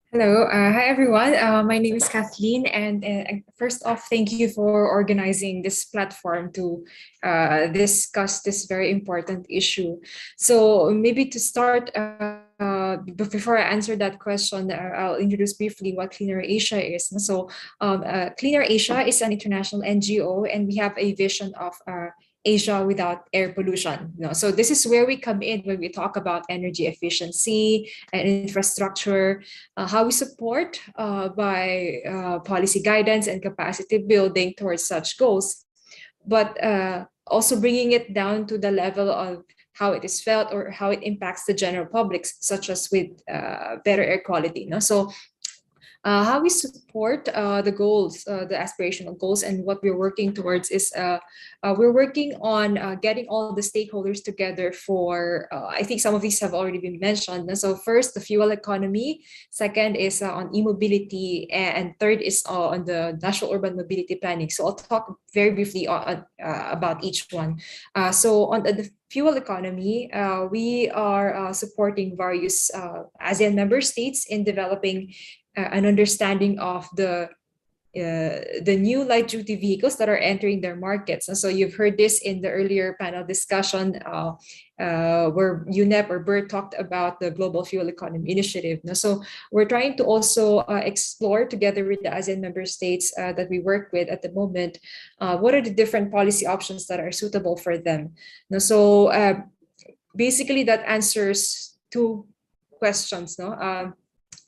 Hello, hi everyone. My name is Kathleen, and first off, thank you for organizing this platform to discuss this very important issue. So maybe to start, but before I answer that question, I'll introduce briefly what Clean Air Asia is. So Clean Air Asia is an international NGO, and we have a vision of Asia without air pollution. So this is where we come in when we talk about energy efficiency and infrastructure, how we support by policy guidance and capacity building towards such goals, but also bringing it down to the level of how it is felt or how it impacts the general public, such as with better air quality. So how we support the goals, the aspirational goals, and what we're working towards is we're working on getting all the stakeholders together for, I think some of these have already been mentioned. So first, the fuel economy. Second is on e-mobility. And third is on the national urban mobility planning. So I'll talk very briefly about each one. So on the fuel economy, we are supporting various ASEAN member states in developing an understanding of the new light-duty vehicles that are entering their markets. And so you've heard this in the earlier panel discussion where UNEP or BERT talked about the Global Fuel Economy Initiative. So we're trying to also explore together with the ASEAN member states that we work with at the moment, what are the different policy options that are suitable for them. So basically that answers two questions.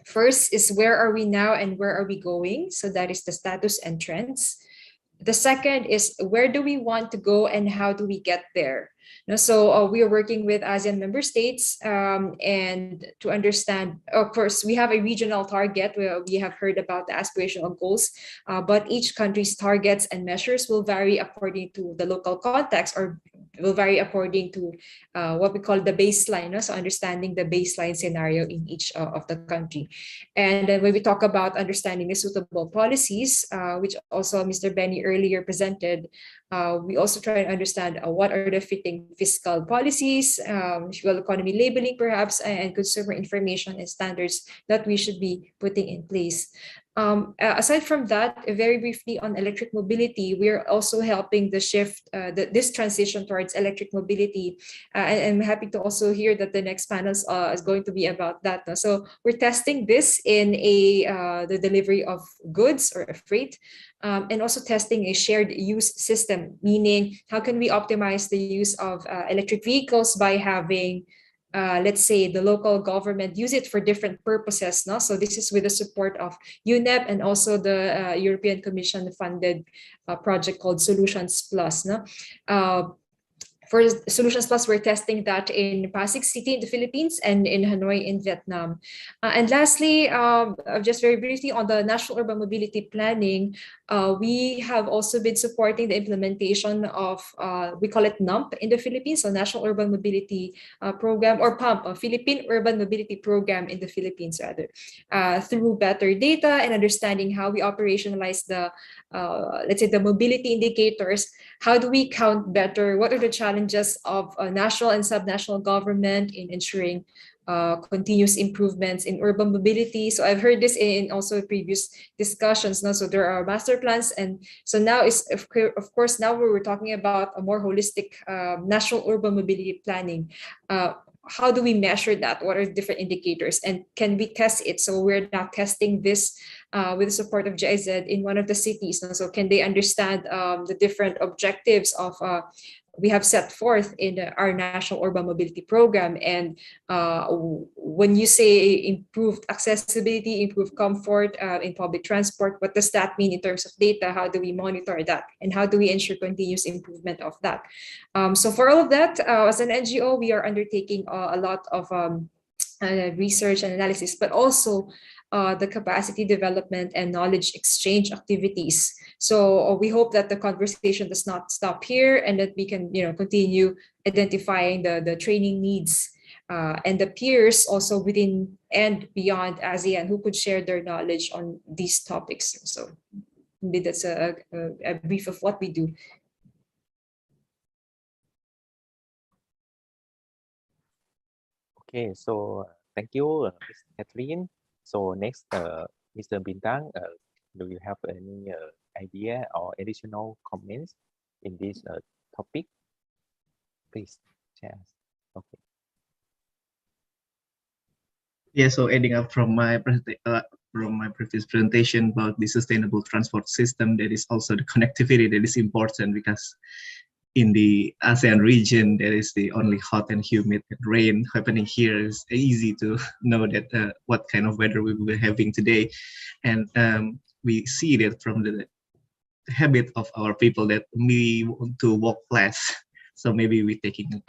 First is where are we now and where are we going? So that is the status and trends. The second is where do we want to go and how do we get there? So we are working with ASEAN member states and to understand, of course, we have a regional target where we have heard about the aspirational goals, but each country's targets and measures will vary according to the local context or will vary according to what we call the baseline. So understanding the baseline scenario in each of the country. And then when we talk about understanding the suitable policies, which also Mr. Benny earlier presented, we also try and understand what are the fitting fiscal policies, fuel economy labeling perhaps, and consumer information and standards that we should be putting in place. Aside from that, very briefly on electric mobility, we're also helping the shift, this transition towards electric mobility. And I'm happy to also hear that the next panel is going to be about that. So we're testing this in the delivery of goods or freight. and also testing a shared use system, meaning how can we optimize the use of electric vehicles by having, let's say, the local government use it for different purposes. No? So this is with the support of UNEP and also the European Commission funded project called Solutions Plus. No? For Solutions Plus, we're testing that in Pasig City in the Philippines and in Hanoi in Vietnam. And lastly, just very briefly on the National Urban Mobility Planning, we have also been supporting the implementation of, we call it NUMP in the Philippines, so National Urban Mobility Program, or PUMP, Philippine Urban Mobility Program in the Philippines rather, through better data and understanding how we operationalize the, let's say, the mobility indicators. How do we count better? What are the challenges of national and subnational government in ensuring continuous improvements in urban mobility? So I've heard this in also previous discussions. No? So there are master plans, and so now is of course now we're talking about a more holistic national urban mobility planning. How do we measure that? What are the different indicators, and can we test it? So we're now testing this with the support of GIZ in one of the cities. So can they understand the different objectives of we have set forth in our National Urban Mobility Program? And when you say improved accessibility, improved comfort in public transport, what does that mean in terms of data? How do we monitor that? And how do we ensure continuous improvement of that? So for all of that, as an NGO, we are undertaking a lot of research and analysis, but also the capacity development and knowledge exchange activities. So we hope that the conversation does not stop here, and that we can, continue identifying the training needs and the peers also within and beyond ASEAN who could share their knowledge on these topics. So indeed, that's a brief of what we do. Okay, so thank you, Ms. Kathleen. So next, Mr. Bintang, do you have any idea or additional comments in this topic? Please share. Okay. Yeah, so adding up from my previous presentation about the sustainable transport system, there is also the connectivity that is important, because in the ASEAN region, there is the only hot and humid and rain happening here. It's easy to know that what kind of weather we will be having today. And we see that from the habit of our people that we want to walk less. So maybe we're taking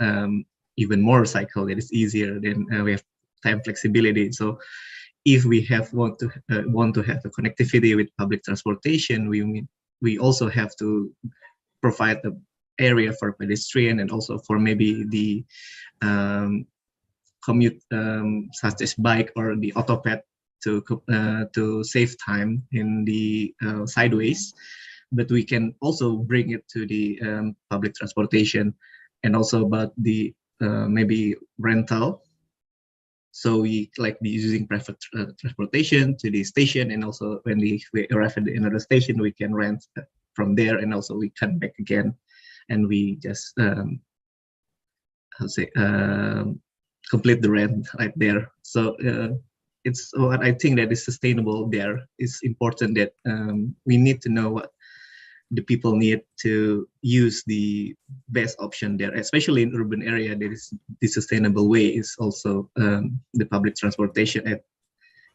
even more cycle. That is easier. Then we have time flexibility. So if we want to have a connectivity with public transportation, we also have to provide the area for pedestrian and also for maybe the commute such as bike or the autoped to save time in the sideways. But we can also bring it to the public transportation, and also about the maybe rental. So we like using private transportation to the station, and also when we arrive at another station, we can rent from there, and also we come back again, and we just complete the rent right there. So it's what I think that is sustainable there. It's important that we need to know what the people need to use the best option there, especially in urban area. There is the sustainable way is also the public transportation.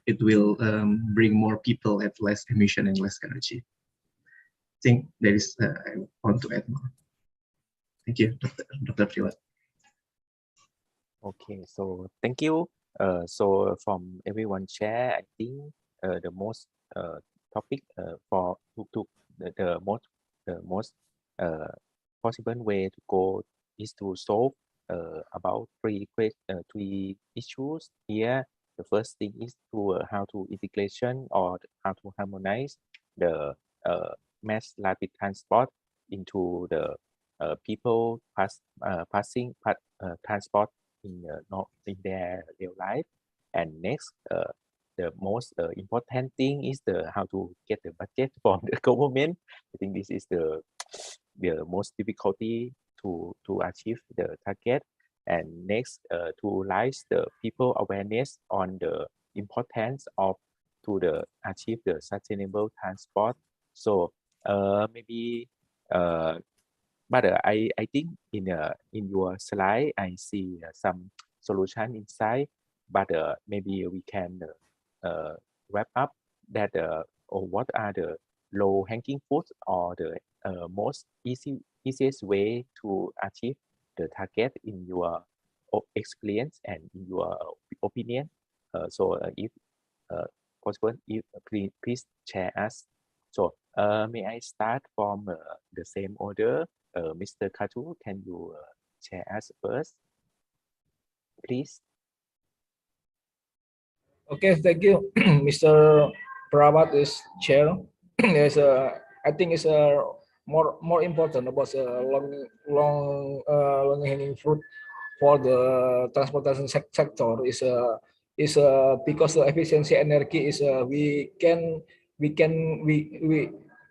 It will bring more people at less emission and less energy. I think there is I want to add more. Thank you, Dr. Priwat. Okay, so thank you. So from everyone share, I think the most topic for the most possible way to go is to solve about three issues here. The first thing is to how to integration or how to harmonize the mass rapid transport into the people passing transport in their real life. And next, the most important thing is how to get the budget from the government. I think this is the most difficulty to achieve the target. And next, to raise the people awareness on the importance of to achieve the sustainable transport. So maybe but I think in your slide I see some solution inside, but maybe we can wrap up that or what are the low hanging fruits or the most easiest way to achieve the target in your experience and in your opinion. So if possible, if please share us. So may I start from the same order? Mr. Katu, can you share us first, please? Okay, thank you, Mr. Prawat is chair. There's I think it's more important about long hanging fruit for the transportation sector is because the efficiency energy is we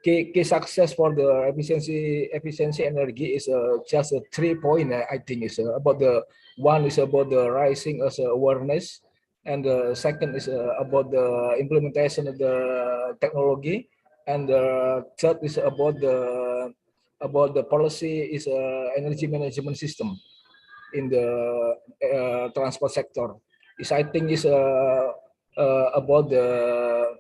key success for the efficiency energy is just 3 point. I think is about the one is about the rising as awareness, and the second is about the implementation of the technology, and the third is about the policy is energy management system in the transport sector. Is I think is about the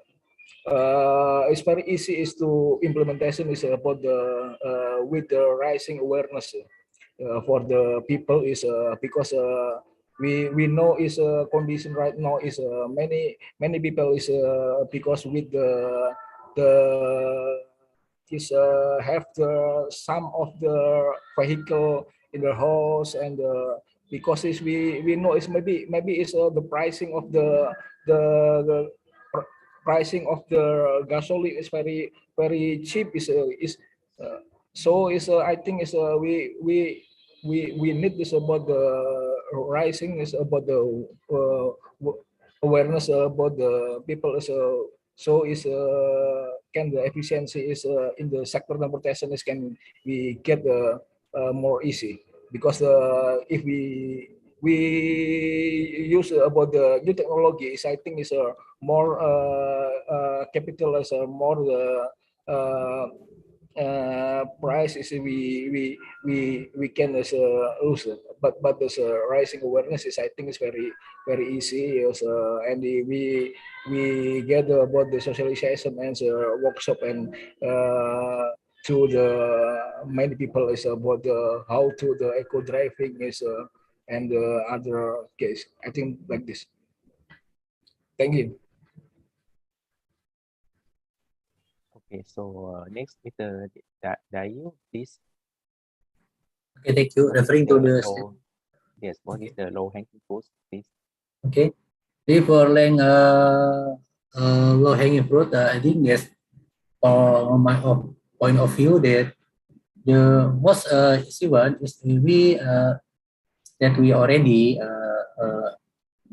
it's very easy is to implementation is about the with the rising awareness for the people is because we know is a condition right now is many people is because with the is have the some of the vehicle in their house, and because is we know is maybe is the pricing of the pricing of the gasoline is very cheap is so is I think is we need this about the rising is about the awareness about the people is so is can the efficiency is in the sector transportation is can we get more easy, because if we use about the new technologies, I think is more capital is more price is we can lose it, but there's rising awareness is I think is very easy and we get about the socialization and workshop and to the many people is about the how to the eco driving is and other case. I think like this. Thank you. Okay, so next, Mr. Dayu, please. Okay, thank you. Referring to the yes, what is the low hanging fruit, please? Okay, for low hanging fruit, I think yes, on my point of view that the most easy one is we that we already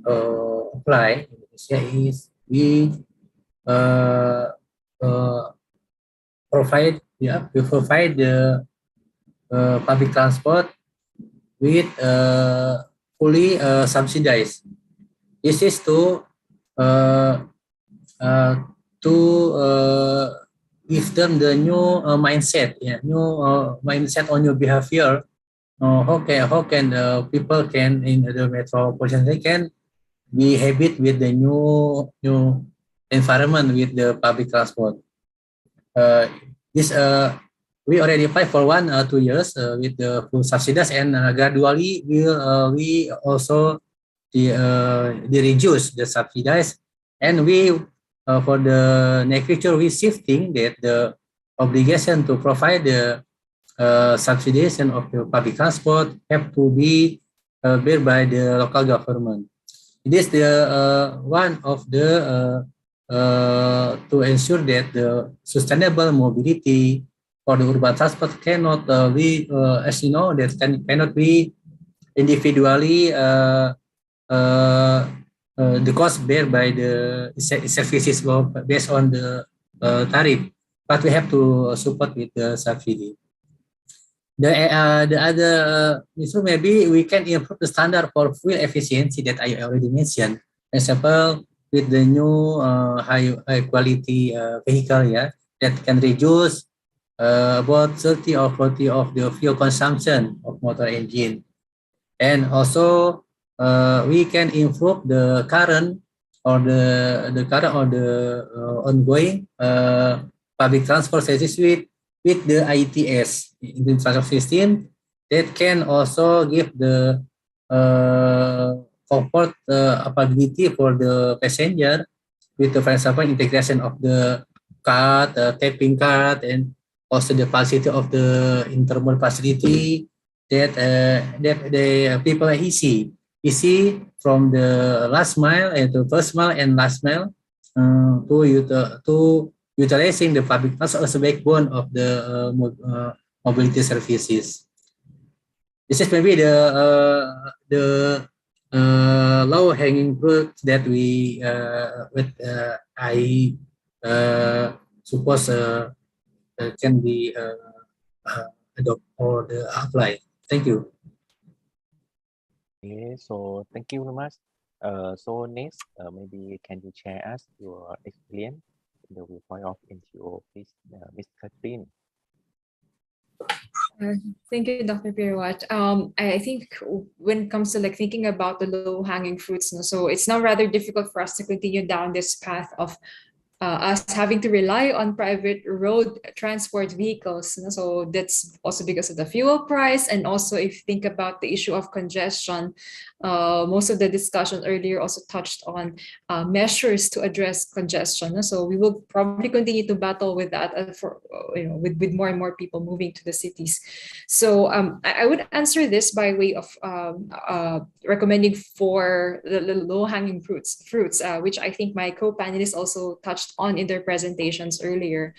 apply in Indonesia is we provide the public transport with fully subsidized. This is to give them the new mindset, new mindset on your behavior. How can people can in the metropolitan they can be habit with the new environment with the public transport. This we already applied for 2 years with the full subsidies, and gradually we also reduce the subsidies, and we for the near future we shifting that the obligation to provide the subsidization of the public transport have to be bear by the local government. It is the one of the to ensure that the sustainable mobility for the urban transport cannot be, as you know, that cannot be individually the cost bear by the services based on the tariff, but we have to support with the subsidy. The other issue maybe we can improve the standard for fuel efficiency that I already mentioned. Example, with the new high quality vehicle, that can reduce about 30 or 40 of the fuel consumption of motor engine. And also we can improve the current or the current or the ongoing public transport services with the ITS in the transport system that can also give the comfort ability for the passenger with the, for example, integration of the card, tapping card, and also the facility of the intermodal facility that the people are easy from the last mile and the first mile and last mile to utilizing the public transport as a backbone of the mobility services. This is maybe the low-hanging fruit that we I suppose can be adopt or apply. Thank you. Okay, so thank you very much. So next, maybe can you share us your experience in the viewpoint of NGO, please, Ms. Catherine. Thank you, Dr. Pirwat. I think when it comes to like thinking about the low-hanging fruits, so it's now rather difficult for us to continue down this path of us having to rely on private road transport vehicles. So that's also because of the fuel price. And also if you think about the issue of congestion, most of the discussion earlier also touched on measures to address congestion. So we will probably continue to battle with that with more and more people moving to the cities. So I would answer this by way of recommending for the low-hanging fruits, which I think my co-panelists also touched on in their presentations earlier.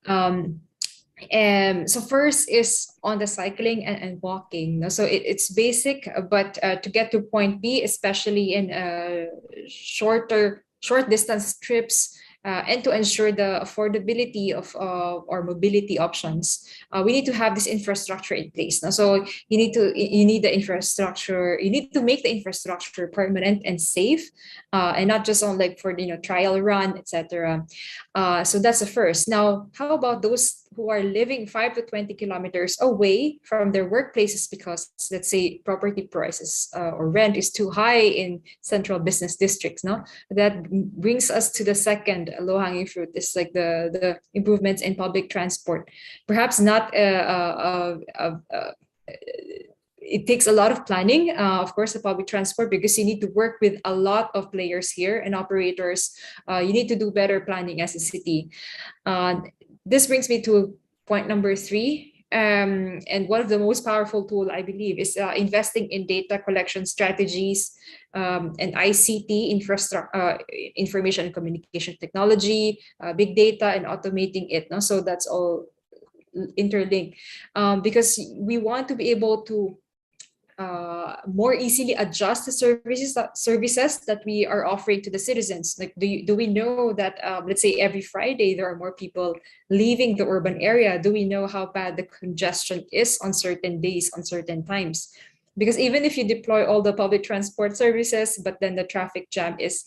So first is on the cycling and walking. So it's basic, but to get to point B, especially in short distance trips, and to ensure the affordability of our mobility options, we need to have this infrastructure in place. Now, so you need the infrastructure. You need to make the infrastructure permanent and safe, and not just on like for trial run, etc. So that's the first. Now, how about those who are living 5 to 20 kilometers away from their workplaces because, let's say, property prices or rent is too high in central business districts? No, that brings us to the second low-hanging fruit. It's like the improvements in public transport. Perhaps not. It takes a lot of planning, of course, the public transport, because you need to work with a lot of players here and operators. You need to do better planning as a city. This brings me to point number 3. And one of the most powerful tools, I believe, is investing in data collection strategies and ICT infrastructure, information and communication technology, big data, and automating it. No? So that's all interlinked, because we want to be able to more easily adjust the services that we are offering to the citizens. Like, do we know that let's say every Friday there are more people leaving the urban area? Do we know how bad the congestion is on certain days, on certain times? Because even if you deploy all the public transport services, but then the traffic jam is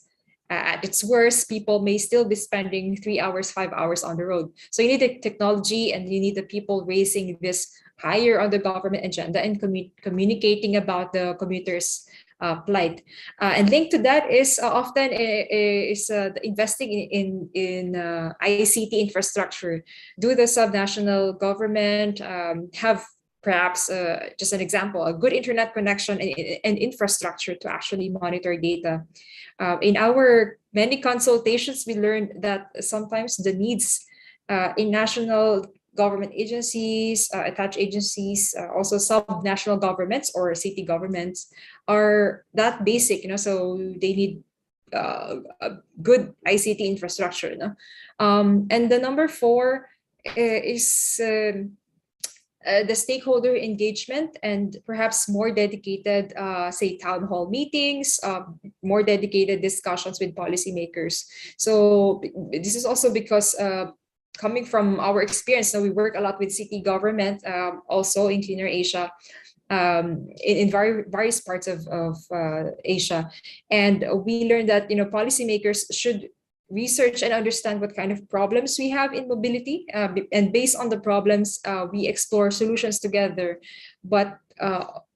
at its worst, people may still be spending 3 hours, 5 hours on the road. So you need the technology, and you need the people raising this higher on the government agenda and communicating about the commuters' plight. And linked to that is often investing in ICT infrastructure. Do the subnational government have perhaps, just an example, a good internet connection and infrastructure to actually monitor data? In our many consultations, we learned that sometimes the needs in national government agencies, attached agencies, also sub-national governments or city governments are that basic, so they need a good ICT infrastructure. And the number 4 is the stakeholder engagement, and perhaps more dedicated, say, town hall meetings, more dedicated discussions with policymakers. So this is also because coming from our experience, we work a lot with city government, also in Cleaner Asia, in various parts of Asia, and we learned that policymakers should research and understand what kind of problems we have in mobility, and based on the problems, we explore solutions together. But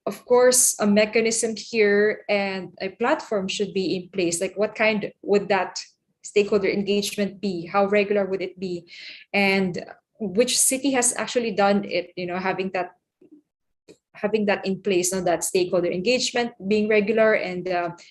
of course, a mechanism here and a platform should be in place. Like, what kind would that stakeholder engagement be? How regular would it be? And which city has actually done it, having that in place, that stakeholder engagement being regular and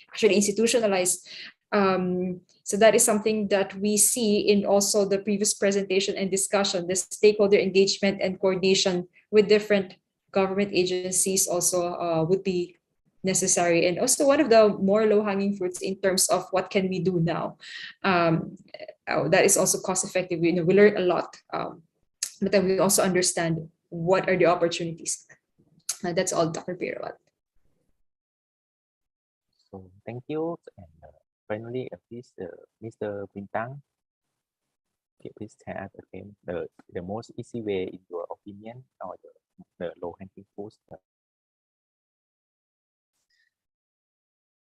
actually institutionalized. So that is something that we see in also the previous presentation and discussion. The stakeholder engagement and coordination with different government agencies also would be necessary, and also one of the more low-hanging fruits in terms of what can we do now. That is also cost-effective. We learn a lot, but then we also understand what are the opportunities. That's all, Dr. Pirawat. So thank you. And finally, please, Mr. Bintang, please tell us again the most easy way, in your opinion, or the low-hanging fruits.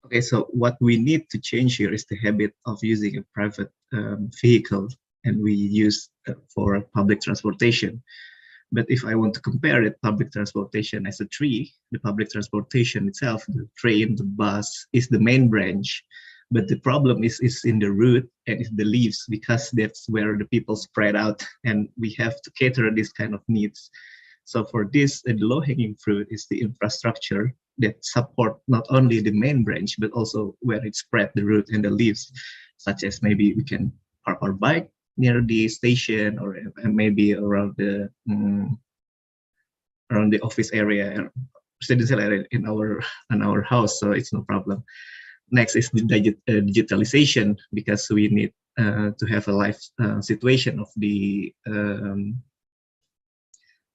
Okay, so what we need to change here is the habit of using a private vehicle, and we use for public transportation. But if I want to compare it, public transportation as a tree, the public transportation itself, the train, the bus, is the main branch. But the problem is in the root and is the leaves, because that's where the people spread out, and we have to cater this kind of needs. So for this, the low-hanging fruit is the infrastructure that support not only the main branch, but also where it spread the root and the leaves, such as maybe we can park our bike near the station, or maybe around the office area, residential area in our house. So it's no problem. Next is the digitalization, because we need to have a live situation of the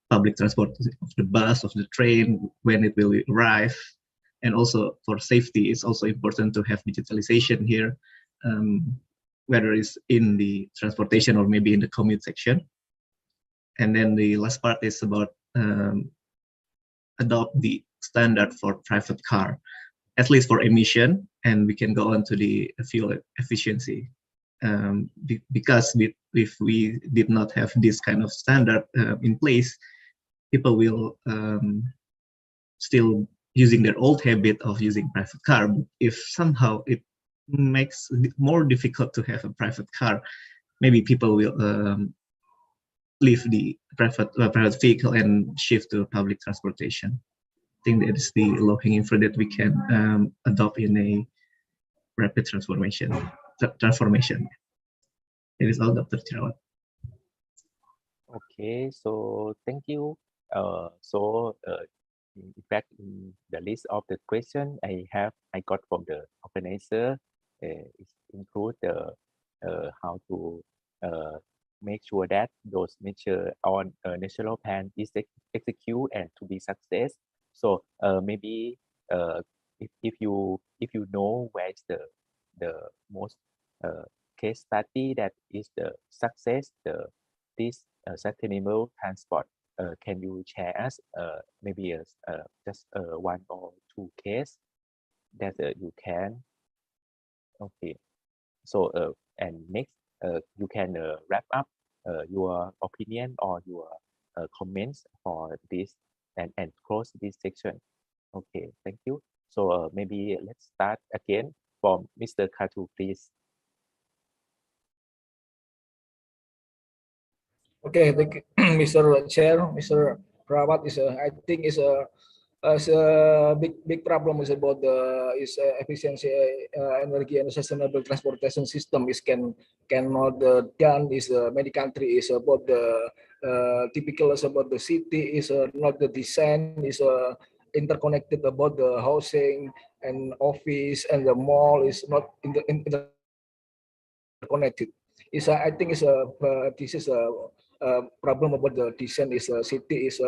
public transport, of the bus, of the train, when it will arrive. And also for safety, it's also important to have digitalization here, whether it's in the transportation or maybe in the commute section. And then the last part is about adopt the standard for private car, at least for emission, and we can go on to the fuel efficiency. Because if we did not have this kind of standard in place, people will still using their old habit of using private car. If somehow it makes it more difficult to have a private car, maybe people will leave the private vehicle and shift to public transportation. I think that is the low-hanging fruit that we can adopt in a rapid transformation. It is all, Dr. Pirawat. Okay, so thank you. In fact, in the list of the question I got from the organizer, it include the how to make sure that those measures on national plan is executed and to be success. So maybe if you know where is the most case study that is the success, this sustainable transport, can you share us maybe just one or two case that you can? Okay, so and next you can wrap up your opinion or your comments for this and close this section. Okay, thank you. So maybe let's start again from Mr. Katu, please. Okay, thank you, Mr. Chair. Mr. Pirawat, I think is a big problem is about the efficiency, energy and sustainable transportation system is cannot done is many country is about the typical is about the city is not the design is interconnected about the housing and office and the mall is not interconnected. I think this is a problem about the design is city is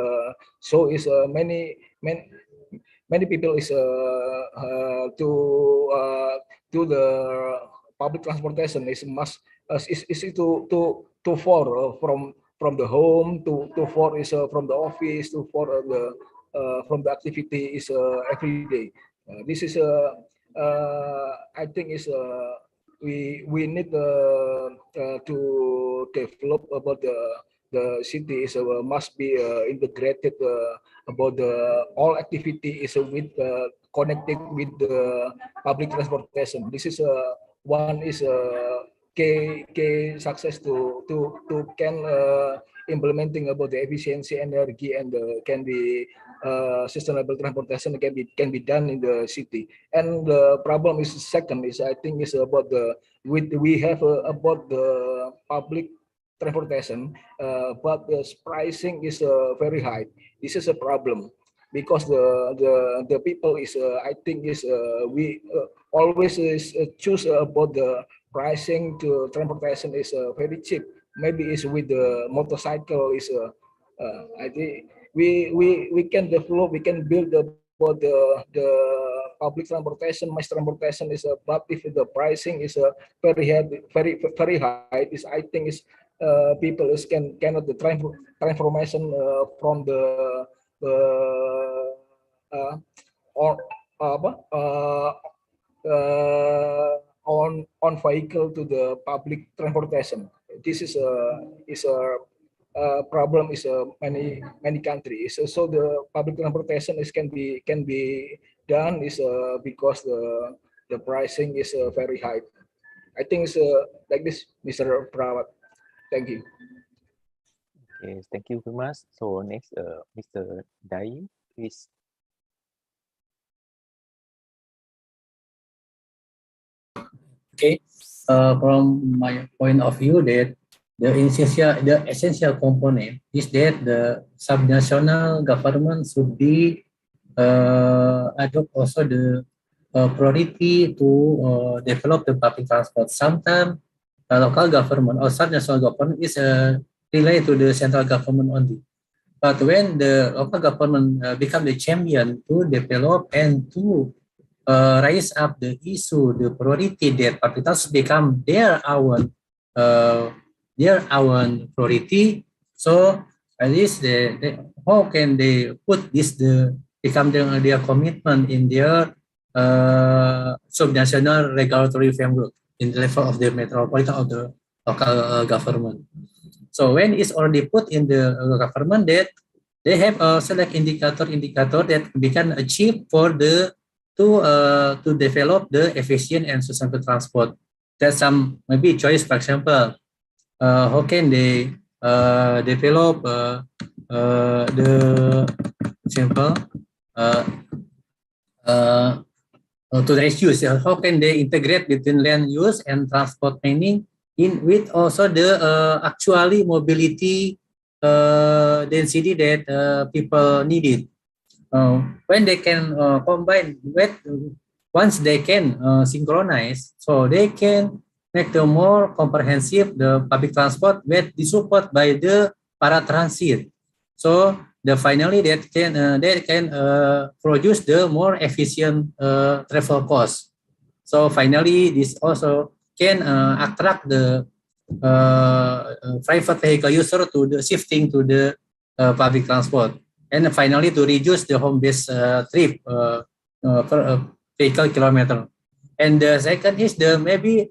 so is many people is to the public transportation is must is to far from the home to far is from the office to far the from the activity is every day. This is I think is we need to develop about the city is must be integrated about the all activity is with connected with the public transportation. This is one is key success to can implementing about the efficiency energy and can be sustainable transportation can be done in the city. And the problem is second is I think is about the we have about the public transportation, but the pricing is very high. This is a problem because the people is I think is we always is choose about the pricing to transportation is very cheap. Maybe it's with the motorcycle is I think we can develop, we can build about the public transportation, mass transportation is but if the pricing is very heavy, very high, is I think is people is cannot the transformation from the or on vehicle to the public transportation. This is a problem is many countries. So the public transportation is can be done is because the pricing is very high. I think it's like this, Mr. Prawat. Thank you. Okay, thank you very much. So next, Mr. Dai, please. Okay, from my point of view, that the essential component is that the subnational government should be adopt also the priority to develop the public transport. Sometimes local government or subnational government is related to the central government only. But when the local government become the champion to develop and to raise up the issue, the priority that public transport become their own priority. So at least how can they put this become their commitment in their subnational regulatory framework in the level of the metropolitan or the local government. So when it's already put in the government, that they have a select indicator that we can achieve for the to develop the efficient and sustainable transport. There's some maybe choice, for example, how can they develop the example to reduce, how can they integrate between land use and transport planning in with also the actually mobility density that people needed. When they can combine with, once they can synchronize, so they can make the more comprehensive the public transport with the support by the paratransit. So the finally that can produce the more efficient travel cost. So finally, this also can attract the private vehicle user to the shifting to the public transport, and finally to reduce the home-based trip per vehicle kilometer. And the second is maybe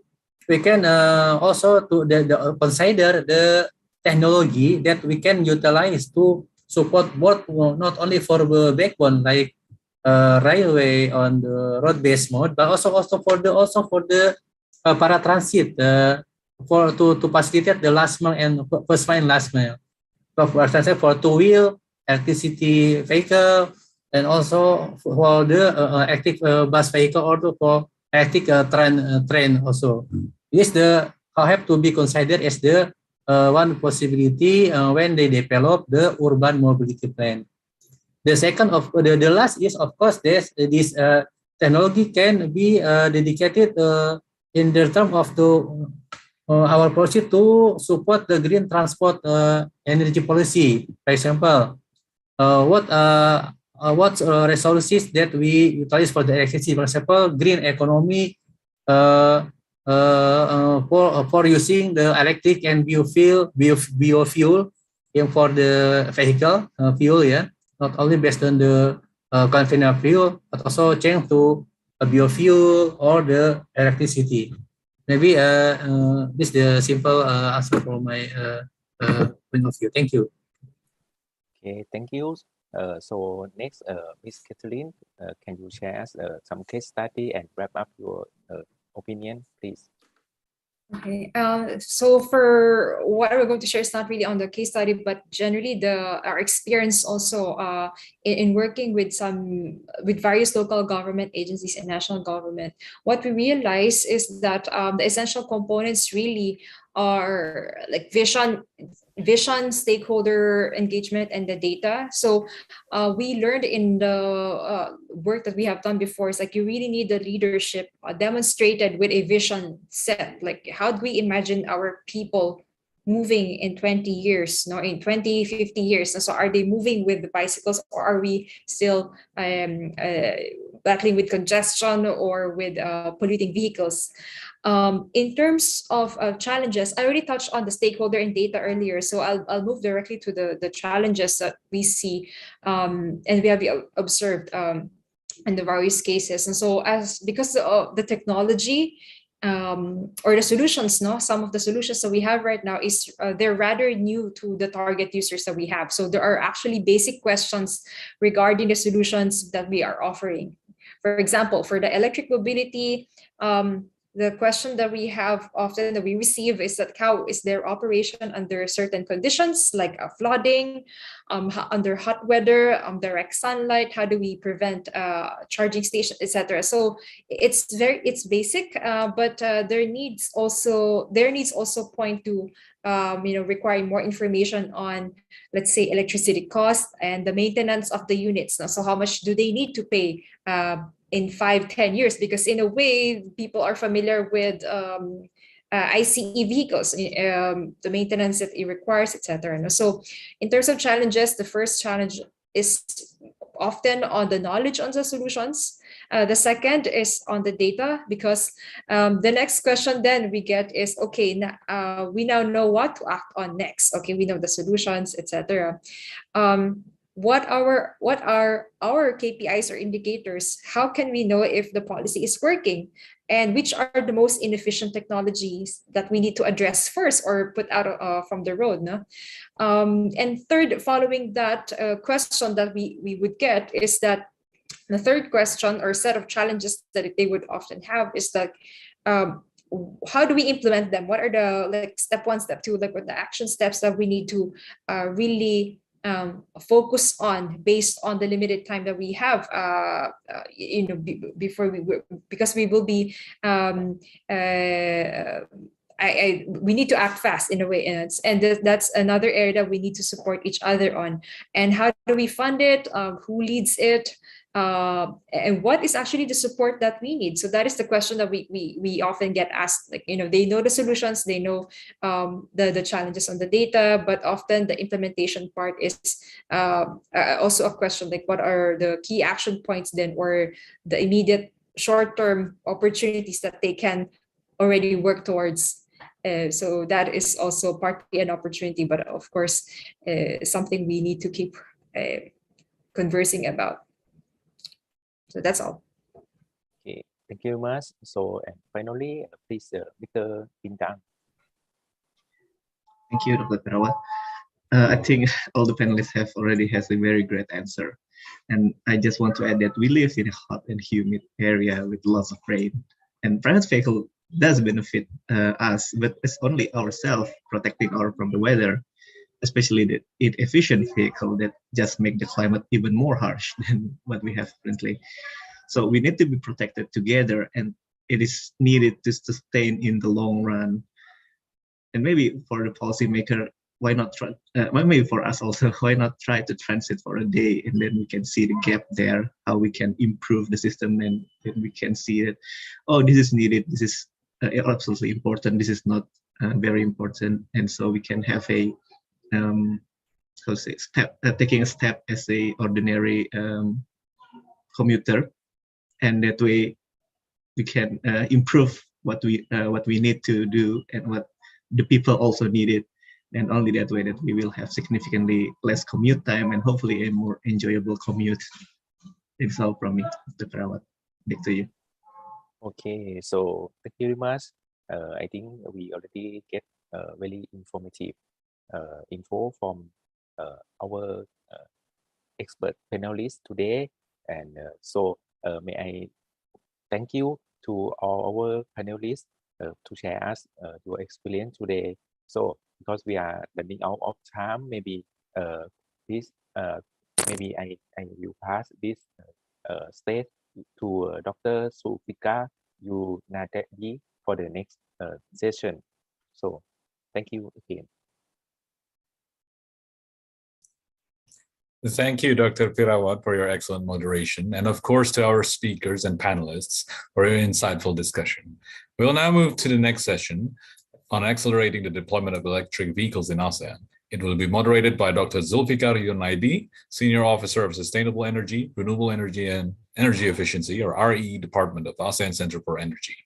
we can also to consider the technology that we can utilize to support both, not only for the backbone like railway on the road-based mode, but also for the paratransit for to facilitate the last mile and first mile and last mile. So for example, for two-wheel electricity vehicle, and also for the electric bus vehicle, or for electric train also. This have to be considered as the one possibility when they develop the urban mobility plan. The second of the last is, of course, this technology can be dedicated in the term of our policy to support the green transport energy policy. For example, what resources that we utilize for the electricity? For example, green economy for using the electric and biofuel for the vehicle fuel, yeah, not only based on the conventional fuel, but also change to a biofuel or the electricity. Maybe this is the simple answer for my point of view. Thank you. Okay, thank you. So next, Ms. Kathleen, can you share us some case study and wrap up your opinion, please? Okay, so for what we're going to share is not really on the case study, but generally our experience also in working with various local government agencies and national government. What we realize is that the essential components really are like vision, stakeholder engagement, and the data. So we learned in the work that we have done before is like you really need the leadership demonstrated with a vision set. Like how do we imagine our people moving in 20 years, no, in 20, 50 years? And so are they moving with the bicycles, or are we still battling with congestion or with polluting vehicles? In terms of challenges, I already touched on the stakeholder and data earlier, so I'll move directly to the challenges that we see and we have observed in the various cases. And so because of the technology or the solutions, some of the solutions that we have right now is they're rather new to the target users that we have. So there are actually basic questions regarding the solutions that we are offering. For example, for the electric mobility, the question that we have often that we receive is that how is their operation under certain conditions like flooding, under hot weather, direct sunlight? How do we prevent charging stations, etc.? So it's basic, but their needs also point to requiring more information on, let's say, electricity cost and the maintenance of the units. So how much do they need to pay in 5-10 years? Because in a way, people are familiar with ICE vehicles, the maintenance that it requires, etc. So in terms of challenges, the first challenge is often on the knowledge on the solutions. The second is on the data, because the next question then we get is, okay, we now know what to act on next. Okay, we know the solutions, etc. What are our KPIs or indicators? How can we know if the policy is working? And which are the most inefficient technologies that we need to address first or put out from the road? No? And third, following that question that we would get is that the third question or set of challenges that they would often have is that how do we implement them? What are the step one, step two, what the action steps that we need to really focus on based on the limited time that we have, before because we will be we need to act fast in a way, and that's another area that we need to support each other on. And how do we fund it? Who leads it? And what is actually the support that we need? So that is the question that we often get asked. Like, they know the solutions, they know the challenges on the data, but often the implementation part is also a question like, what are the key action points then, or the immediate short-term opportunities that they can already work towards? So that is also partly an opportunity, but of course, something we need to keep conversing about. So that's all. Okay, thank you much. So, and finally, please, Mr. Bintang. Thank you, Dr. Perawat. I think all the panelists have already has a very great answer. And I just want to add that we live in a hot and humid area with lots of rain. And private vehicle does benefit us, but it's only ourselves protecting from the weather, especially the inefficient vehicle that just make the climate even more harsh than what we have currently. So we need to be protected together, and it is needed to sustain in the long run. And maybe for the policymaker, why not try, maybe for us also, why not try to transit for a day, and then we can see the gap there, how we can improve the system, and then we can see that, oh, this is needed, this is absolutely important, this is not very important. And so we can have a taking a step as a ordinary commuter, and that way we can improve what we need to do and what the people also needed, and only that way that we will have significantly less commute time and hopefully a more enjoyable commute. It's all from me, Mr. Perawat. Back to you. Okay, so thank you very much, I think we already get very informative info from our expert panelists today. And so may I thank you to all our panelists to share us your experience today. So because we are running out of time, maybe this maybe I will pass this stage to Dr. Sulfika Yunadegi for the next session. So thank you again. Thank you, Dr. Pirawat, for your excellent moderation, and of course to our speakers and panelists for your insightful discussion. We will now move to the next session on accelerating the deployment of electric vehicles in ASEAN. It will be moderated by Dr. Zulfikar Yunaidi, Senior Officer of Sustainable Energy, Renewable Energy and Energy Efficiency, or RE Department of ASEAN Center for Energy.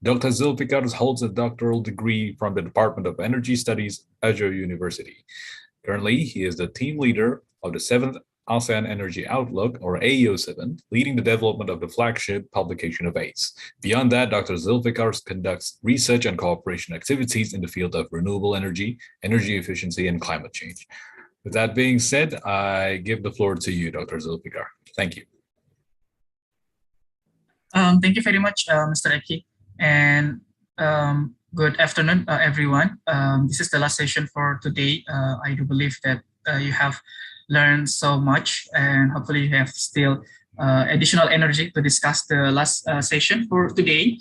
Dr. Zulfikar holds a doctoral degree from the Department of Energy Studies, Asia University. Currently, he is the team leader of the 7th ASEAN Energy Outlook, or AEO7, leading the development of the flagship publication of ACE. Beyond that, Dr. Zulfikar conducts research and cooperation activities in the field of renewable energy, energy efficiency, and climate change. With that being said, I give the floor to you, Dr. Zulfikar. Thank you. Thank you very much, Mr. Eki, and good afternoon, everyone. This is the last session for today. I do believe that you have learned so much, and hopefully you have still additional energy to discuss the last session for today,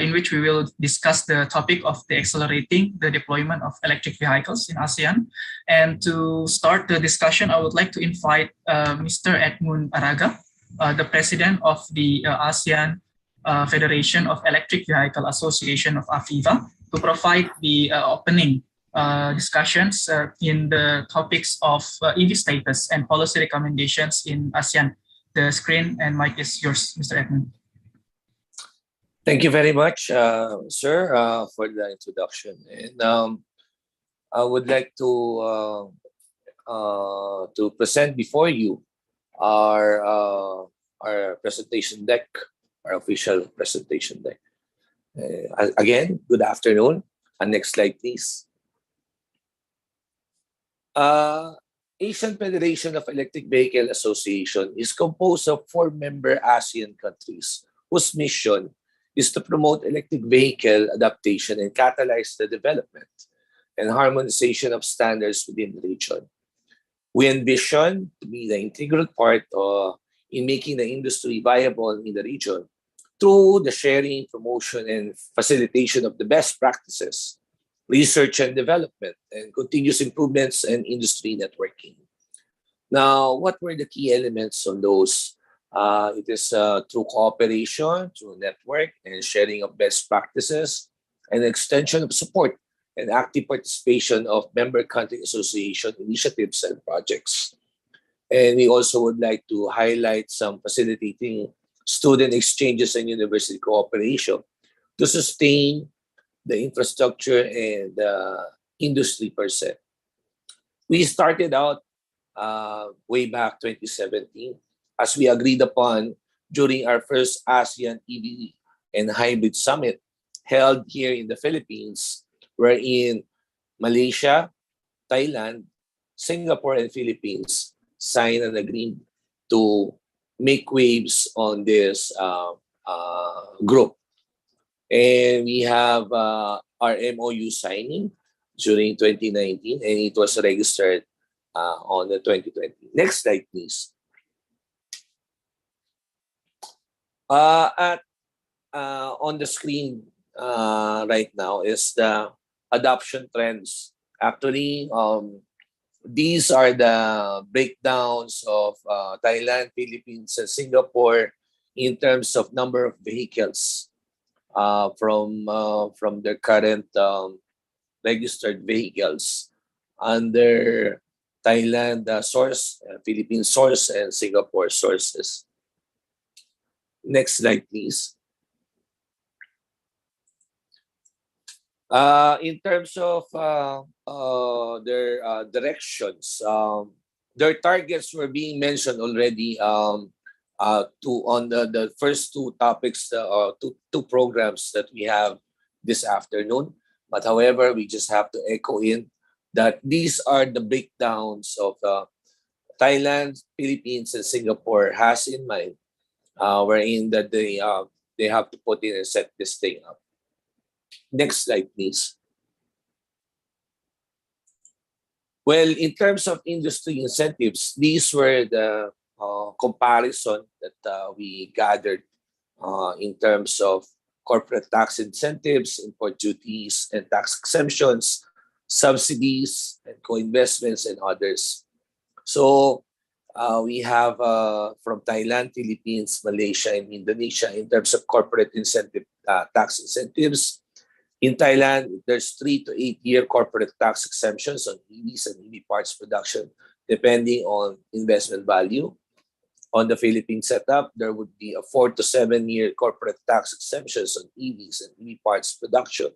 in which we will discuss the topic of the accelerating the deployment of electric vehicles in ASEAN. And to start the discussion, I would like to invite Mr. Edmund Araga, the president of the ASEAN Federation of Electric Vehicle Association of AFIVA, to provide the opening discussions in the topics of EV status and policy recommendations in ASEAN. The screen and mic is yours, Mr. Edmund. Thank you very much, sir, for the introduction. And I would like to present before you our presentation deck, our official presentation deck. Again, good afternoon. Next slide, please. Asian Federation of Electric Vehicle Association is composed of 4 member ASEAN countries whose mission is to promote electric vehicle adaptation and catalyze the development and harmonization of standards within the region. We envision to be the integral part in making the industry viable in the region through the sharing, promotion, and facilitation of the best practices, research and development, and continuous improvements and industry networking. Now, what were the key elements on those? It is through cooperation, through network, and sharing of best practices, and extension of support and active participation of member country association initiatives and projects. And we also would like to highlight some facilitating student exchanges and university cooperation to sustain the infrastructure and industry per se. We started out way back 2017 as we agreed upon during our first ASEAN EV and Hybrid Summit held here in the Philippines, wherein Malaysia, Thailand, Singapore, and Philippines signed an agreement to make waves on this group. And we have our MOU signing during 2019, and it was registered on the 2020. Next slide, please. On the screen right now is the adoption trends. Actually, these are the breakdowns of Thailand, Philippines, and Singapore in terms of number of vehicles from their current registered vehicles under Thailand source, Philippine source, and Singapore sources. Next slide, please. In terms of their directions, their targets were being mentioned already on the first 2 topics, two programs that we have this afternoon. But however, we just have to echo in that these are the breakdowns of Thailand, Philippines, and Singapore has in mind, wherein that they have to put in and set this thing up. Next slide, please. Well, in terms of industry incentives, these were the comparison that we gathered in terms of corporate tax incentives, import duties and tax exemptions, subsidies and co-investments and others. So we have from Thailand, Philippines, Malaysia, and Indonesia in terms of corporate incentive tax incentives. In Thailand, there's 3 to 8 year corporate tax exemptions on EVs and EV parts production, depending on investment value. On the Philippine setup, there would be a 4 to 7 year corporate tax exemptions on EVs and EV parts production.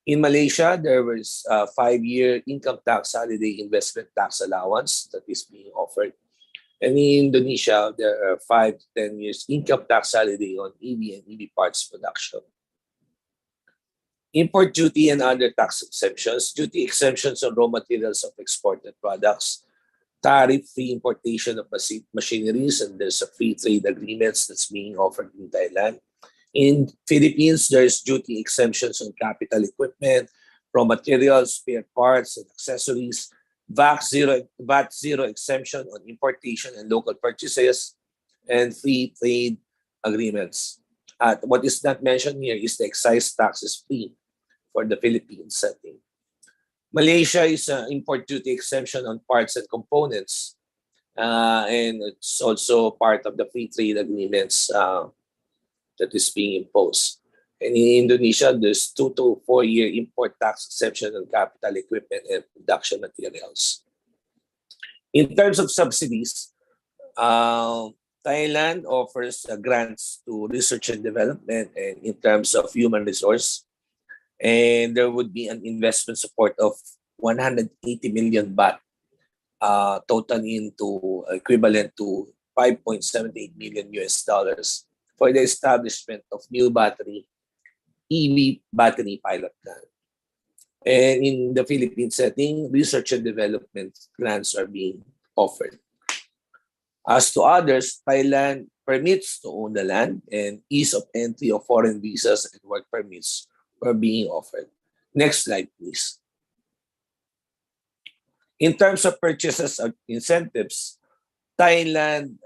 In Malaysia, there was a 5-year income tax holiday investment tax allowance that is being offered. And in Indonesia, there are 5 to 10 years income tax holiday on EV and EV parts production. Import duty and other tax exemptions, duty exemptions on raw materials of exported products, tariff-free importation of machineries, and there's a free trade agreements that's being offered in Thailand. In Philippines, there's duty exemptions on capital equipment, raw materials, spare parts, and accessories, VAT zero exemption on importation and local purchases, and free trade agreements. What is not mentioned here is the excise tax is free for the Philippines setting. Malaysia is an import duty exemption on parts and components, and it's also part of the free trade agreements that is being imposed. And in Indonesia, there's 2 to 4 year import tax exemption on capital equipment and production materials. In terms of subsidies, Thailand offers grants to research and development and in terms of human resource. And there would be an investment support of 180 million baht, totaling into equivalent to $5.78 million for the establishment of new EV battery pilot plant. And in the Philippine setting, research and development grants are being offered. As to others, Thailand permits to own the land and ease of entry of foreign visas and work permits are being offered. Next slide, please. In terms of purchases of incentives, Thailand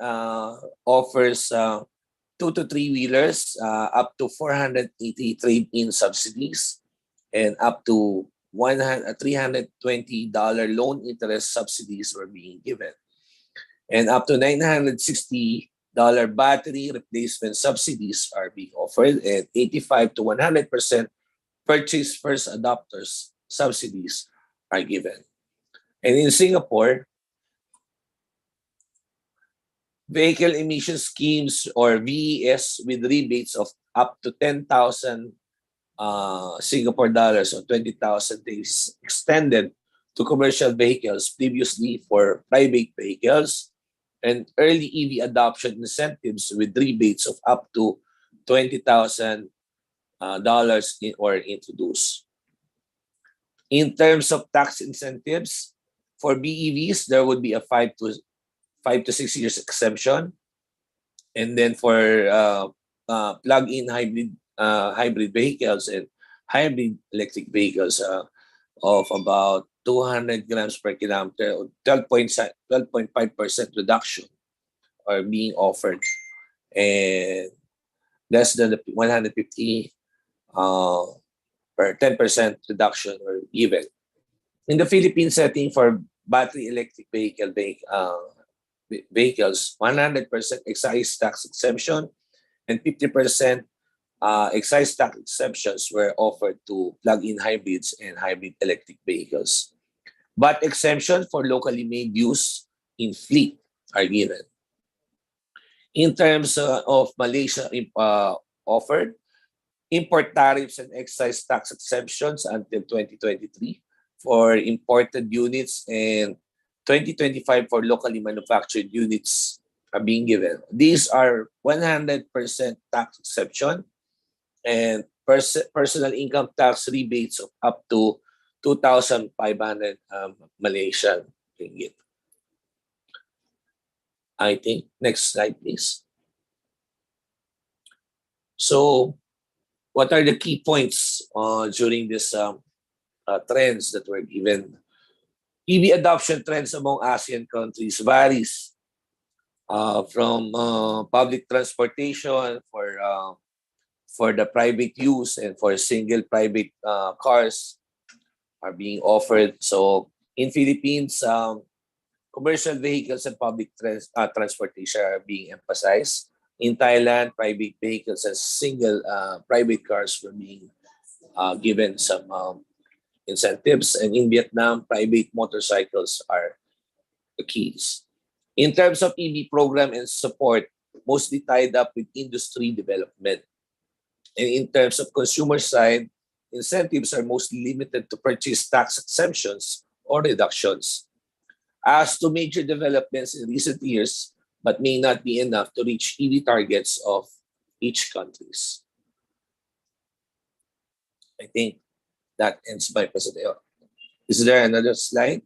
offers 2 to 3 wheelers, up to 480 trade-in subsidies, and up to $320 loan interest subsidies were being given. And up to $960 battery replacement subsidies are being offered, and 85 to 100% purchase first adopters subsidies are given. And in Singapore, vehicle emission schemes or VES with rebates of up to 10,000 Singapore dollars or 20,000 is extended to commercial vehicles previously for private vehicles, and early EV adoption incentives with rebates of up to $20,000 or introduced. In terms of tax incentives, for BEVs, there would be a 5 to 6 years exemption. And then for plug-in hybrid vehicles and hybrid electric vehicles of about 200 grams per kilometer or 12.5% reduction are being offered, and less than the 150 per 10% reduction or given. In the Philippine setting for battery electric vehicles, 100% excise tax exemption and 50% excise tax exemptions were offered to plug-in hybrids and hybrid electric vehicles. But exemptions for locally made use in fleet are given. In terms of Malaysia offered, import tariffs and excise tax exemptions until 2023 for imported units and 2025 for locally manufactured units are being given. These are 100% tax exemption and personal income tax rebates of up to 2,500 Malaysian ringgit. I think next slide, please. So, what are the key points during this trends that were given? EV adoption trends among ASEAN countries varies from public transportation for the private use and for single private cars are being offered. So in Philippines, commercial vehicles and public transportation are being emphasized. In Thailand, private vehicles and single private cars were being given some incentives. And in Vietnam, private motorcycles are the keys. In terms of EV program and support, mostly tied up with industry development. And in terms of consumer side, incentives are mostly limited to purchase tax exemptions or reductions. As to major developments in recent years, but may not be enough to reach EV targets of each countries. I think that ends my presentation. Is there another slide?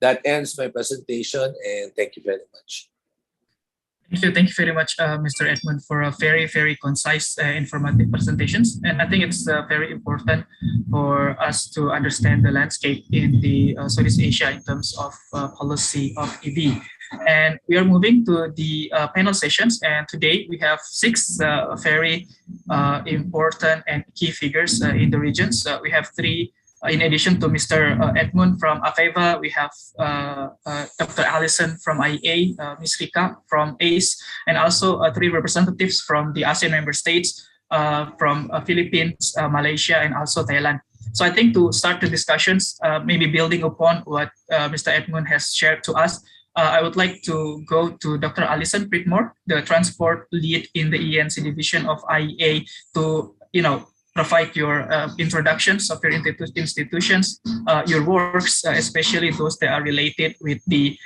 That ends my presentation, and thank you very much. Thank you very much, Mr. Edmund, for a very, very concise, informative presentations. And I think it's very important for us to understand the landscape in the Southeast Asia in terms of policy of EV. And we are moving to the panel sessions. And today we have 6 very important and key figures in the regions. We have 3. In addition to Mr. Edmund from AFEVA, we have Dr. Allison from IEA, Ms. Rika from ACE, and also 3 representatives from the ASEAN member states, from Philippines, Malaysia, and also Thailand. So I think to start the discussions, maybe building upon what Mr. Edmund has shared to us, I would like to go to Dr. Allison Pritmore, the transport lead in the EE&C division of IEA, to provide your introductions of your institutions, your works, especially those that are related with the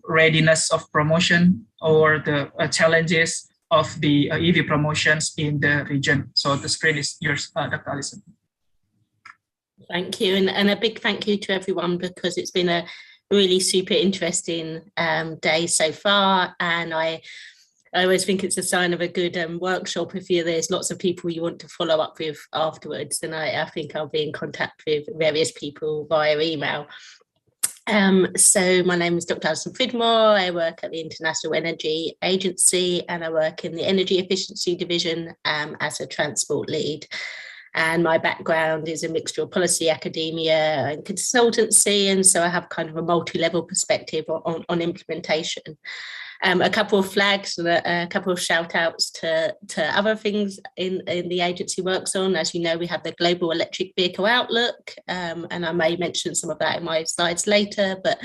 readiness of promotion or the challenges of the EV promotions in the region. So the screen is yours, Dr. Allison. Thank you, and a big thank you to everyone, because it's been a really super interesting day so far, and I always think it's a sign of a good workshop if there's lots of people you want to follow up with afterwards. And I think I'll be in contact with various people via email. So my name is Dr. Allison Pritmore. I work at the International Energy Agency, and I work in the Energy Efficiency Division as a transport lead. And my background is a mixture of policy, academia, and consultancy. And so I have kind of a multi-level perspective on implementation. A couple of flags and a couple of shout outs to other things in the agency works on. As you know, we have the Global Electric Vehicle Outlook, and I may mention some of that in my slides later, but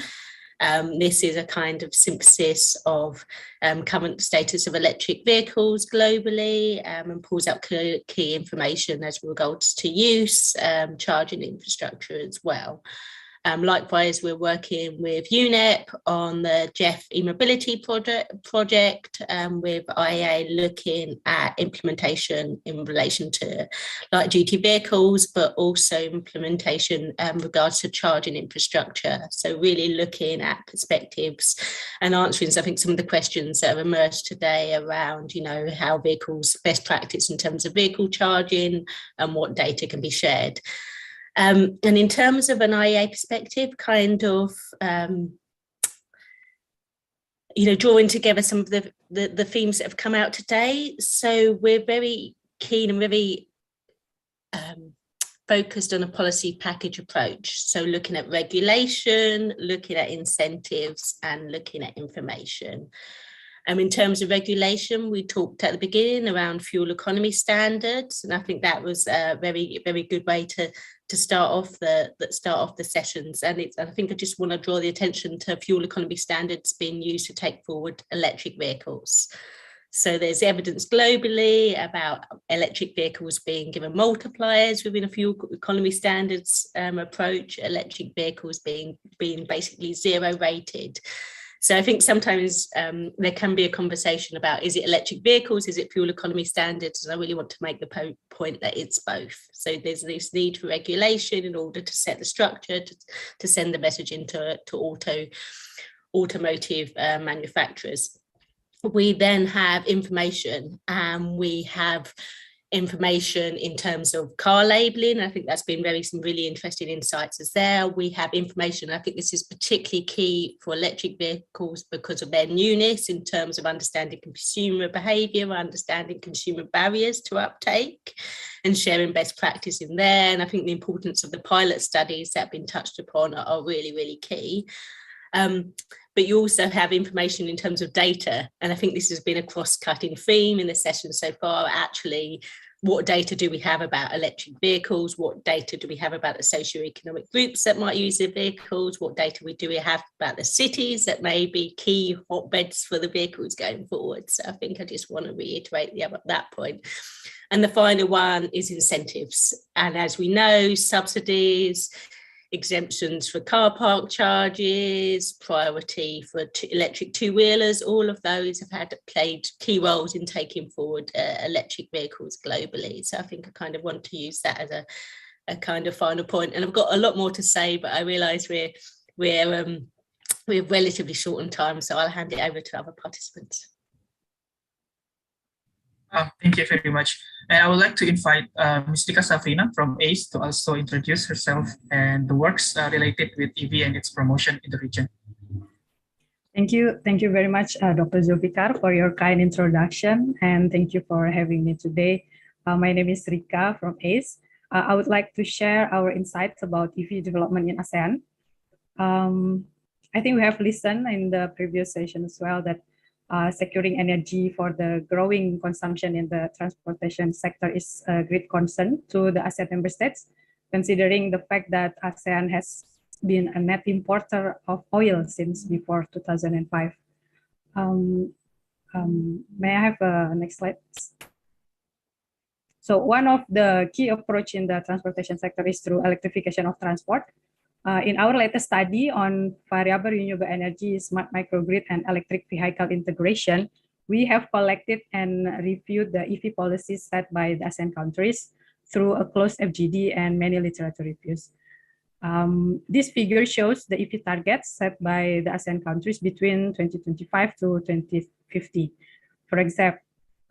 this is a kind of synthesis of current status of electric vehicles globally, and pulls out key information as regards to use, charging infrastructure as well. Likewise, we're working with UNEP on the GEF e-mobility project with IEA looking at implementation in relation to light duty vehicles, but also implementation regards to charging infrastructure. So really looking at perspectives and answering, I think, some of the questions that have emerged today around, how vehicles best practice in terms of vehicle charging and what data can be shared. And in terms of an IEA perspective, kind of, drawing together some of the themes that have come out today. So we're very keen and very focused on a policy package approach. So looking at regulation, looking at incentives, and looking at information. In terms of regulation, we talked at the beginning around fuel economy standards, and I think that was a very, very good way to start off the sessions. And I think I just want to draw the attention to fuel economy standards being used to take forward electric vehicles. So there's evidence globally about electric vehicles being given multipliers within a fuel economy standards approach, electric vehicles being basically 0 rated. So I think sometimes there can be a conversation about, is it electric vehicles, is it fuel economy standards? And I really want to make the point that it's both. So there's this need for regulation in order to set the structure, to send the message into automotive manufacturers. We then have information, and we have information in terms of car labeling. I think that's been some really interesting insights as there. We have information, I think this is particularly key for electric vehicles because of their newness in terms of understanding consumer behavior, understanding consumer barriers to uptake, and sharing best practice in there. And I think the importance of the pilot studies that have been touched upon are really, really key. But you also have information in terms of data. And I think this has been a cross-cutting theme in the session so far. Actually, what data do we have about electric vehicles? What data do we have about the socioeconomic groups that might use the vehicles? What data do we have about the cities that may be key hotbeds for the vehicles going forward? So I think I just want to reiterate that point. And the final one is incentives. And as we know, subsidies, exemptions for car park charges, priority for electric two-wheelers, all of those have played key roles in taking forward electric vehicles globally. So I think I kind of want to use that as a kind of final point. And I've got a lot more to say, but I realise we're relatively short on time, so I'll hand it over to other participants. Thank you very much. And I would like to invite Ms. Dika Safrina from ACE to also introduce herself and the works related with EV and its promotion in the region. Thank you very much, Dr. Zulfikar, for your kind introduction, and thank you for having me today. My name is Rika from ACE. I would like to share our insights about EV development in ASEAN. I think we have listened in the previous session as well that securing energy for the growing consumption in the transportation sector is a great concern to the ASEAN member states, considering the fact that ASEAN has been a net importer of oil since before 2005. May I have a next slide? So one of the key approach in the transportation sector is through electrification of transport. In our latest study on variable renewable energy, smart microgrid, and electric vehicle integration, we have collected and reviewed the EV policies set by the ASEAN countries through a closed FGD and many literature reviews. This figure shows the EV targets set by the ASEAN countries between 2025 to 2050. For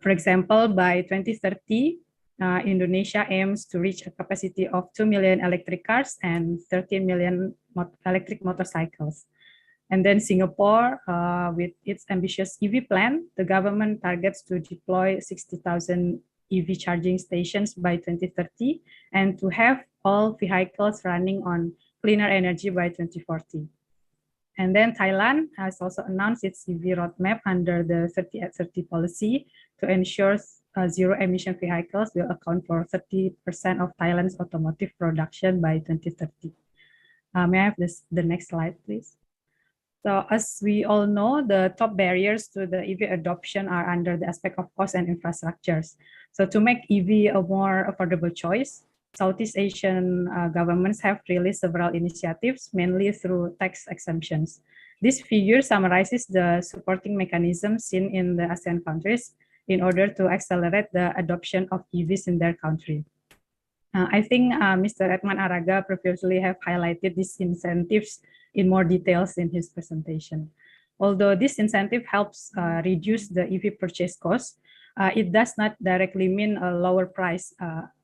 example, by 2030, Indonesia aims to reach a capacity of 2 million electric cars and 13 million electric motorcycles. And then Singapore, with its ambitious EV plan, the government targets to deploy 60,000 EV charging stations by 2030 and to have all vehicles running on cleaner energy by 2040. And then Thailand has also announced its EV roadmap under the 30 at 30 policy to ensure zero emission vehicles will account for 30% of Thailand's automotive production by 2030. May I have the next slide, please? So as we all know, the top barriers to the EV adoption are under the aspect of cost and infrastructures. So to make EV a more affordable choice, Southeast Asian governments have released several initiatives, mainly through tax exemptions. This figure summarizes the supporting mechanisms seen in the ASEAN countries in order to accelerate the adoption of EVs in their country. I think Mr. Edman Araga previously have highlighted these incentives in more details in his presentation. Although this incentive helps reduce the EV purchase cost, it does not directly mean a lower price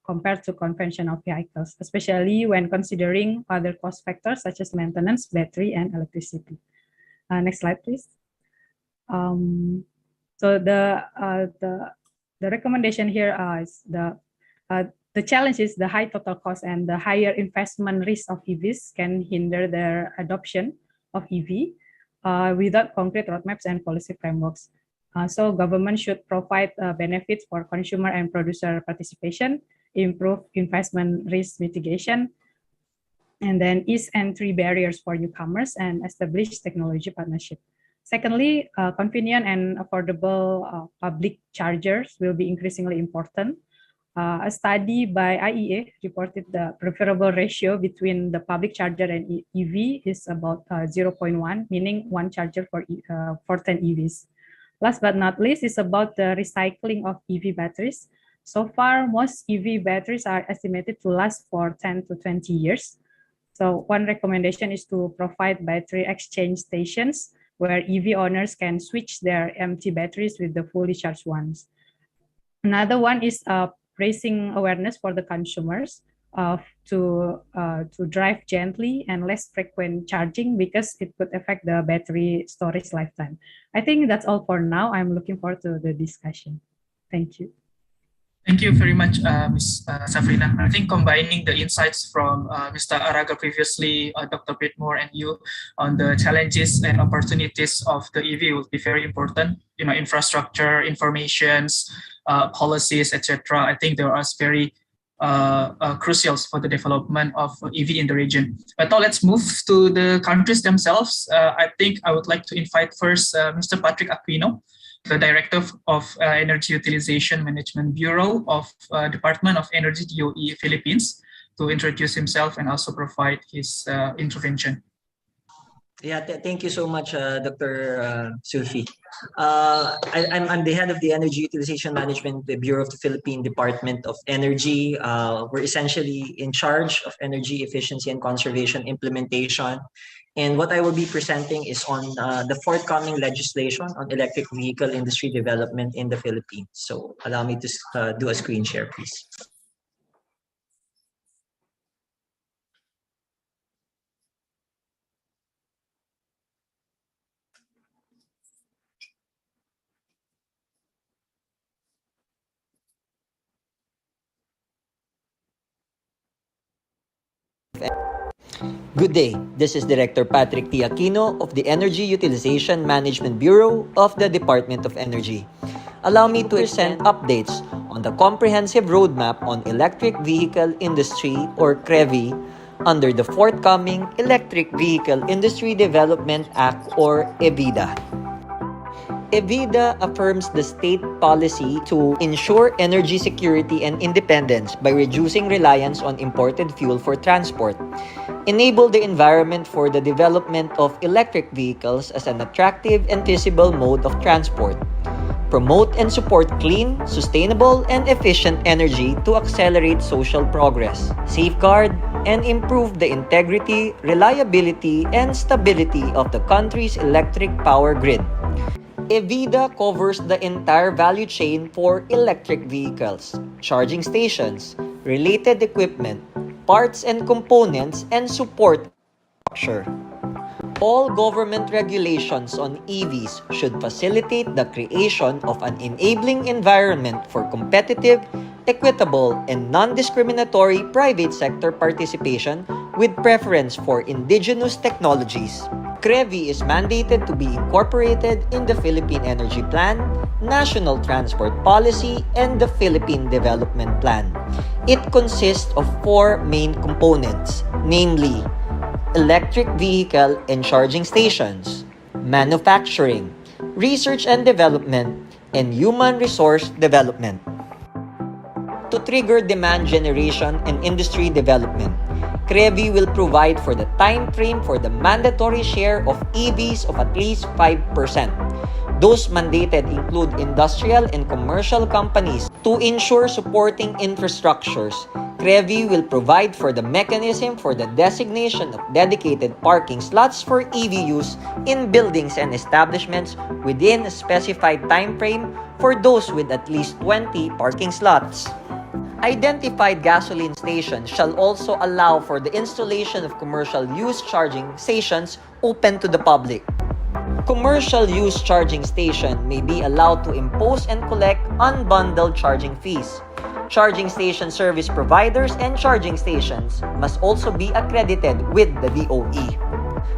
compared to conventional vehicles, especially when considering other cost factors such as maintenance, battery, and electricity. Next slide, please. So the recommendation here is the challenge is the high total cost and the higher investment risk of EVs can hinder their adoption of EV without concrete roadmaps and policy frameworks. So government should provide benefits for consumer and producer participation, improve investment risk mitigation, and then ease entry barriers for newcomers and establish technology partnership. Secondly, convenient and affordable public chargers will be increasingly important. A study by IEA reported the preferable ratio between the public charger and EV is about 0.1, meaning one charger for 10 EVs. Last but not least is about the recycling of EV batteries. So far, most EV batteries are estimated to last for 10 to 20 years. So one recommendation is to provide battery exchange stations where EV owners can switch their empty batteries with the fully charged ones. Another one is raising awareness for the consumers to drive gently and less frequent charging because it could affect the battery storage lifetime. I think that's all for now. I'm looking forward to the discussion. Thank you. Thank you very much, Ms. Safrina. I think combining the insights from Mr. Araga previously, Dr. Pitmore, and you on the challenges and opportunities of the EV will be very important. You know, infrastructure, informations, policies, etc. I think they are very crucial for the development of EV in the region. But now let's move to the countries themselves. I think I would like to invite first Mr. Patrick Aquino, the Director of Energy Utilization Management Bureau of Department of Energy DOE Philippines, to introduce himself and also provide his intervention. Yeah, thank you so much, Dr. Sulfi. I'm the head of the Energy Utilization Management Bureau of the Philippine Department of Energy. We're essentially in charge of energy efficiency and conservation implementation. And what I will be presenting is on the forthcoming legislation on electric vehicle industry development in the Philippines. So allow me to do a screen share, please. Good day, this is Director Patrick T. Aquino of the Energy Utilization Management Bureau of the Department of Energy. Allow me to present updates on the comprehensive roadmap on electric vehicle industry, or CREVI, under the forthcoming Electric Vehicle Industry Development Act, or EVIDA. EVIDA affirms the state policy to ensure energy security and independence by reducing reliance on imported fuel for transport, enable the environment for the development of electric vehicles as an attractive and feasible mode of transport, promote and support clean, sustainable, and efficient energy to accelerate social progress, safeguard and improve the integrity, reliability, and stability of the country's electric power grid. EVIDA covers the entire value chain for electric vehicles, charging stations, related equipment, parts and components, and support structure. All government regulations on EVs should facilitate the creation of an enabling environment for competitive, equitable, and non-discriminatory private sector participation with preference for indigenous technologies. CREVI is mandated to be incorporated in the Philippine Energy Plan, National Transport Policy, and the Philippine Development Plan. It consists of four main components, namely electric vehicle and charging stations, manufacturing, research and development, and human resource development. To trigger demand generation and industry development, CREVI will provide for the time frame for the mandatory share of EVs of at least 5%. Those mandated include industrial and commercial companies. To ensure supporting infrastructures, CREVI will provide for the mechanism for the designation of dedicated parking slots for EV use in buildings and establishments within a specified time frame for those with at least 20 parking slots. Identified gasoline stations shall also allow for the installation of commercial use charging stations open to the public. Commercial use charging station may be allowed to impose and collect unbundled charging fees. Charging station service providers and charging stations must also be accredited with the DOE.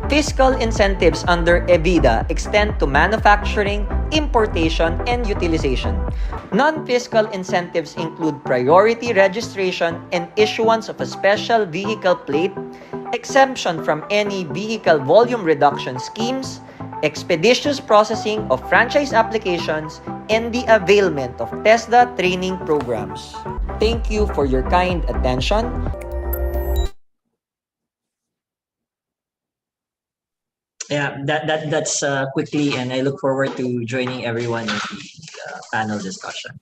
Fiscal incentives under EVIDA extend to manufacturing, importation, and utilization. Non-fiscal incentives include priority registration and issuance of a special vehicle plate, exemption from any vehicle volume reduction schemes, expeditious processing of franchise applications, and the availment of TESDA training programs. Thank you for your kind attention. Yeah, that's quickly, and I look forward to joining everyone in the panel discussion.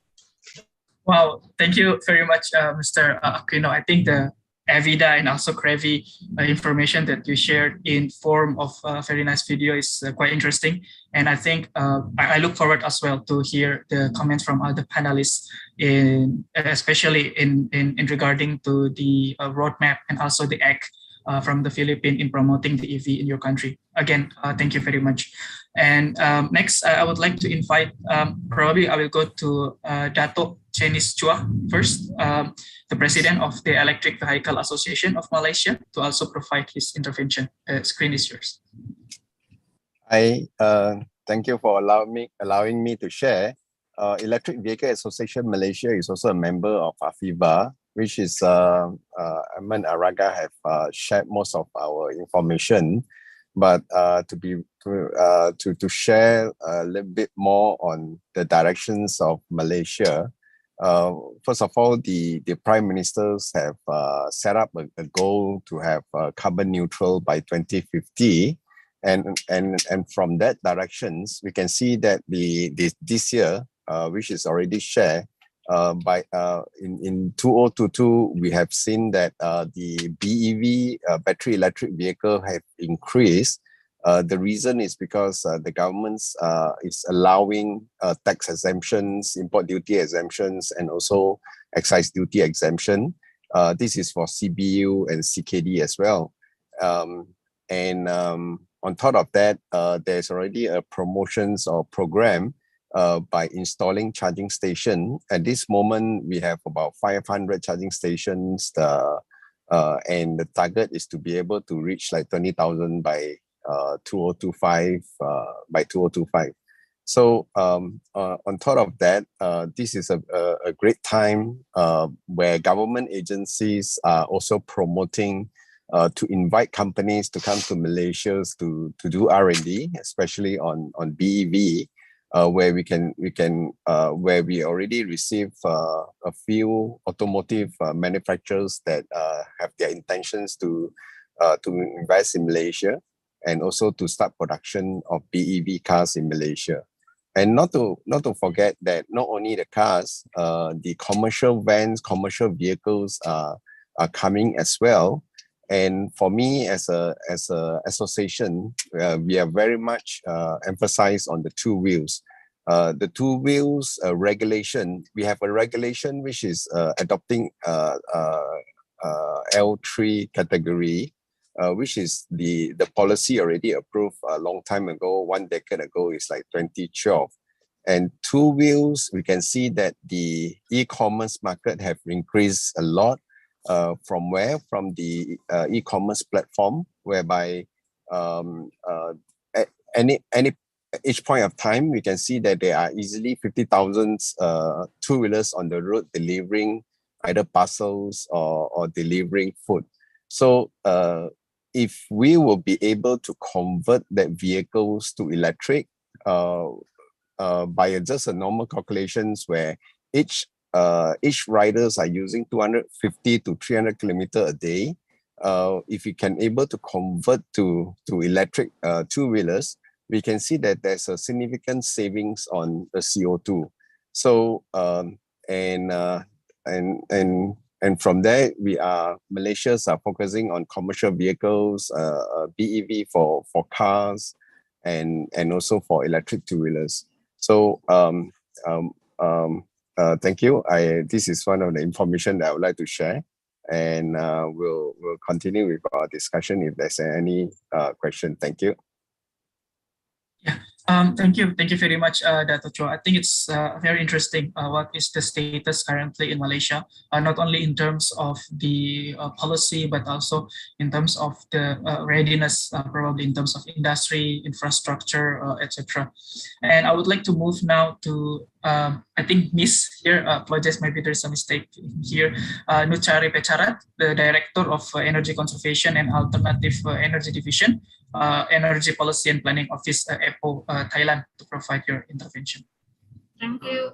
Wow, thank you very much, Mr. Aquino. I think the Avida and also Krevi information that you shared in form of a very nice video is quite interesting. And I think I look forward as well to hear the comments from other panelists, especially in regarding to the roadmap and also the act from the Philippines in promoting the EV in your country. Again, thank you very much. And next, I would like to invite, probably I will go to Dato' Chenis Chua first, the president of the Electric Vehicle Association of Malaysia, to also provide his intervention. Screen is yours. Thank you for allowing me to share. Electric Vehicle Association Malaysia is also a member of AFIVA, which is Ahmad Araga have shared most of our information, but to share a little bit more on the directions of Malaysia. First of all, the prime ministers have set up a goal to have carbon neutral by 2050, and from that directions we can see that this year, which is already shared, in 2022 we have seen that the BEV battery electric vehicle have increased. The reason is because the government is allowing tax exemptions, import duty exemptions, and also excise duty exemption. This is for CBU and CKD as well. On top of that, there's already a promotions or program by installing charging station. At this moment, we have about 500 charging stations, and the target is to be able to reach like 20,000 by 2025. By 2025. So on top of that, this is a great time where government agencies are also promoting to invite companies to come to Malaysia to do R&D, especially on BEV, where where we already receive a few automotive manufacturers that have their intentions to invest in Malaysia, and also to start production of BEV cars in Malaysia. And not to forget that not only the cars, the commercial vans, commercial vehicles are coming as well. And for me, as a association, we are very much emphasized on the two wheels. The two wheels regulation, we have a regulation which is adopting L3 category, which is the policy already approved a long time ago, 1 decade ago, is like 2012. And two wheels, we can see that the e-commerce market have increased a lot. From where? From the e-commerce platform, whereby at each point of time, we can see that there are easily 50,000 two-wheelers on the road delivering either parcels or delivering food. So if we will be able to convert that vehicles to electric by just a normal calculations where each riders are using 250 to 300 kilometers a day, if we can able to convert to electric two-wheelers, we can see that there's a significant savings on the CO2. So and from there, Malaysians are focusing on commercial vehicles, BEV for cars, and also for electric two-wheelers. So thank you. This is one of the information that I would like to share, and we'll continue with our discussion if there's any question. Thank you. Thank you very much, Dato' Chua. I think it's very interesting what is the status currently in Malaysia, not only in terms of the policy, but also in terms of the readiness, probably in terms of industry, infrastructure, etc. And I would like to move now to, I think Miss here, apologize, maybe there's a mistake here, Nuchari Pecharat, the Director of Energy Conservation and Alternative Energy Division, Energy Policy and Planning Office, EPO, Thailand, to provide your intervention. Thank you.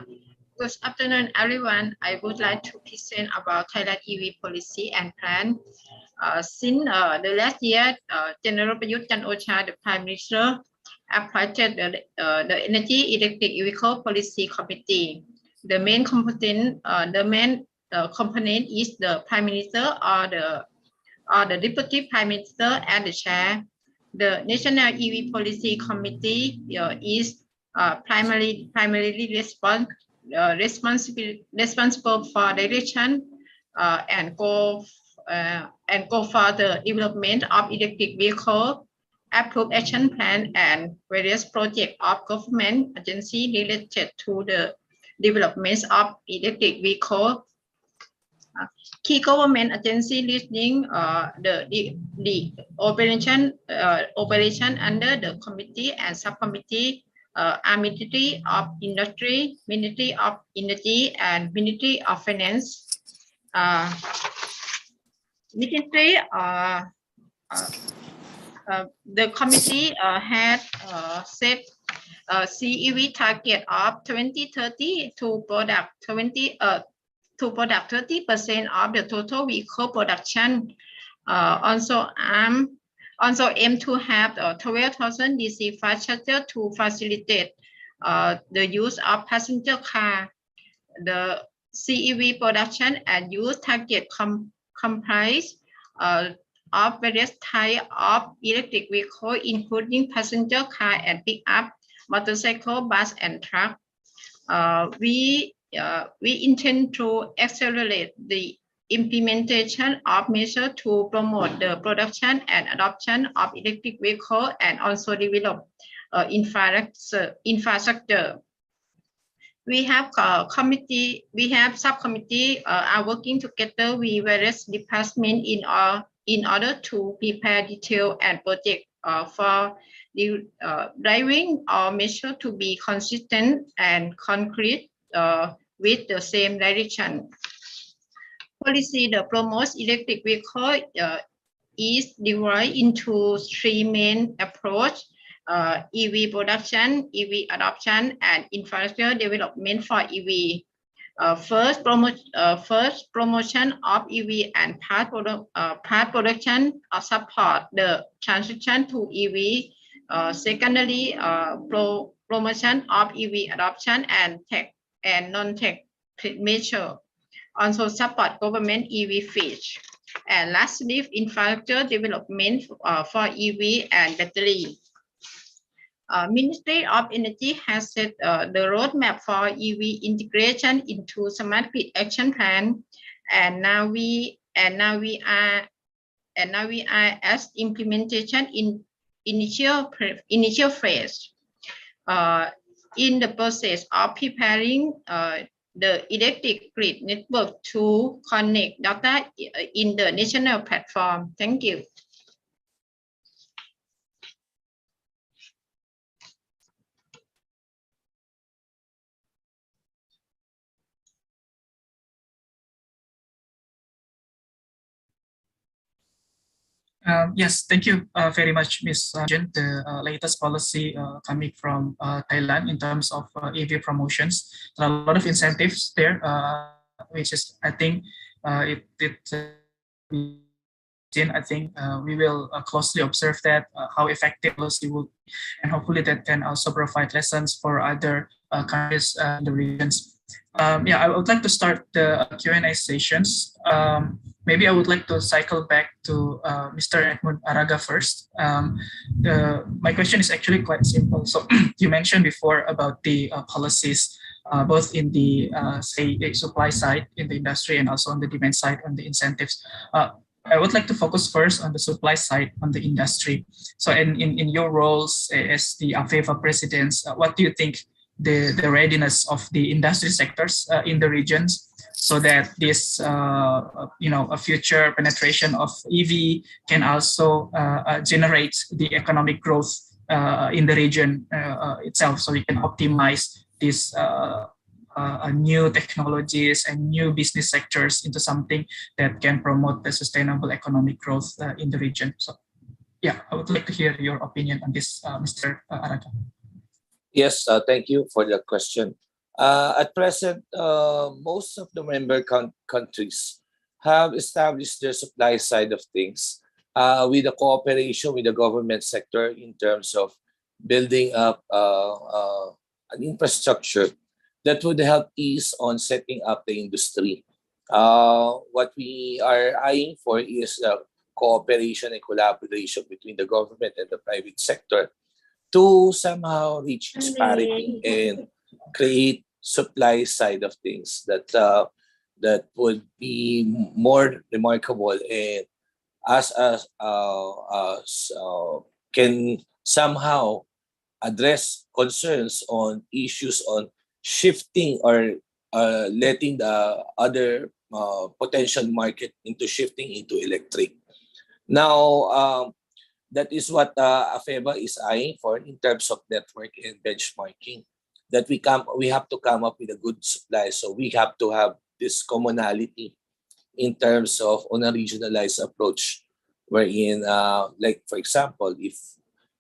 Good afternoon, everyone. I would like to present about Thailand EV policy and plan. Since the last year, General Prayut Chan-o-cha, the Prime Minister, appointed the Energy Electric Vehicle Policy Committee. The main component, component is the Prime Minister or the Deputy Prime Minister and the Chair. The National EV Policy Committee is primarily responsible for direction and go for the development of electric vehicle, approve action plan and various projects of government agency related to the development of electric vehicle. Key government agency listing the operation under the committee and subcommittee are Ministry of Industry, Ministry of Energy, and Ministry of Finance. The committee had set CEV target of 2030 to product 30% of the total vehicle production. Also aim to have 12,000 DC fast charger to facilitate the use of passenger car. The CEV production and use target comprise of various types of electric vehicle, including passenger car and pickup, motorcycle, bus, and truck. We intend to accelerate the implementation of measures to promote the production and adoption of electric vehicle and also develop infrastructure. We have subcommittee are working together with various departments in order to prepare detail and project for the driving or measure to be consistent and concrete with the same direction. Policy that promotes electric vehicle is divided into three main approaches: EV production, EV adoption, and infrastructure development for EV. First, promotion of EV and part production support the transition to EV. Secondly, promotion of EV adoption and tech and non-tech measure. Also support government EV fees. And lastly, infrastructure development for EV and battery. Ministry of Energy has set the roadmap for EV integration into Smart Grid Action Plan, and now we are at implementation in initial phase. In the process of preparing the electric grid network to connect data in the national platform. Thank you. Yes, thank you very much, Ms. Jen. The latest policy coming from Thailand in terms of EV promotions. There are a lot of incentives there, which is, I think, I think we will closely observe that, how effective policy will be, and hopefully that can also provide lessons for other countries in the regions. Yeah, I would like to start the Q&A sessions. Maybe I would like to cycle back to Mr. Edmund Araga first. My question is actually quite simple. So you mentioned before about the policies, both in the say supply side in the industry and also on the demand side on the incentives. I would like to focus first on the supply side on the industry. So in your roles as the APAEC presidents, what do you think the readiness of the industry sectors in the regions, so that this a future penetration of EV can also generate the economic growth in the region itself, so we can optimize this new technologies and new business sectors into something that can promote the sustainable economic growth in the region. So yeah, I would like to hear your opinion on this, Mr. Araga. Yes, thank you for the question. At present, most of the member countries have established their supply side of things with the cooperation with the government sector in terms of building up an infrastructure that would help ease on setting up the industry. What we are eyeing for is cooperation and collaboration between the government and the private sector to somehow reach its parity and create supply side of things that would be more remarkable and can somehow address concerns on issues on shifting or letting the other potential market into shifting into electric. Now, that is what AFEBA is eyeing for in terms of network and benchmarking. That we have to come up with a good supply. So we have to have this commonality in terms of on a regionalized approach, wherein, like for example, if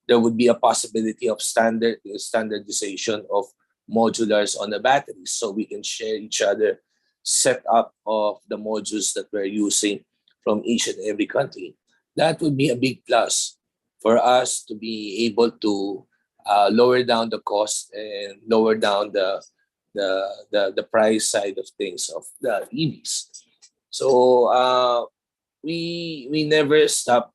there would be a possibility of standardization of modulars on the batteries, so we can share each other setup of the modules that we're using from each and every country. That would be a big plus for us to be able to lower down the cost and lower down the price side of things of the EVs. So we never stop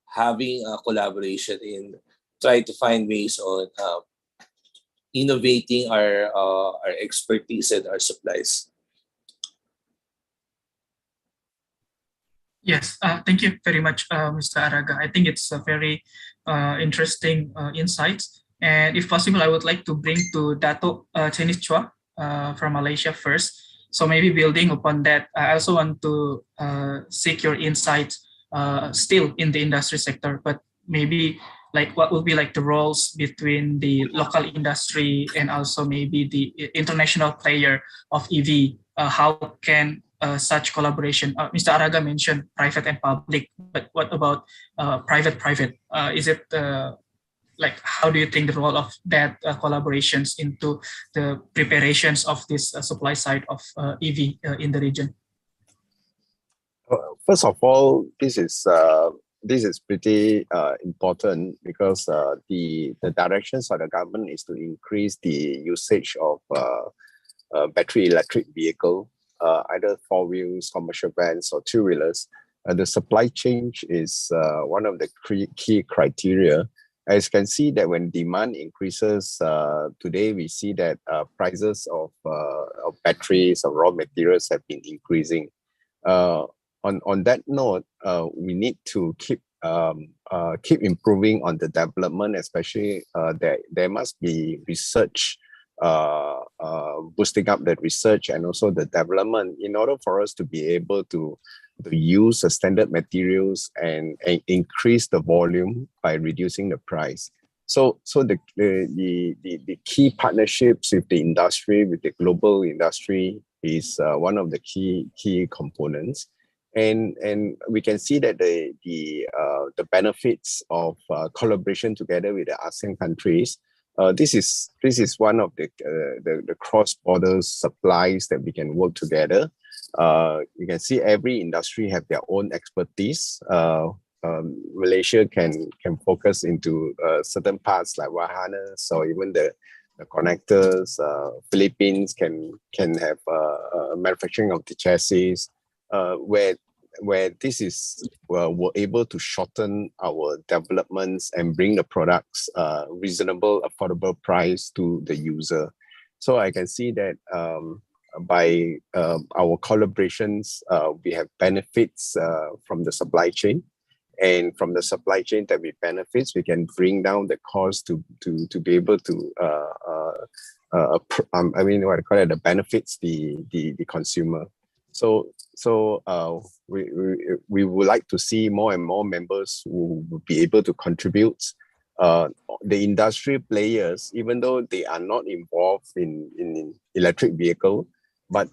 having a collaboration in try to find ways on innovating our expertise and our supplies. Yes, thank you very much, Mr. Araga. I think it's a very interesting insights. And if possible, I would like to bring to Dato Chenis Chua from Malaysia first. So maybe building upon that, I also want to seek your insights still in the industry sector, but maybe like what would be like the roles between the local industry and also maybe the international player of EV. How can such collaboration? Mr. Araga mentioned private and public, but what about private-private? Is it like how do you think the role of that collaborations into the preparations of this supply side of EV in the region? First of all, this is pretty important because the directions of the government is to increase the usage of battery electric vehicle, either four wheels, commercial vans, or two wheelers. The supply chain is one of the key criteria. As you can see that when demand increases, today we see that prices of batteries or raw materials have been increasing. On that note, we need to keep improving on the development, especially there must be research, boosting up the research and also the development in order for us to be able to use the standard materials and increase the volume by reducing the price. So the key partnerships with the industry, with the global industry, is one of the key components. And we can see that the benefits of collaboration together with the ASEAN countries. This is one of the cross-border supplies that we can work together. You can see every industry have their own expertise. Malaysia can focus into certain parts like wire harness or even the connectors. Philippines can have manufacturing of the chassis, where this is we're able to shorten our developments and bring the products reasonable, affordable price to the user. So I can see that by our collaborations, we have benefits from the supply chain, and from the supply chain that we benefits, we can bring down the cost to be able to I mean, what I call it, the benefits the consumer. So we would like to see more and more members who will be able to contribute. The industry players, even though they are not involved in electric vehicle, but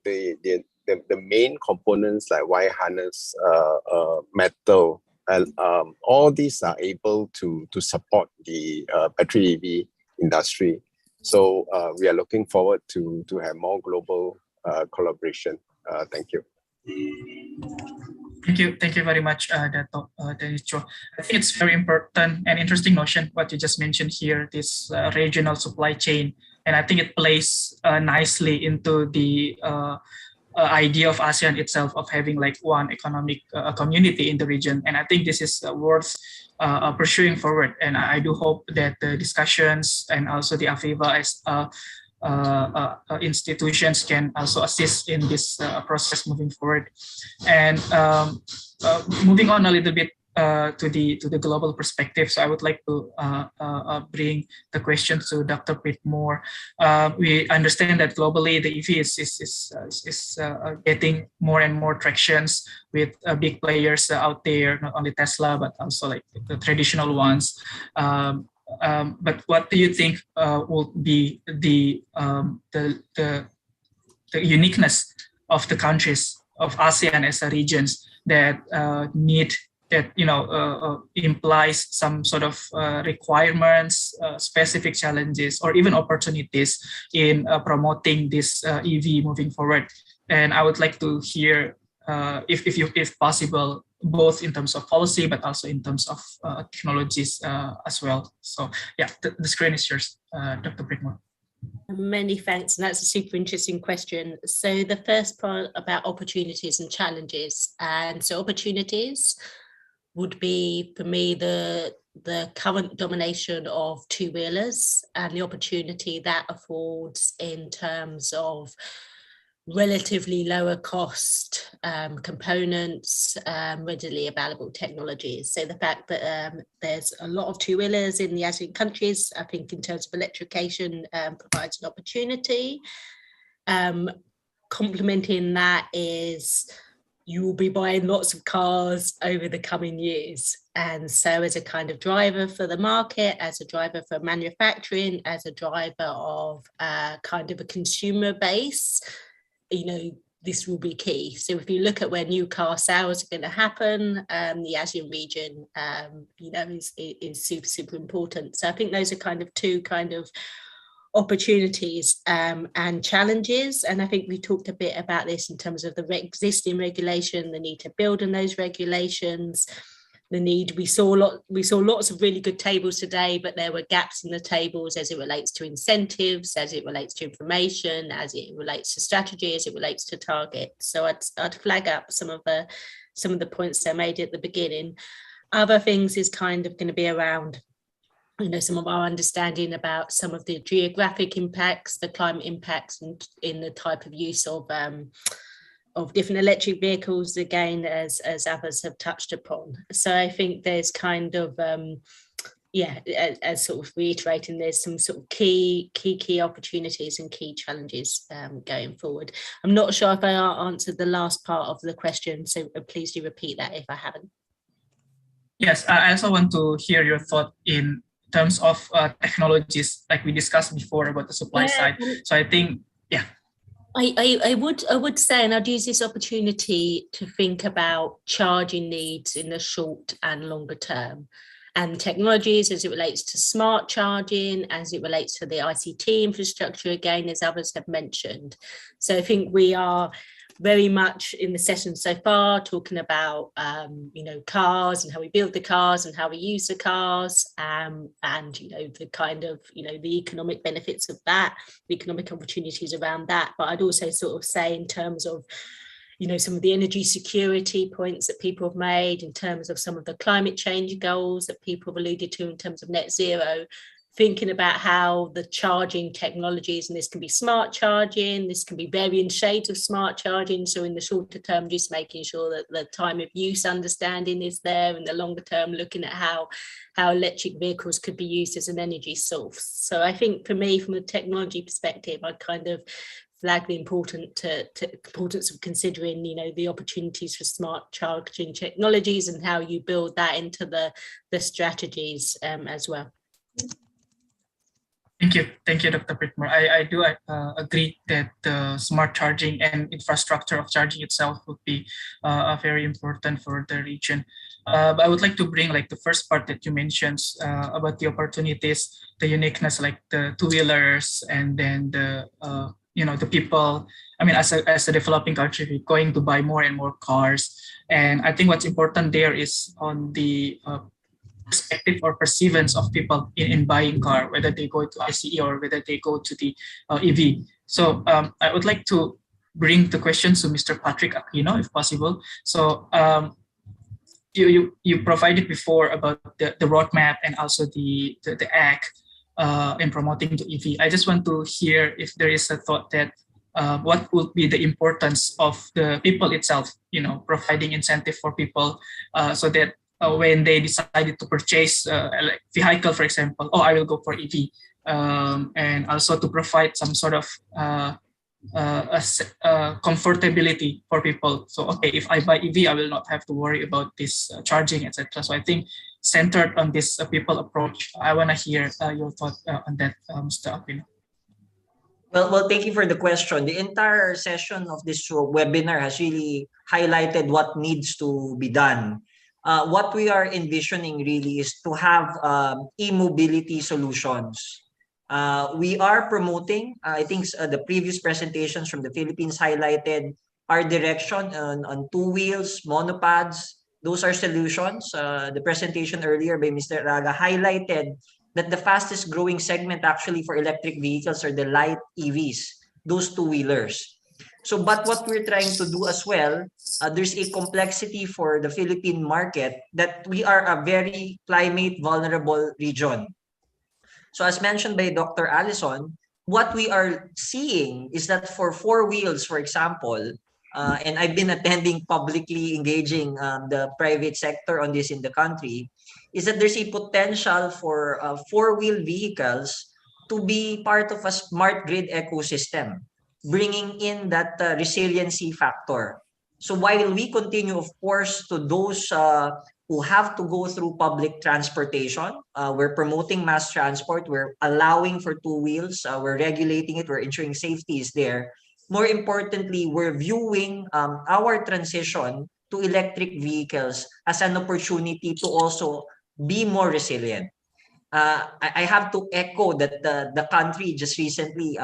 the main components like wire harness, metal, and all these are able to support the battery EV industry. So we are looking forward to have more global collaboration. Thank you. Thank you very much, Dato' Denicho. I think it's very important and interesting notion what you just mentioned here, this regional supply chain, and I think it plays nicely into the idea of ASEAN itself of having like one economic community in the region, and I think this is worth pursuing forward. And I do hope that the discussions and also the AFEVA as institutions can also assist in this process moving forward. And moving on a little bit to the global perspective, so I would like to bring the question to Dr. Whitmore. We understand that globally the EV is getting more and more tractions with big players out there, not only Tesla but also like the traditional ones. But what do you think will be the uniqueness of the countries of ASEAN as a regions that implies some sort of requirements, specific challenges, or even opportunities in promoting this EV moving forward? And I would like to hear, if possible, both in terms of policy, but also in terms of technologies as well. So yeah, the screen is yours, Dr. Whitmore. Many thanks, and that's a super interesting question. So the first part about opportunities and challenges, and so opportunities would be for me the current domination of two-wheelers and the opportunity that affords in terms of relatively lower cost components, readily available technologies. So the fact that there's a lot of two-wheelers in the ASEAN countries, I think in terms of electrification provides an opportunity. Complementing that is you will be buying lots of cars over the coming years. And so as a kind of driver for the market, as a driver for manufacturing, as a driver of kind of a consumer base, this will be key. So if you look at where new car sales are going to happen, the ASEAN region, is super, super important. So I think those are kind of two kind of opportunities and challenges. And I think we talked a bit about this in terms of the existing regulation, the need to build on those regulations, the need. We saw lots of really good tables today, but there were gaps in the tables as it relates to incentives, as it relates to information, as it relates to strategy, as it relates to target. So I'd flag up some of the points I made at the beginning. Other things is kind of going to be around some of our understanding about some of the geographic impacts, the climate impacts, and in the type of use of different electric vehicles, again, as others have touched upon. So I think there's kind of, as sort of reiterating, there's some sort of key opportunities and key challenges going forward. I'm not sure if I answered the last part of the question, so please do repeat that if I haven't. Yes, I also want to hear your thought in terms of technologies, like we discussed before about the supply side. So I think, I would say, and I'd use this opportunity to think about charging needs in the short and longer term, and technologies as it relates to smart charging, as it relates to the ICT infrastructure, again, as others have mentioned. So I think we are very much in the session so far talking about cars and how we build the cars and how we use the cars, and the kind of the economic benefits of that, the economic opportunities around that. But I'd also sort of say in terms of some of the energy security points that people have made, in terms of some of the climate change goals that people have alluded to in terms of net zero, thinking about how the charging technologies, and this can be smart charging, this can be varying shades of smart charging. So in the shorter term, just making sure that the time of use understanding is there, and the longer term, looking at how electric vehicles could be used as an energy source. So I think for me, from a technology perspective, I kind of flag the importance of considering, the opportunities for smart charging technologies and how you build that into the strategies as well. Thank you, Dr. Whitmore. I do agree that the smart charging and infrastructure of charging itself would be very important for the region. But I would like to bring like the first part that you mentioned about the opportunities, the uniqueness, like the two-wheelers, and then the the people. I mean, as a developing country, we're going to buy more and more cars, and I think what's important there is on the perspective or perceivance of people in buying car, whether they go to ICE or whether they go to the EV. So I would like to bring the question to Mr. Patrick Aquino, if possible. So you provided before about the roadmap and also the act in promoting the EV. I just want to hear if there is a thought that what would be the importance of the people itself, providing incentive for people so that when they decided to purchase a vehicle, for example, I will go for EV, and also to provide some sort of comfortability for people. So, okay, if I buy EV, I will not have to worry about this charging, etc. So I think centered on this people approach, I want to hear your thought on that, Mr. Aquino. Well, thank you for the question. The entire session of this webinar has really highlighted what needs to be done. What we are envisioning really is to have e-mobility solutions. We are promoting, I think the previous presentations from the Philippines highlighted our direction on two wheels, monopads. Those are solutions. The presentation earlier by Mr. Raga highlighted that the fastest growing segment actually for electric vehicles are the light EVs, those two-wheelers. So, but what we're trying to do as well, there's a complexity for the Philippine market that we are a very climate vulnerable region. So as mentioned by Dr. Allison, what we are seeing is that for four wheels, for example, and I've been attending publicly engaging the private sector on this in the country, is that there's a potential for four-wheel vehicles to be part of a smart grid ecosystem, bringing in that resiliency factor. So while we continue, of course, to those who have to go through public transportation, we're promoting mass transport, we're allowing for two wheels, we're regulating it, we're ensuring safety is there. More importantly, we're viewing our transition to electric vehicles as an opportunity to also be more resilient. I have to echo that the country just recently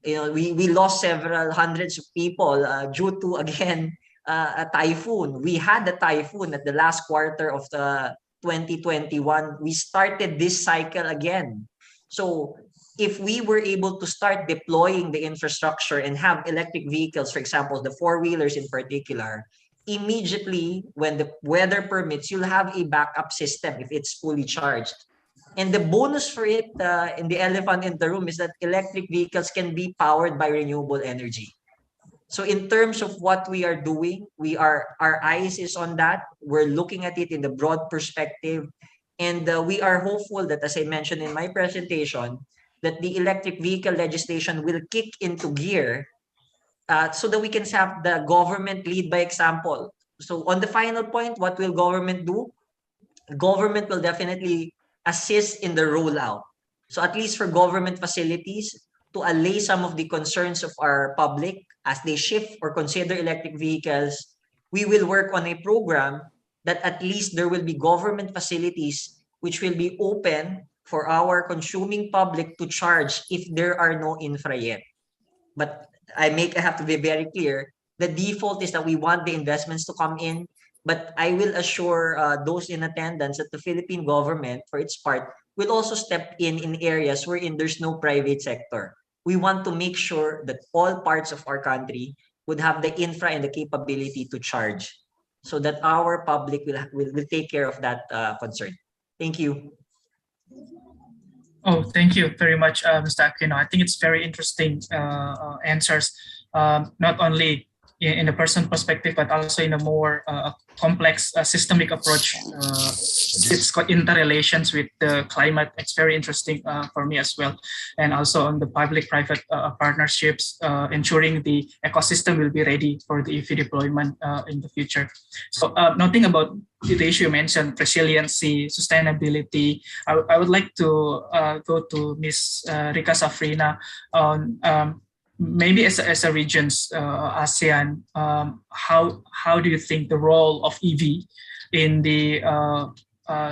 we lost several hundreds of people due to, again, a typhoon. We had a typhoon at the last quarter of the 2021. We started this cycle again. So if we were able to start deploying the infrastructure and have electric vehicles, for example, the four-wheelers in particular, immediately when the weather permits, you'll have a backup system if it's fully charged. And the bonus for it, in the elephant in the room, is that electric vehicles can be powered by renewable energy. So in terms of what we are doing, our eyes is on that. We're looking at it in the broad perspective. And we are hopeful that, as I mentioned in my presentation, that the electric vehicle legislation will kick into gear so that we can have the government lead by example. So on the final point, what will government do? Government will definitely assist in the rollout. So at least for government facilities, to allay some of the concerns of our public as they shift or consider electric vehicles, we will work on a program that at least there will be government facilities which will be open for our consuming public to charge if there are no infra yet. But I have to be very clear, the default is that we want the investments to come in, but I will assure those in attendance that the Philippine government, for its part, will also step in areas wherein there's no private sector. We want to make sure that all parts of our country would have the infra and the capability to charge so that our public will take care of that concern. Thank you. Oh, thank you very much, Mr. Aquino. I think it's very interesting answers, not only in the personal perspective, but also in a more complex systemic approach. It's got interrelations with the climate. It's very interesting for me as well. And also on the public-private partnerships, ensuring the ecosystem will be ready for the EV deployment in the future. So noting about the issue you mentioned, resiliency, sustainability, I would like to go to Ms. Rika Safrina on maybe as a region's ASEAN, how do you think the role of EV in the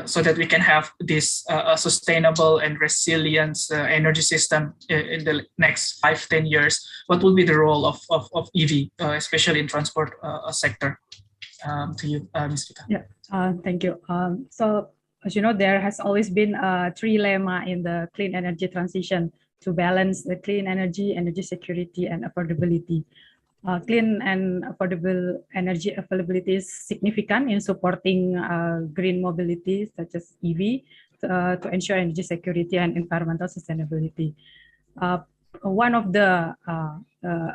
so that we can have this sustainable and resilient energy system in the next 5-10 years? What will be the role of EV, especially in transport sector? To you, Ms. Vika. Yeah, thank you. So as you know, there has always been a trilemma in the clean energy transition to balance the clean energy, energy security, and affordability. Clean and affordable energy availability is significant in supporting green mobility, such as EV, to ensure energy security and environmental sustainability. One of the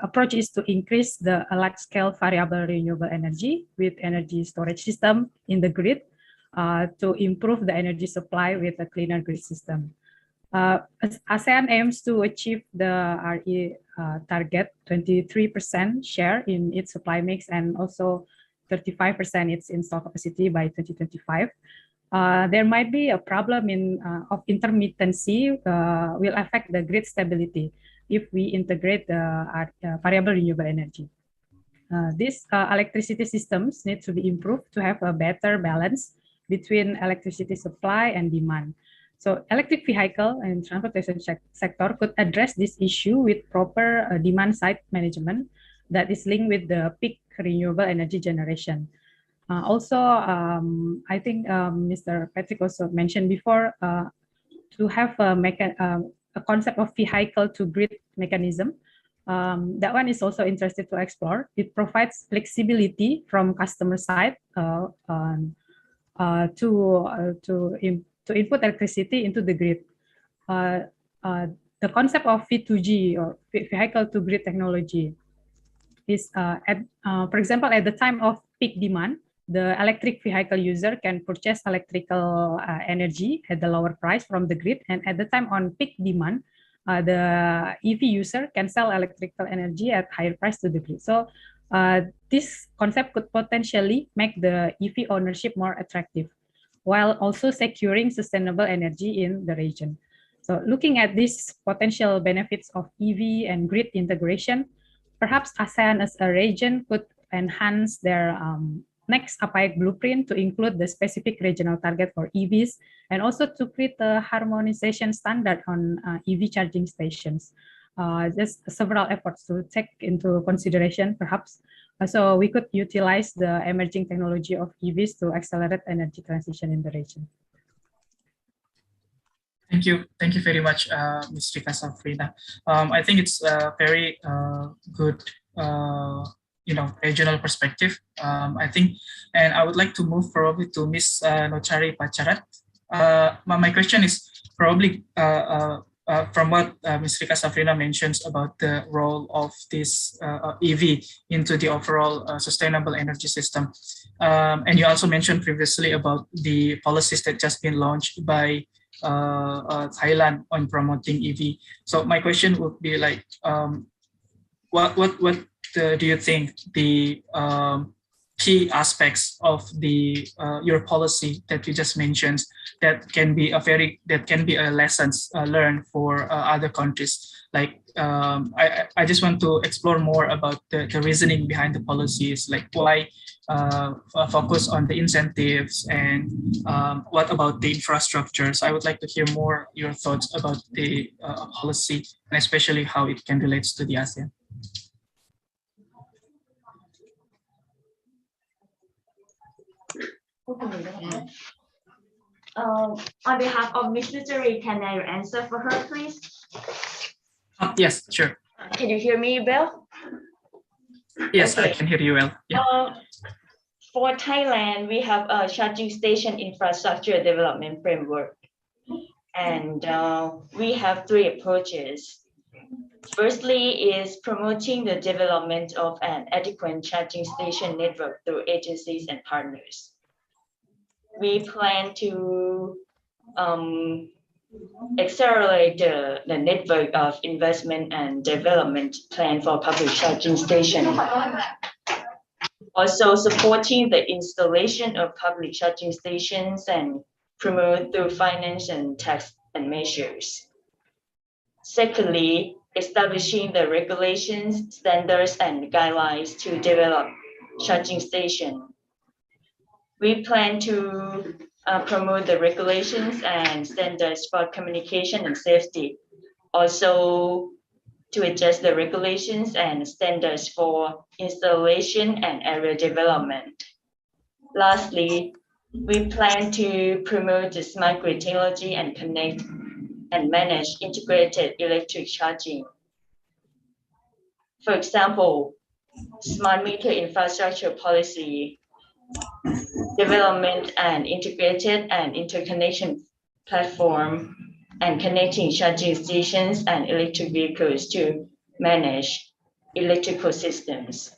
approach is to increase the large-scale variable renewable energy with energy storage system in the grid to improve the energy supply with a cleaner grid system. ASEAN aims to achieve the RE target 23% share in its supply mix and also 35% its install capacity by 2025. There might be a problem of intermittency will affect the grid stability if we integrate the variable renewable energy. These electricity systems need to be improved to have a better balance between electricity supply and demand. So electric vehicle and transportation sector could address this issue with proper demand side management that is linked with the peak renewable energy generation. Also, I think Mr. Patrick also mentioned before to have a concept of vehicle to grid mechanism. That one is also interested to explore. It provides flexibility from customer side to input electricity into the grid. The concept of V2G or vehicle to grid technology is, for example, at the time of peak demand, the electric vehicle user can purchase electrical energy at the lower price from the grid, and at the time on peak demand, the EV user can sell electrical energy at higher price to the grid. So this concept could potentially make the EV ownership more attractive, while also securing sustainable energy in the region. So looking at these potential benefits of EV and grid integration, perhaps ASEAN as a region could enhance their next APAEC blueprint to include the specific regional target for EVs and also to create a harmonization standard on EV charging stations. Just several efforts to take into consideration perhaps. So we could utilize the emerging technology of EVs to accelerate energy transition in the region. Thank you very much, Ms. Rika Safrina. I think it's a very good, regional perspective. I think, and I would like to move probably to Ms. Nochari Pacharat. My question is probably from what Ms. Rika Safrina mentions about the role of this EV into the overall sustainable energy system. And you also mentioned previously about the policies that just been launched by Thailand on promoting EV. So my question would be like, what do you think the key aspects of the your policy that you just mentioned that can be a lessons learned for other countries? Like I just want to explore more about the reasoning behind the policies, like why focus on the incentives and what about the infrastructure. So I would like to hear more your thoughts about the policy and especially how it can relate to the ASEAN. On behalf of Ms. Nuturi, can I answer for her, please? Yes, sure. Can you hear me well? Yes, okay. I can hear you well. Yeah. For Thailand, we have a charging station infrastructure development framework. And we have 3 approaches. Firstly is promoting the development of an adequate charging station network through agencies and partners. We plan to accelerate the network of investment and development plan for public charging stations. Also supporting the installation of public charging stations and promote through finance and tax and measures. Secondly, establishing the regulations, standards, and guidelines to develop charging stations. We plan to promote the regulations and standards for communication and safety. Also, to adjust the regulations and standards for installation and area development. Lastly, we plan to promote the smart grid technology and connect and manage integrated electric charging. For example, smart meter infrastructure policy, development and integrated and interconnection platform, and connecting charging stations and electric vehicles to manage electrical systems.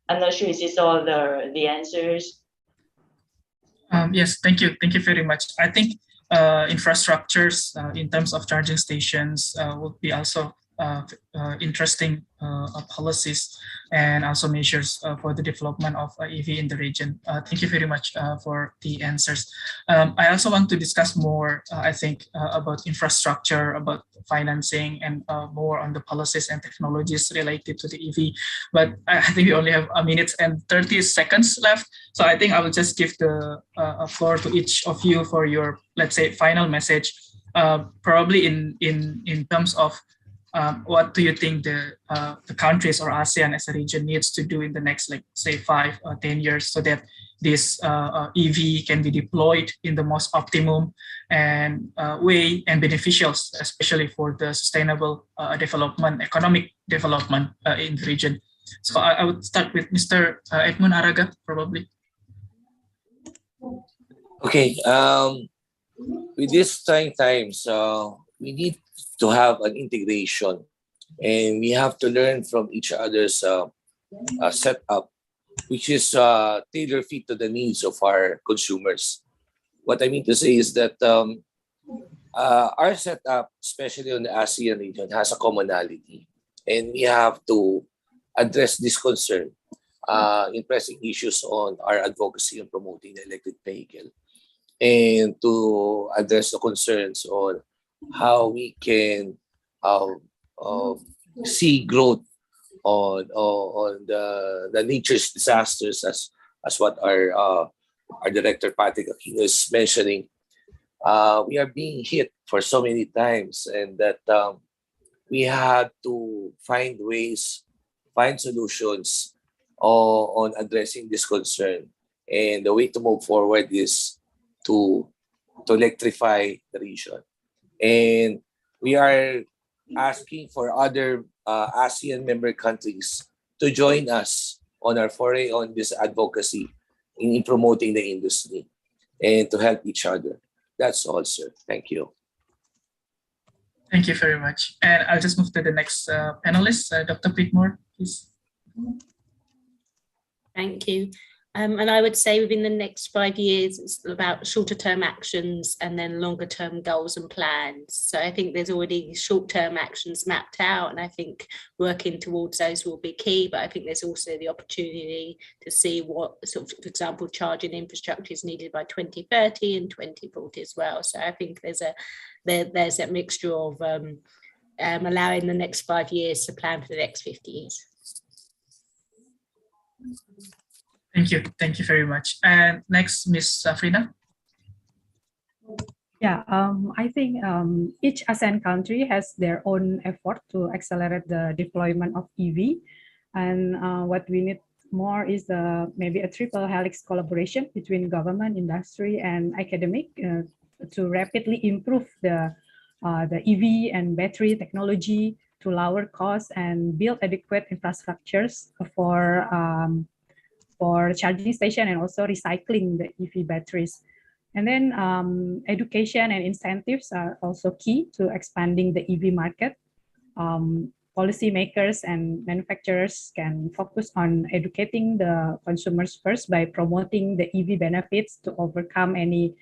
I'm not sure if this is all the answers. Yes, thank you. Thank you very much. I think infrastructures in terms of charging stations will be also interesting policies and also measures for the development of EV in the region. Thank you very much for the answers. I also want to discuss more, I think, about infrastructure, about financing, and more on the policies and technologies related to the EV. But I think we only have a minute and 30 seconds left. So I think I will just give the floor to each of you for your, let's say, final message. Probably in terms of what do you think the countries or ASEAN as a region needs to do in the next, like, say, 5 or 10 years so that this EV can be deployed in the most optimum and way and beneficial, especially for the sustainable development, economic development in the region. So I would start with Mr. Edmund Araga, probably. Okay, with these trying times, we need to have an integration, and we have to learn from each other's setup, which is tailor fit to the needs of our consumers. What I mean to say is that our setup, especially on the ASEAN region, has a commonality, and we have to address this concern in pressing issues on our advocacy on promoting the electric vehicle, and to address the concerns on how we can see growth on the nature's disasters, as what our director Patrick Aquino is mentioning. We are being hit for so many times, and that we had to find ways, find solutions on addressing this concern. And the way to move forward is to electrify the region. And we are asking for other ASEAN member countries to join us on our foray on this advocacy in promoting the industry and to help each other. That's all, sir. Thank you. Thank you very much. And I'll just move to the next panelist, Dr. Pitmore, please. Thank you. And I would say within the next 5 years, it's about shorter term actions and then longer term goals and plans. So I think there's already short term actions mapped out, and I think working towards those will be key. But I think there's also the opportunity to see what sort of, for example, charging infrastructure is needed by 2030 and 2040 as well. So I think there's a mixture of allowing the next 5 years to plan for the next 50 years. Thank you very much. And next, Ms. Frida. Yeah, I think each ASEAN country has their own effort to accelerate the deployment of EV, and what we need more is maybe a triple helix collaboration between government, industry, and academic to rapidly improve the EV and battery technology to lower costs and build adequate infrastructures for charging station and also recycling the EV batteries. And then education and incentives are also key to expanding the EV market. Policymakers and manufacturers can focus on educating the consumers first by promoting the EV benefits to overcome any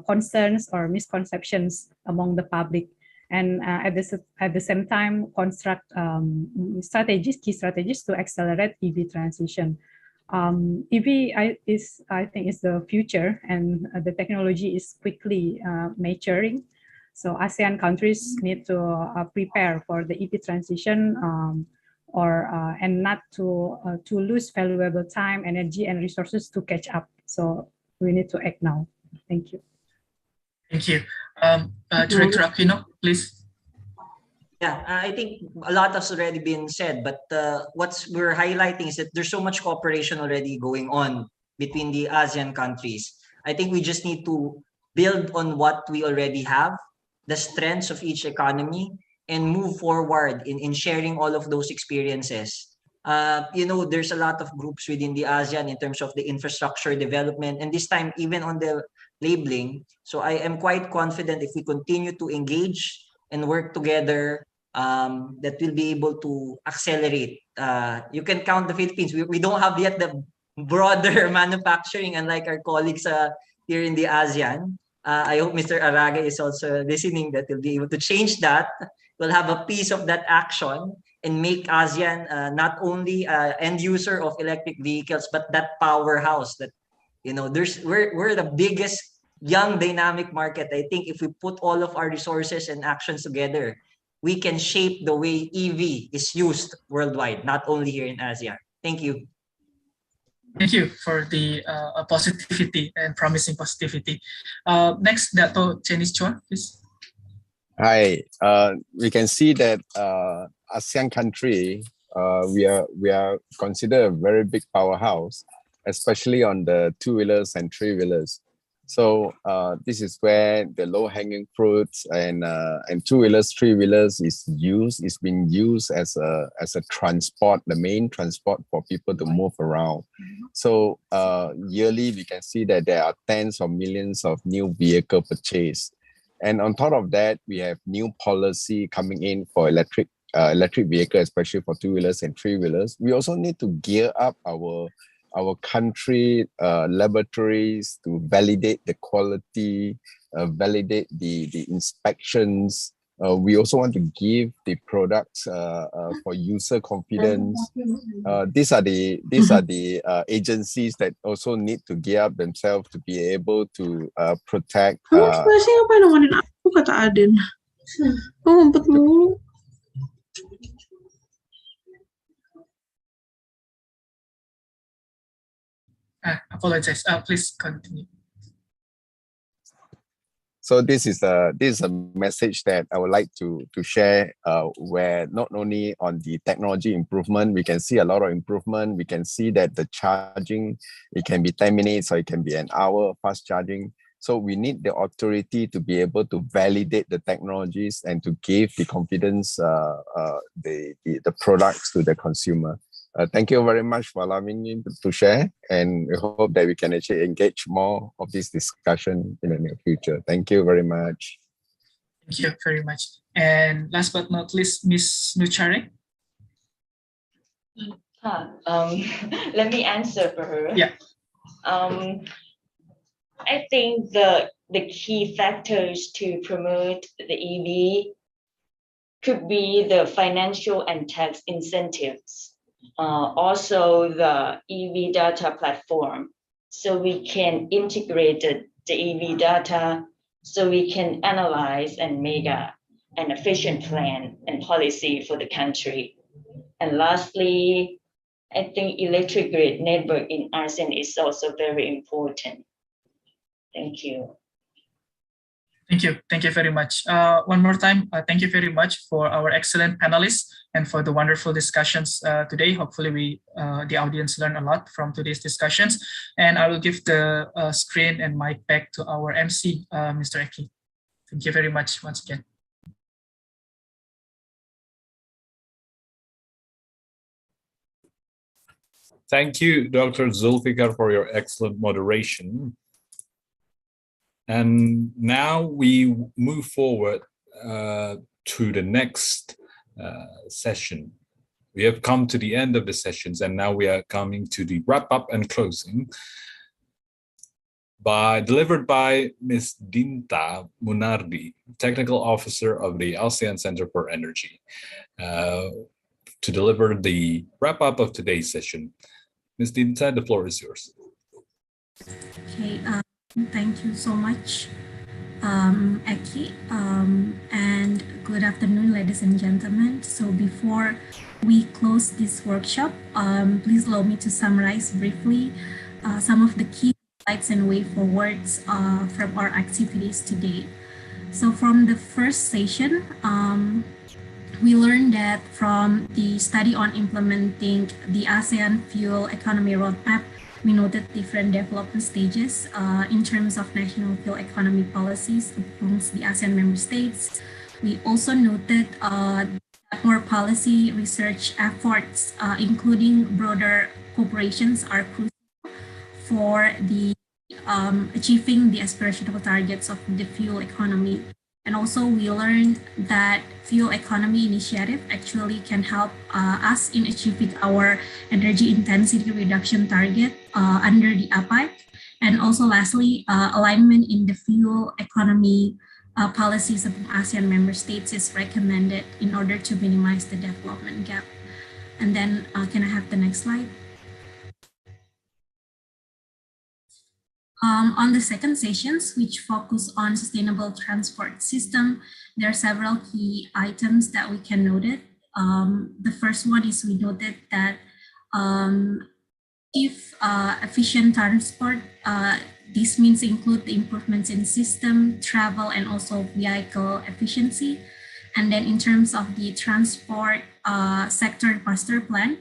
concerns or misconceptions among the public. And at the same time, construct key strategies to accelerate EV transition. EV I think is the future, and the technology is quickly maturing. So ASEAN countries need to prepare for the EV transition or and not to lose valuable time, energy, and resources to catch up. So we need to act now. Thank you. Thank you. Director Aquino, please. Yeah, I think a lot has already been said, but what we're highlighting is that there's so much cooperation already going on between the ASEAN countries. I think we just need to build on what we already have, the strengths of each economy, and move forward in sharing all of those experiences. There's a lot of groups within the ASEAN in terms of the infrastructure development, and this time even on the labeling. So I am quite confident if we continue to engage and work together, that we'll be able to accelerate. You can count the Philippines. We don't have yet the broader manufacturing, unlike our colleagues here in the ASEAN. I hope Mr. Araga is also listening, that we'll be able to change that. We'll have a piece of that action and make ASEAN not only end user of electric vehicles, but that powerhouse that, we're the biggest young dynamic market. I think if we put all of our resources and actions together, we can shape the way EV is used worldwide, not only here in ASEAN. Thank you. Thank you for the positivity and promising positivity. Next, Dato Chinese Chua, please. Hi, we can see that ASEAN country, we are considered a very big powerhouse, especially on the two-wheelers and three-wheelers. So this is where the low-hanging fruits and two-wheelers, three-wheelers is being used as a transport, the main transport for people to move around. So yearly we can see that there are tens of millions of new vehicle purchased. And on top of that, we have new policy coming in for electric vehicle, especially for two-wheelers and three-wheelers. We also need to gear up our country laboratories to validate the quality, validate the inspections. We also want to give the products for user confidence. These are the agencies that also need to gear up themselves to be able to protect. Apologize. Please continue. So this is a message that I would like to share, where not only on the technology improvement, we can see a lot of improvement. We can see that the charging, it can be 10 minutes or it can be an hour fast charging. So we need the authority to be able to validate the technologies and to give the confidence, the products to the consumer. Thank you very much for allowing me to share, and we hope that we can actually engage more of this discussion in the near future. Thank you very much. Thank you very much. And last but not least, Ms. Nuchare. Let me answer for her. Yeah. I think the key factors to promote the EV could be the financial and tax incentives. Also the EV data platform, so we can integrate the EV data, so we can analyze and make an efficient plan and policy for the country. And lastly, I think electric grid network in ASEAN is also very important. Thank you. Thank you. Thank you very much. One more time, thank you very much for our excellent panelists and for the wonderful discussions today. Hopefully the audience learned a lot from today's discussions. And I will give the screen and mic back to our MC, Mr. Eki. Thank you very much once again. Thank you, Dr. Zulfikar, for your excellent moderation. And now we move forward to the next session. We have come to the end of the sessions, and now we are coming to the wrap up and closing delivered by Ms. Dinta Munardi, Technical Officer of the ASEAN Center for Energy, to deliver the wrap up of today's session. Ms. Dinta, the floor is yours. Okay. Thank you so much, Eki, and good afternoon, ladies and gentlemen. So before we close this workshop, please allow me to summarize briefly some of the key highlights and way forwards from our activities today. So from the first session, we learned that from the study on implementing the ASEAN Fuel Economy Roadmap, we noted different development stages in terms of national fuel economy policies amongst the ASEAN member states. We also noted that more policy research efforts, including broader cooperations, are crucial for the achieving the aspirational targets of the fuel economy. And also we learned that fuel economy initiative actually can help us in achieving our energy intensity reduction target under the APAEC. And also lastly, alignment in the fuel economy policies of ASEAN member states is recommended in order to minimize the development gap. And then can I have the next slide? On the second sessions, which focus on sustainable transport system, there are several key items that we can note. The first one is we noted that if efficient transport, this means include the improvements in system, travel, and also vehicle efficiency. And then in terms of the transport sector master plan,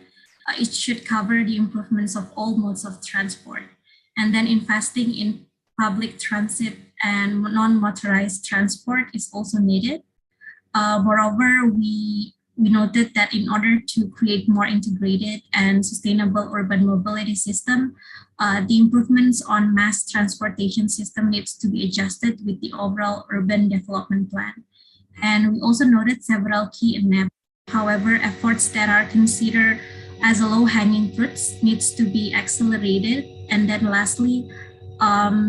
it should cover the improvements of all modes of transport. And then investing in public transit and non-motorized transport is also needed. Moreover, we noted that in order to create more integrated and sustainable urban mobility system, the improvements on mass transportation system needs to be adjusted with the overall urban development plan. And we also noted several key enablers. However, efforts that are considered as a low-hanging fruits needs to be accelerated. And then lastly,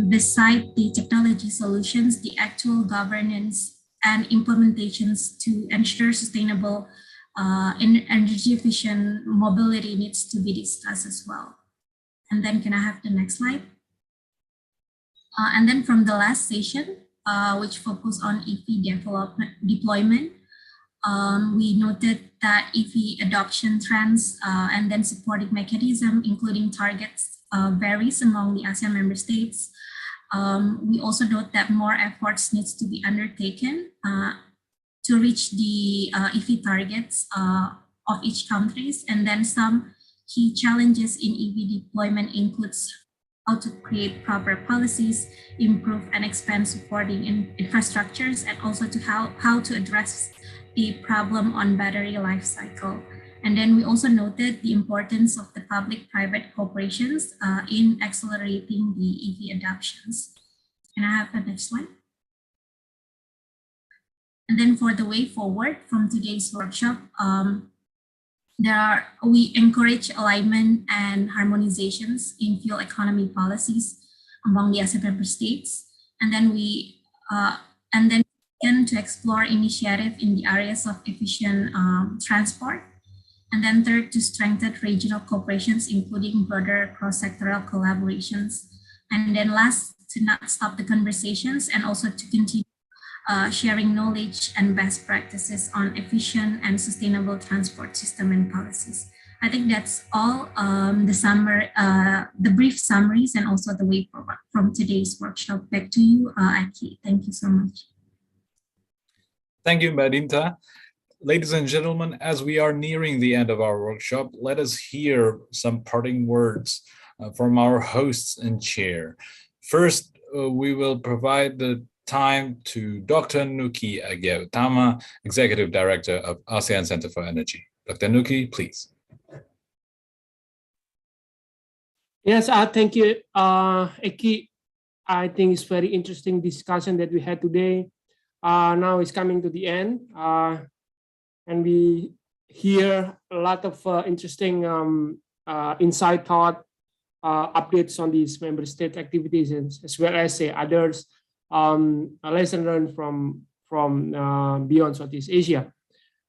beside the technology solutions, the actual governance and implementations to ensure sustainable energy efficient mobility needs to be discussed as well. And then can I have the next slide? And then from the last session, which focused on EV deployment, we noted that EV adoption trends and then supporting mechanism, including targets, varies among the ASEAN member states. We also note that more efforts needs to be undertaken to reach the EV targets of each countries. And then some key challenges in EV deployment includes how to create proper policies, improve and expand supporting infrastructures, and also to how to address the problem on battery life cycle. And then we also noted the importance of the public-private cooperations in accelerating the EV adoptions. Can I have the next slide? And then for the way forward from today's workshop, we encourage alignment and harmonizations in fuel economy policies among the ASEAN member states. And then we begin to explore initiative in the areas of efficient transport. And then third, to strengthen regional cooperations, including broader cross-sectoral collaborations. And then last, to not stop the conversations and also to continue sharing knowledge and best practices on efficient and sustainable transport system and policies. I think that's all the brief summaries and also the way forward from today's workshop. Back to you, Aki. Thank you so much. Thank you, Madinta. Ladies and gentlemen, as we are nearing the end of our workshop, let us hear some parting words from our hosts and chair. First, we will provide the time to Dr. Nuki Agiautama, Executive Director of ASEAN Center for Energy. Dr. Nuki, please. Yes, thank you, Eki. I think it's very interesting discussion that we had today. Now it's coming to the end. And we hear a lot of interesting inside thought, updates on these member state activities, as well as others lesson learned from beyond Southeast Asia.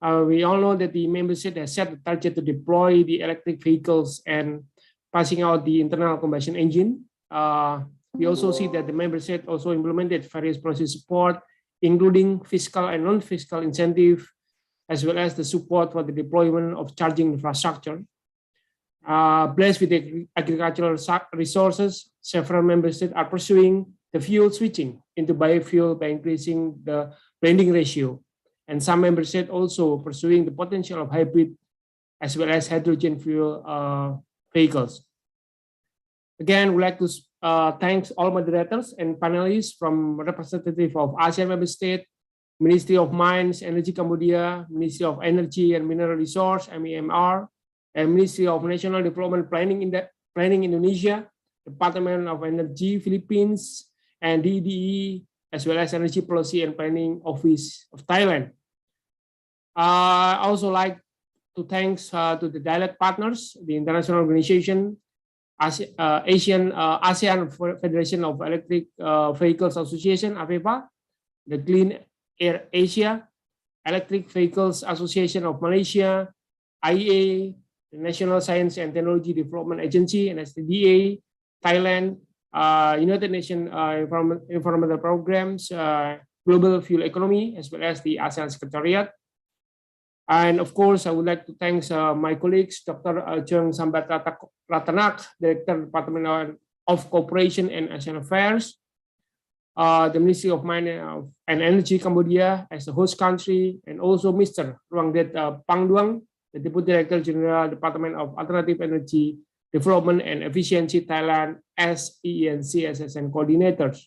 We all know that the member state has set the target to deploy the electric vehicles and passing out the internal combustion engine We also see that the member state also implemented various policy support, including fiscal and non-fiscal incentive, as well as the support for the deployment of charging infrastructure. Blessed with the agricultural resources, several member states are pursuing the fuel switching into biofuel by increasing the blending ratio. And some member states also pursuing the potential of hybrid as well as hydrogen fuel vehicles. Again, we'd like to thank all moderators and panelists from representative of ASEAN member state, Ministry of Mines, Energy Cambodia, Ministry of Energy and Mineral Resource, MEMR, and Ministry of National Development Planning Indonesia, Department of Energy Philippines, and DDE, as well as Energy Policy and Planning Office of Thailand. I also like to thank to the dialogue partners, the international organization, ASEAN Federation of Electric Vehicles Association, APAEC, the Clean Air Asia, Electric Vehicles Association of Malaysia, IEA, the National Science and Technology Development Agency, NSTDA, Thailand, United Nations Environmental Programs, Global Fuel Economy, as well as the ASEAN Secretariat. And of course, I would like to thank my colleagues, Dr. Cheng Sambat Ratanak, Director, Department of Cooperation and ASEAN Affairs, the Ministry of Mines and Energy Cambodia as the host country, and also Mr. Ruangdet Pangduang, the Deputy Director General, Department of Alternative Energy Development and Efficiency, Thailand, as EE&C SSN coordinators.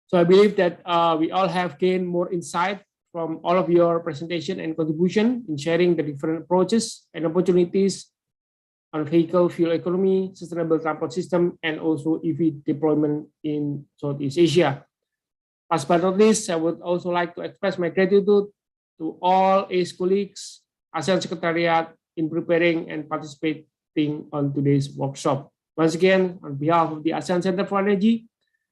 So I believe that we all have gained more insight from all of your presentation and contribution in sharing the different approaches and opportunities on vehicle fuel economy, sustainable transport system, and also EV deployment in Southeast Asia. Last but not least, I would also like to express my gratitude to all ACE colleagues, ASEAN Secretariat, in preparing and participating on today's workshop. Once again, on behalf of the ASEAN Center for Energy,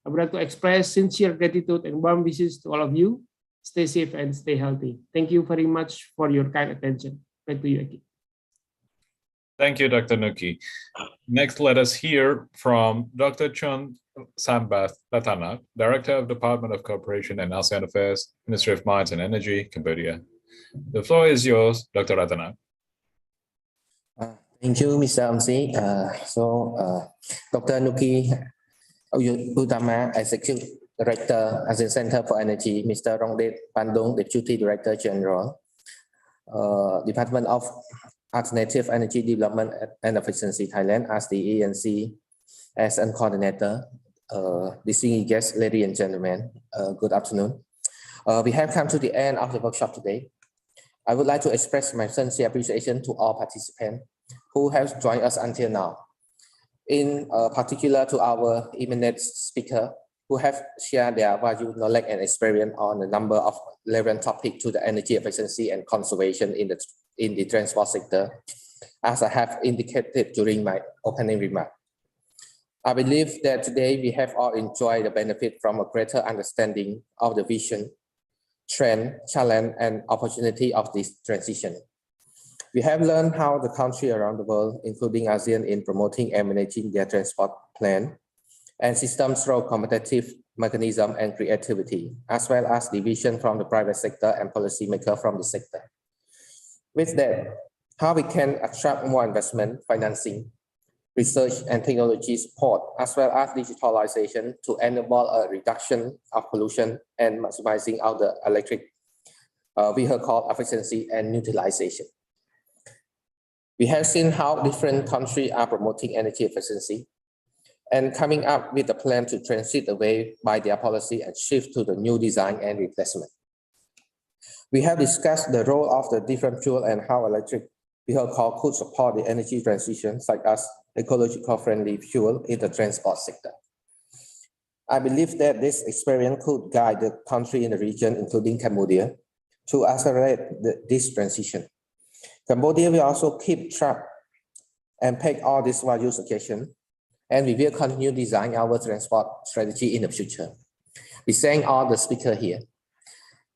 I would like to express sincere gratitude and warm wishes to all of you. Stay safe and stay healthy. Thank you very much for your kind attention. Back to you, Eki. Thank you, Dr. Nuki. Next, let us hear from Dr. Cheng Sambat Ratanak, Director of Department of Cooperation and ASEAN Affairs, Ministry of Mines and Energy, Cambodia. The floor is yours, Dr. Ratanak. Thank you, Mr. MC. Dr. Nuki Utama, Executive Director, ASEAN Center for Energy, Mr. Rongdet Pandong, Deputy Director General, Department of Alternative Energy Development and Efficiency, Thailand, as the EE&C ASEAN Coordinator. Distinguished guests, ladies and gentlemen, good afternoon. We have come to the end of the workshop today. I would like to express my sincere appreciation to all participants who have joined us until now. In particular to our eminent speaker, who have shared their valuable knowledge and experience on a number of relevant topics to the energy efficiency and conservation in the transport sector, as I have indicated during my opening remark. I believe that today we have all enjoyed the benefit from a greater understanding of the vision, trend, challenge, and opportunity of this transition. We have learned how the countries around the world, including ASEAN, in promoting and managing their transport plan and systems through competitive mechanism and creativity, as well as the vision from the private sector and policymakers from the sector. With that, how we can attract more investment, financing, research and technology support, as well as digitalization to enable a reduction of pollution and maximizing of the electric vehicle efficiency and utilization. We have seen how different countries are promoting energy efficiency and coming up with a plan to transit away by their policy and shift to the new design and replacement. We have discussed the role of the different fuel and how electric vehicle could support the energy transition, such as ecological friendly fuel in the transport sector. I believe that this experience could guide the country in the region, including Cambodia, to accelerate this transition. Cambodia will also keep track and take all these values occasion, and we will continue design our transport strategy in the future. We thank all the speakers here.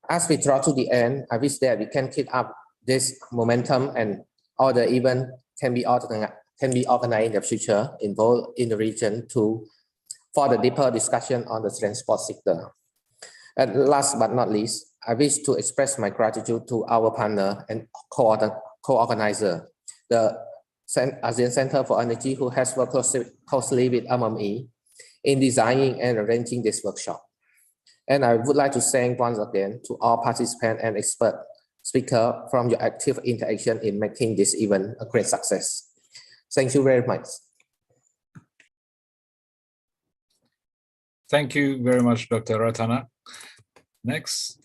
As we draw to the end, I wish that we can keep up this momentum and all the events can be organized in the future involved in the region to for the deeper discussion on the transport sector. And last but not least, I wish to express my gratitude to our partner and co-organizer, the ASEAN Center for Energy, who has worked closely with MME in designing and arranging this workshop. And I would like to thank once again to all participants and expert speakers from your active interaction in making this event a great success. Thank you very much. Thank you very much, Dr. Ratana. Next,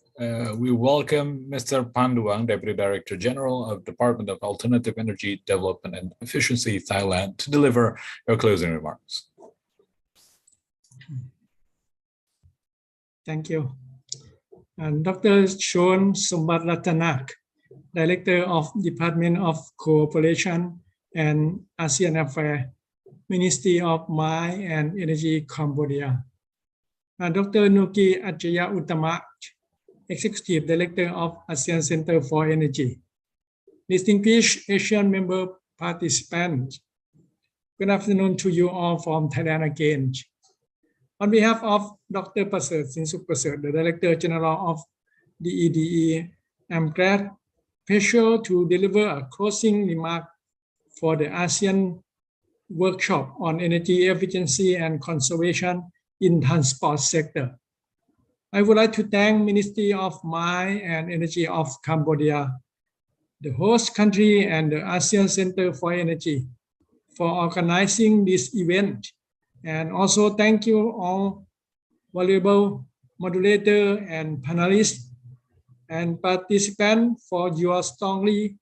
we welcome Mr. Panduang, Deputy Director General of Department of Alternative Energy Development and Efficiency, Thailand, to deliver your closing remarks. Thank you. And Dr. Shon Sombatratanak, Director of Department of Cooperation and ASEAN Affairs, Ministry of Mines and Energy, Cambodia. Dr. Nuki Ajaya Uttama, Executive Director of ASEAN Center for Energy. Distinguished Asian member participants, good afternoon to you all from Thailand again. On behalf of Dr. Pasert Sinsuk Pasert, the Director General of DEDE, I'm glad, pleasure to deliver a closing remark for the ASEAN workshop on energy efficiency and conservation in transport sector. I would like to thank Ministry of Mines and Energy of Cambodia, the host country, and the ASEAN Center for Energy for organizing this event. And also thank you all valuable moderator and panelists and participants for your strongly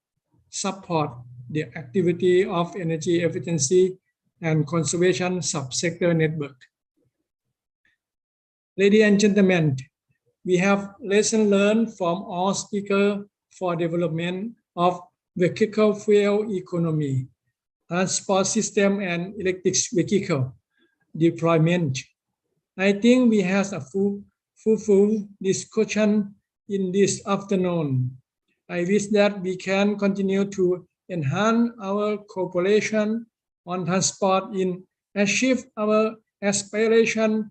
support the activity of energy efficiency and conservation subsector network. Ladies and gentlemen, we have lessons learned from all speakers for development of vehicle fuel economy, transport system, and electric vehicle deployment. I think we have a fruitful discussion in this afternoon. I wish that we can continue to enhance our cooperation on transport in achieve our aspiration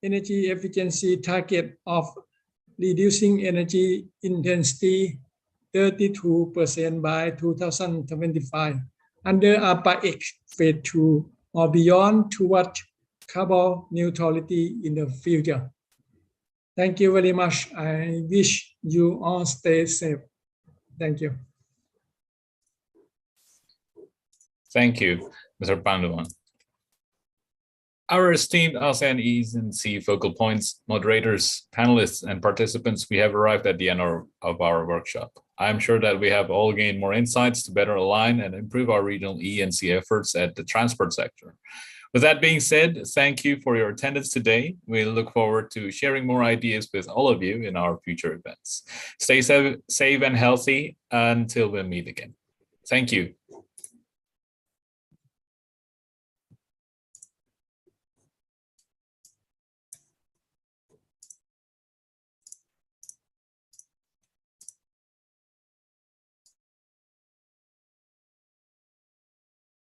energy efficiency target of reducing energy intensity 32% by 2025 under APAEC Phase II or beyond toward carbon neutrality in the future. Thank you very much. I wish you all stay safe. Thank you. Thank you, Mr. Panduang. Our esteemed ASEAN EE&C focal points, moderators, panelists, and participants, we have arrived at the end of our workshop. I'm sure that we have all gained more insights to better align and improve our regional EE&C efforts at the transport sector. With that being said, thank you for your attendance today. We look forward to sharing more ideas with all of you in our future events. Stay safe and healthy until we meet again. Thank you.